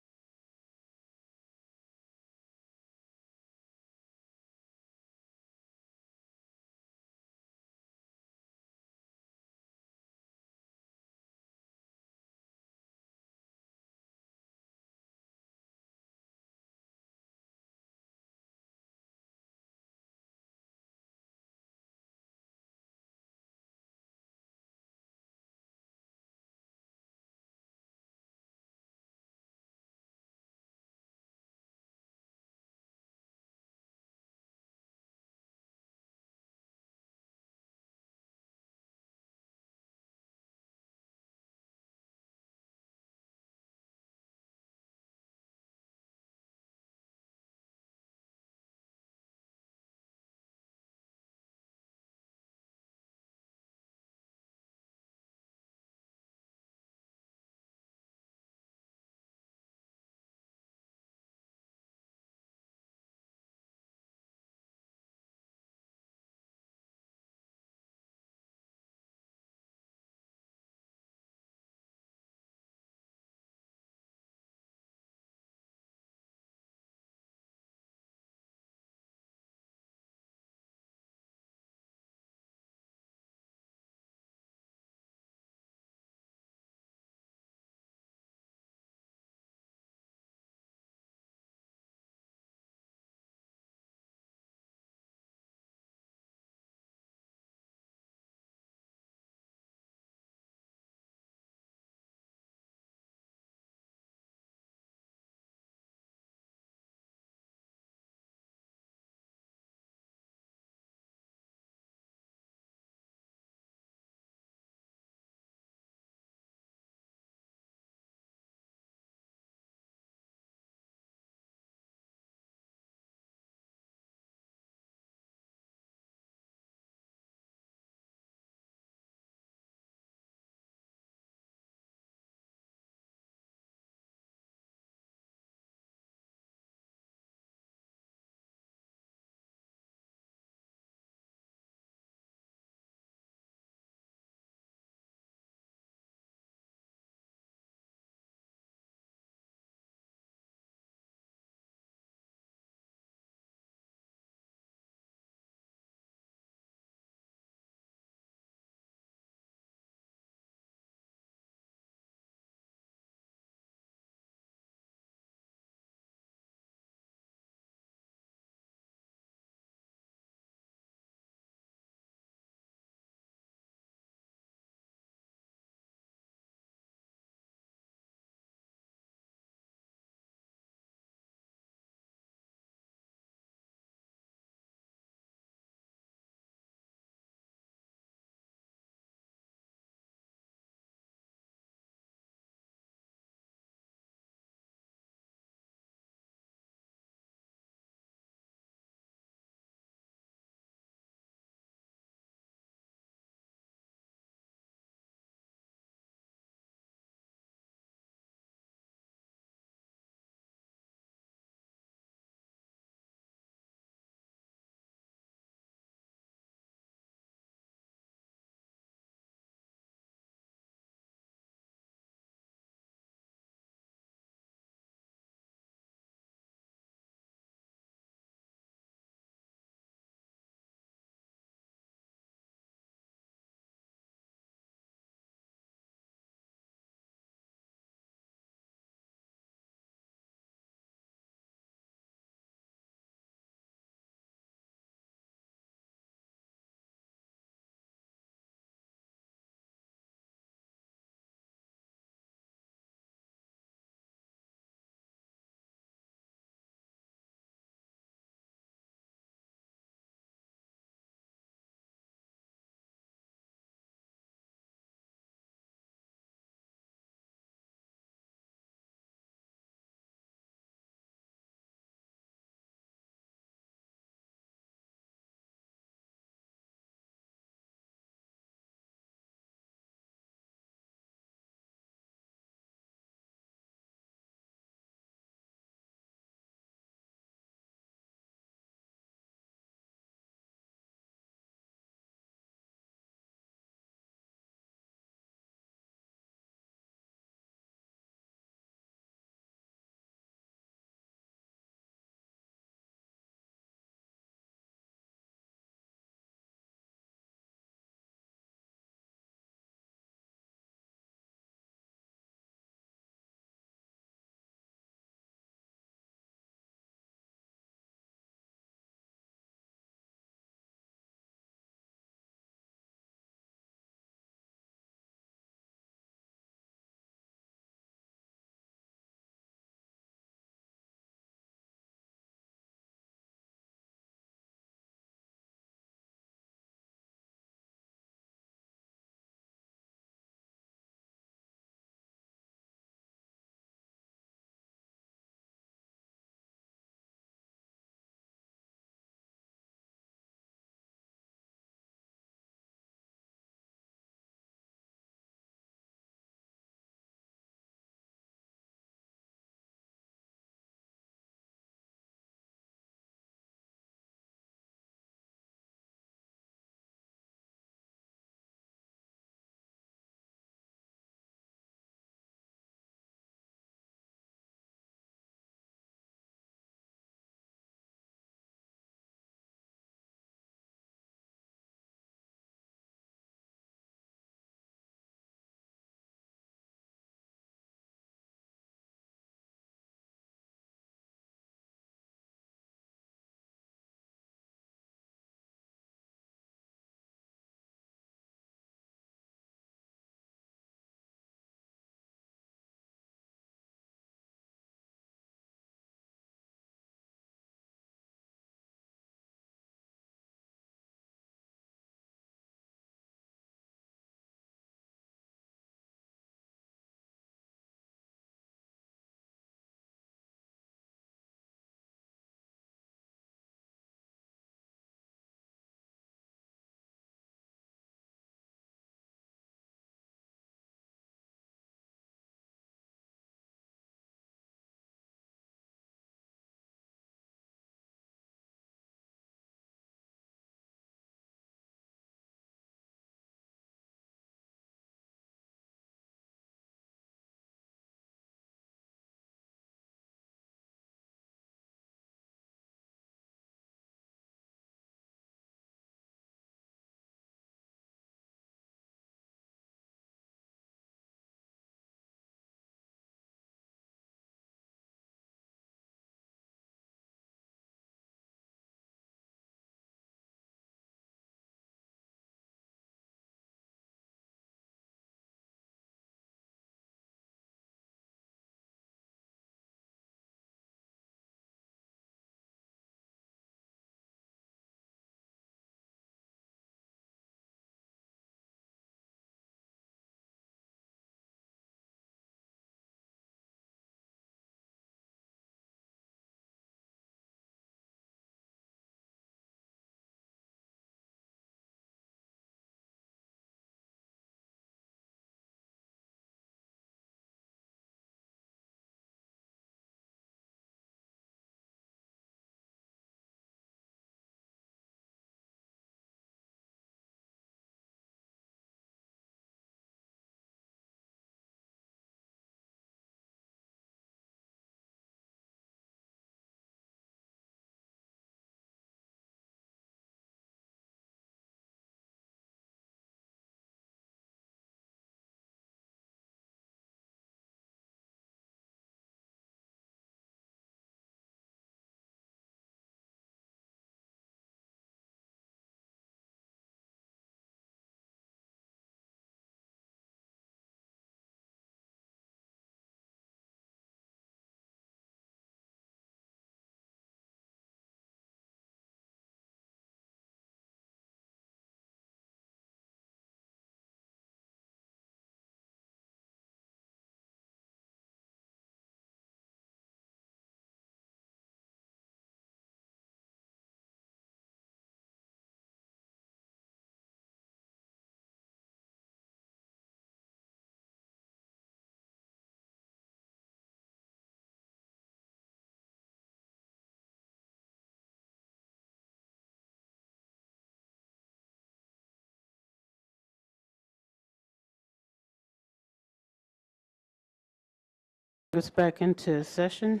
Us back into session.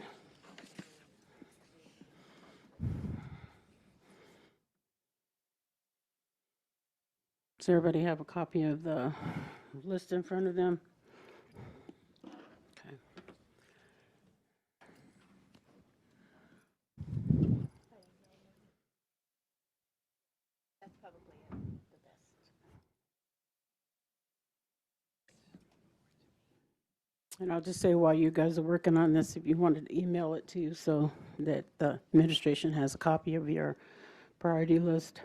Does everybody have a copy of the list in front of them? Okay. That's probably the best. And I'll just say while you guys are working on this, if you wanted to email it to you so that the administration has a copy of your priority list.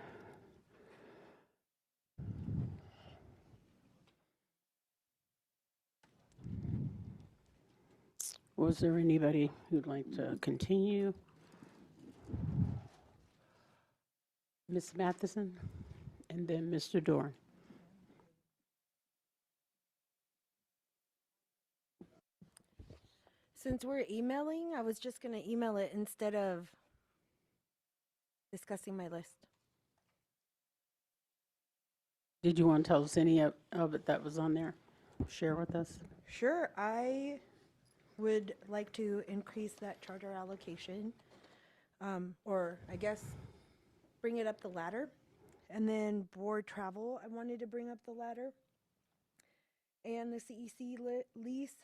Was there anybody who'd like to continue? Ms. Matheson, and then Mr. Dorn. Since we're emailing, I was just going to email it instead of discussing my list. Did you want to tell us any of it that was on there? Share with us. Sure, I would like to increase that charter allocation, or I guess bring it up the ladder. And then board travel, I wanted to bring up the ladder. And the CEC lease,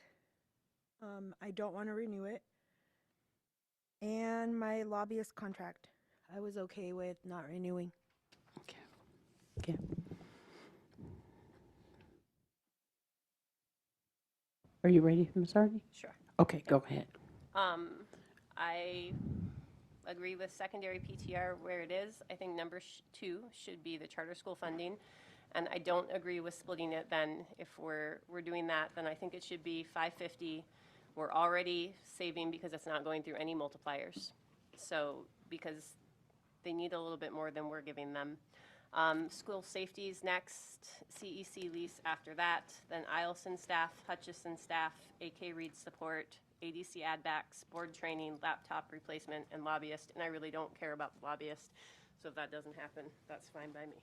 I don't want to renew it. And my lobbyist contract, I was okay with not renewing. Okay. Are you ready, Ms. Hardy? Sure. Okay, go ahead. I agree with secondary PTR where it is. I think number 2 should be the charter school funding. And I don't agree with splitting it then. If we're doing that, then I think it should be 550. We're already saving because it's not going through any multipliers. So, because they need a little bit more than we're giving them. School safeties next, CEC lease after that, then Eielson staff, Hutchison staff, AK Reed support, ADC add-backs, board training, laptop replacement, and lobbyist. And I really don't care about the lobbyist, so if that doesn't happen, that's fine by me.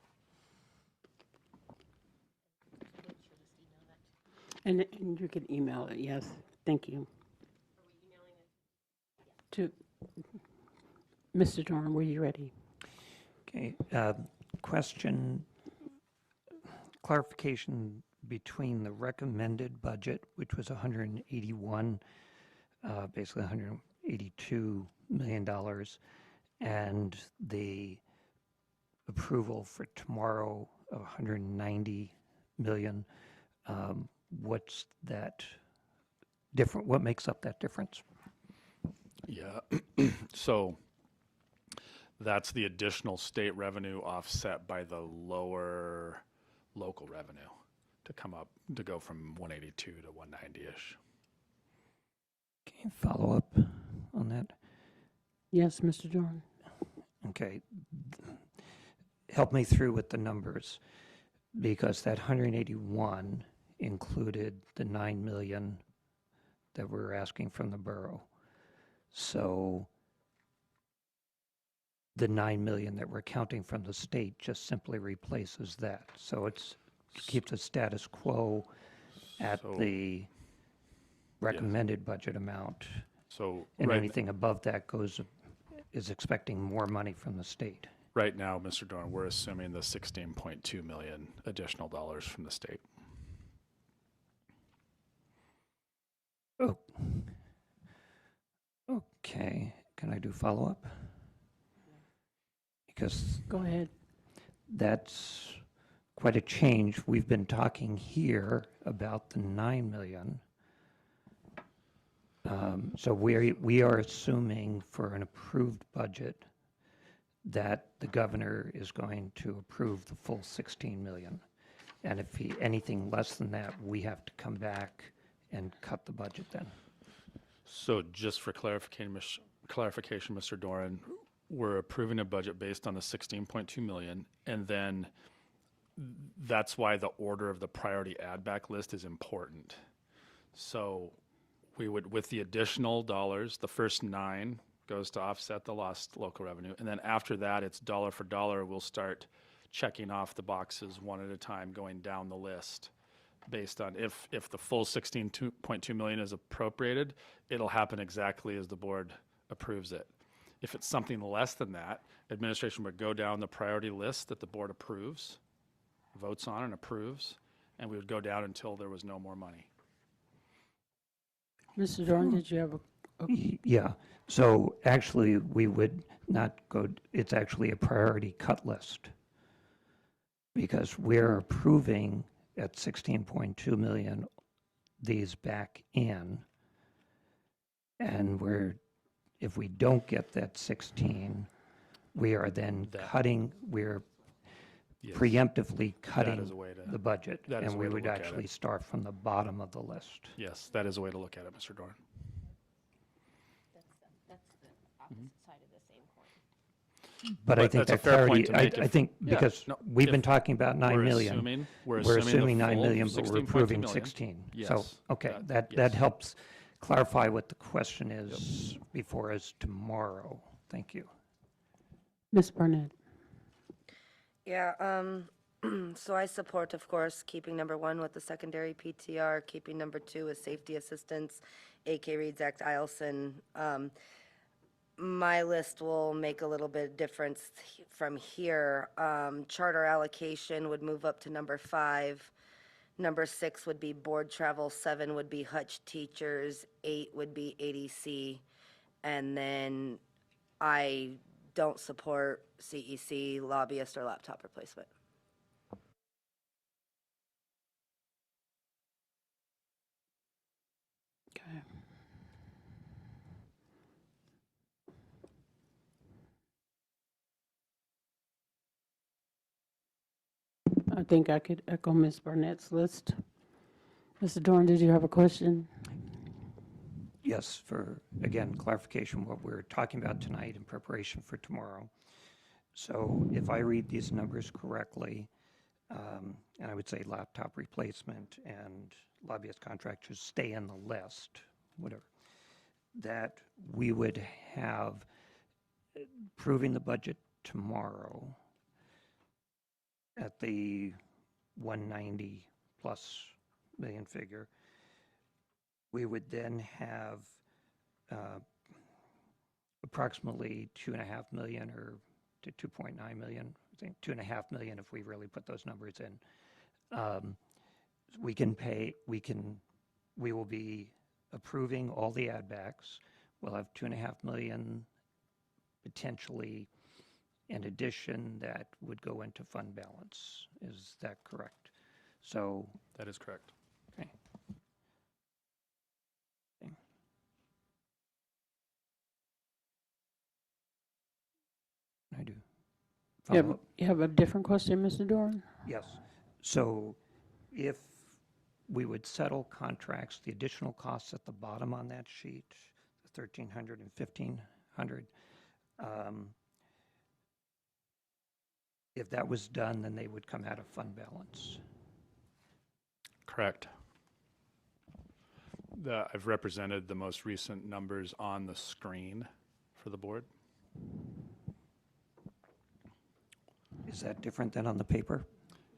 And you can email it, yes. Thank you. To Mr. Dorn, were you ready? Okay, question, clarification between the recommended budget, which was 181, basically $182 million, and the approval for tomorrow of 190 million. What's that different? What makes up that difference? Yeah, so that's the additional state revenue offset by the lower local revenue to come up, to go from 182 to 190-ish. Can you follow up on that? Yes, Mr. Dorn. Okay. Help me through with the numbers, because that 181 included the 9 million that we're asking from the borough. So the 9 million that we're counting from the state just simply replaces that. So it's keeps a status quo at the recommended budget amount. So And right, anything above that is expecting more money from the state. right now, Mr. Dorn, we're assuming the 16.2 million additional dollars from the state. Oh. Okay, can I do follow-up? Because Go ahead. that's quite a change. We've been talking here about the 9 million. So we are assuming for an approved budget that the governor is going to approve the full 16 million. And if anything less than that, we have to come back and cut the budget then. So just for clarification, Mr. Doran, we're approving a budget based on the 16.2 million, and then that's why the order of the priority add back list is important. So we would, with the additional dollars, the first 9 goes to offset the lost local revenue, and then after that, it's dollar for dollar. We'll start checking off the boxes one at a time, going down the list based on if the full 16.2 million is appropriated, it'll happen exactly as the board approves it. If it's something less than that, administration would go down the priority list that the board approves, votes on and approves, and we would go down until there was no more money. Mr. Dorn, did you have a? Yeah, so actually, we would not go, it's actually a priority cut list. Because we're approving at 16.2 million these back in. And if we don't get that 16, we are then cutting, we're Yes. preemptively That cutting is a way to- the budget. that is a And way we to would look at actually it. start from the bottom of the list. Yes, that is a way to look at it, Mr. Dorn. That's the opposite side of the same coin. But I think that's a that fair point clarity, to make I if- think, yeah, because no, we've been if talking about 9 we're million. assuming- we're We're assuming the assuming 9 full million, but we're 16.2 approving million. 16. So, Yes, okay, that- that yes. helps clarify what the question is before us tomorrow. Thank you. Ms. Barnett? Yeah, so I support, of course, keeping number 1 with the secondary PTR, keeping number 2 with safety assistance, AK Reads Act Eielson. My list will make a little bit of difference from here. Charter allocation would move up to number 5. Number 6 would be board travel, 7 would be Hutch teachers, 8 would be ADC. And then I don't support CEC, lobbyist, or laptop replacement. Okay. I think I could echo Ms. Barnett's list. Mr. Dorn, did you have a question? Yes, for, again, clarification, what we're talking about tonight in preparation for tomorrow. So if I read these numbers correctly, and I would say laptop replacement and lobbyist contractors stay in the list, whatever, that we would have proving the budget tomorrow at the 190 plus million figure. We would then have approximately 2.5 million or to 2.9 million, I think 2.5 million if we really put those numbers in. We will be approving all the add backs. We'll have 2.5 million potentially in addition that would go into fund balance. Is that correct? So. That is correct. Okay. I do. You have a different question, Mr. Dorn? Yes. So if we would settle contracts, the additional costs at the bottom on that sheet, the 1,300 and 1,500, if that was done, then they would come out of fund balance. Correct. I've represented the most recent numbers on the screen for the board. Is that different than on the paper?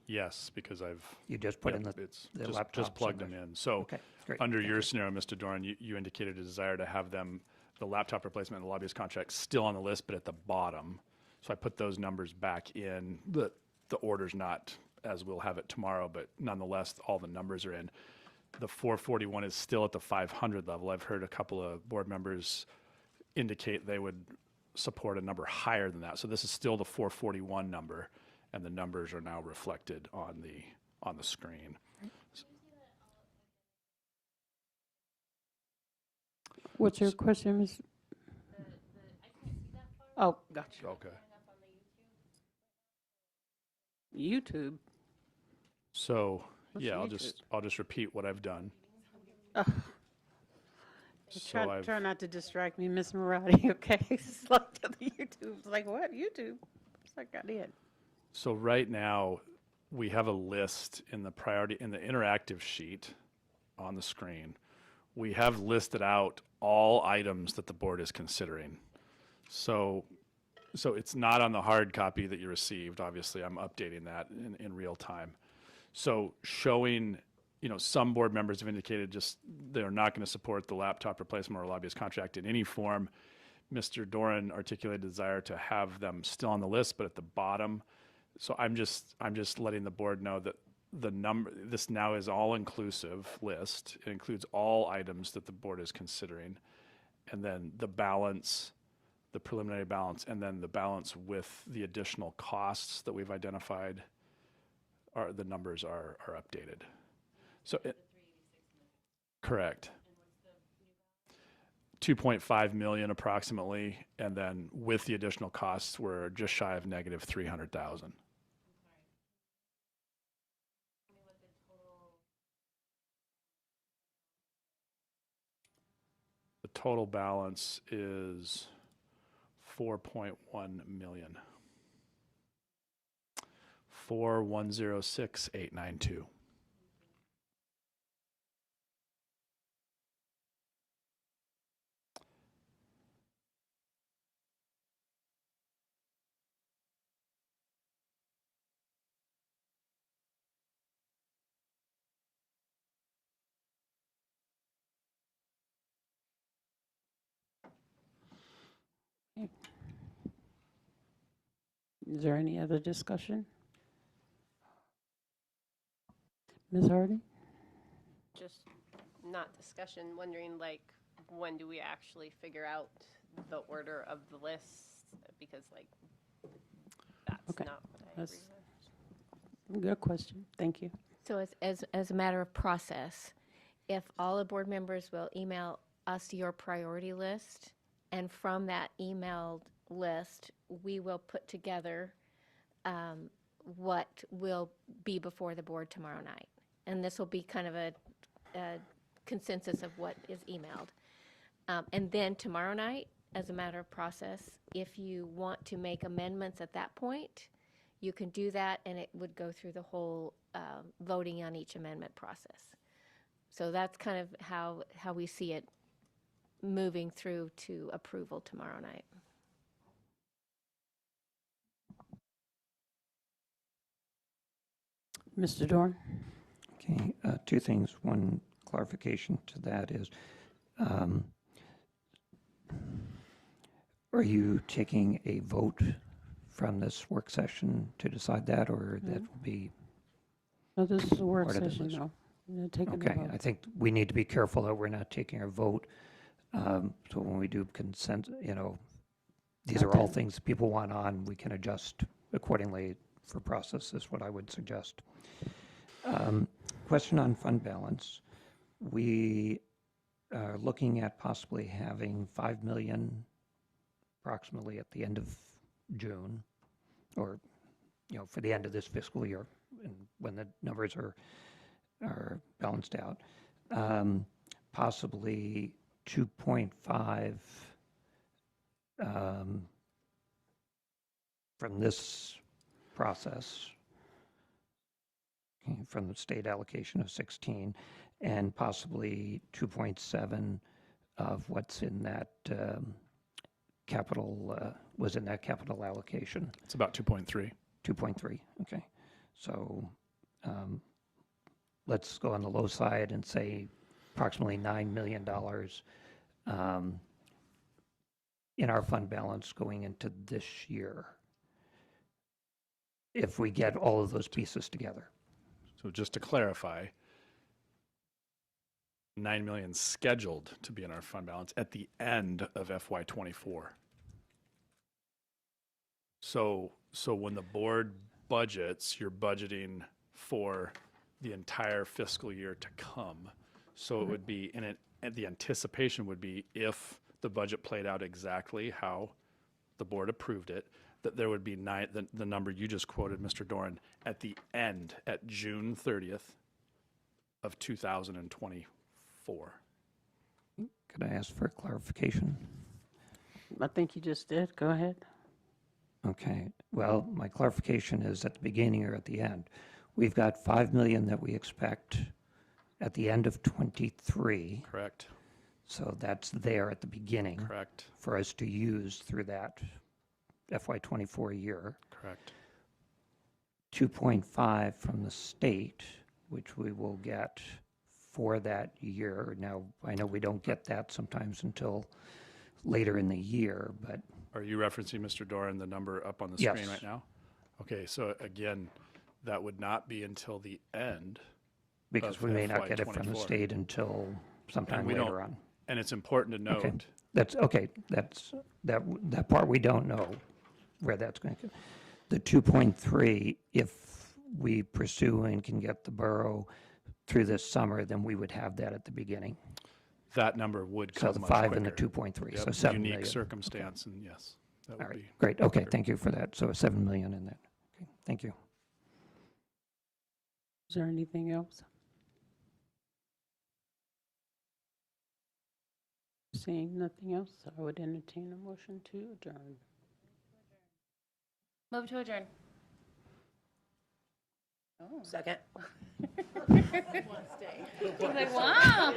Yes, because You just put in the laptops just plug in them there. in. So Okay, great. under Thank your you. scenario, Mr. Dorn, you indicated a desire to have them, the laptop replacement and the lobbyist contract still on the list, but at the bottom. So I put those numbers back in. The order's not as we'll have it tomorrow, but nonetheless, all the numbers are in. The 441 is still at the 500 level. I've heard a couple of board members indicate they would support a number higher than that. So this is still the 441 number, and the numbers are now reflected on the screen. What's your question, Ms.? Oh, gotcha. Okay. YouTube. So, What's yeah, YouTube? I'll just repeat what I've done. Try not to distract me, Miss Marotti, okay? It's like the YouTube. It's like, what? YouTube? It's like I did. So right now, we have a list in the interactive sheet on the screen. We have listed out all items that the board is considering. So it's not on the hard copy that you received. Obviously, I'm updating that in real time. So showing some board members have indicated just they're not going to support the laptop replacement or lobbyist contract in any form. Mr. Doran articulated a desire to have them still on the list, but at the bottom. So I'm just letting the board know that this now is all-inclusive list. It includes all items that the board is considering. And then the balance, the preliminary balance, and then the balance with the additional costs that we've identified, the numbers are updated. So correct. 2.5 million approximately, and then with the additional costs, we're just shy of negative 300,000. The total balance is 4.1 million. 4106892. Is there any other discussion? Ms. Hardy? Just not discussion, wondering like, when do we actually figure out the order of the list? Because like, that's Okay. not what I That's agree with. Good question. Thank you. So as a matter of process, if all the board members will email us your priority list, and from that emailed list, we will put together what will be before the board tomorrow night. And this will be kind of a consensus of what is emailed. And then tomorrow night, as a matter of process, if you want to make amendments at that point, you can do that, and it would go through the whole voting on each amendment process. So that's kind of how we see it moving through to approval tomorrow night. Mr. Dorn? Okay, two things. One clarification to that is, are you taking a vote from this work session to decide that, or that will be? No, this is a work part of the session, list? no. You're taking a Okay, vote. I think we need to be careful that we're not taking a vote. So when we do consent, these are all Okay. things people want on, we can adjust accordingly for process, is what I would suggest. Question on fund balance. We are looking at possibly having 5 million approximately at the end of June, or, for the end of this fiscal year, and when the numbers are balanced out. Possibly 2.5 from this process, from the state allocation of 16, and possibly 2.7 of what's in that capital, was in that capital allocation. It's about 2.3. 2.3, okay. So let's go on the low side and say approximately $9 million in our fund balance going into this year, if we get all of those pieces together. So just to clarify, 9 million scheduled to be in our fund balance at the end of FY24. So when the board budgets, you're budgeting for the entire fiscal year to come. So it would be and the anticipation would be, if the budget played out exactly how the board approved it, that there would be the number you just quoted, Mr. Doran, at the end, at June 30th of 2024. Could I ask for clarification? I think you just did. Go ahead. Okay, well, my clarification is at the beginning or at the end. We've got 5 million that we expect at the end of 23. Correct. So that's there at the beginning. Correct. For us to use through that FY24 year. Correct. 2.5 from the state which we will get for that year. Now, I know we don't get that sometimes until later in the year, but Are you referencing, Mr. Doran, the number up on the screen Yes. right now? Okay, so again, that would not be until the end. because of we may not get it from the FY24. state until sometime And we later don't- on. And it's important to Okay. note, That's, okay, that part we don't know where that's going to go. The 2.3, if we pursue and can get the borough through this summer, then we would have that at the beginning. that number would So come the much 5 and the quicker. 2.3, so Yep, 7 unique million. circumstance, and yes, that All would right, be. great, okay, quicker. thank you for that. So 7 million in that. Okay, thank you. Is there anything else? Seeing nothing else, I would entertain a motion to adjourn. Move to adjourn. Second. Like, wow.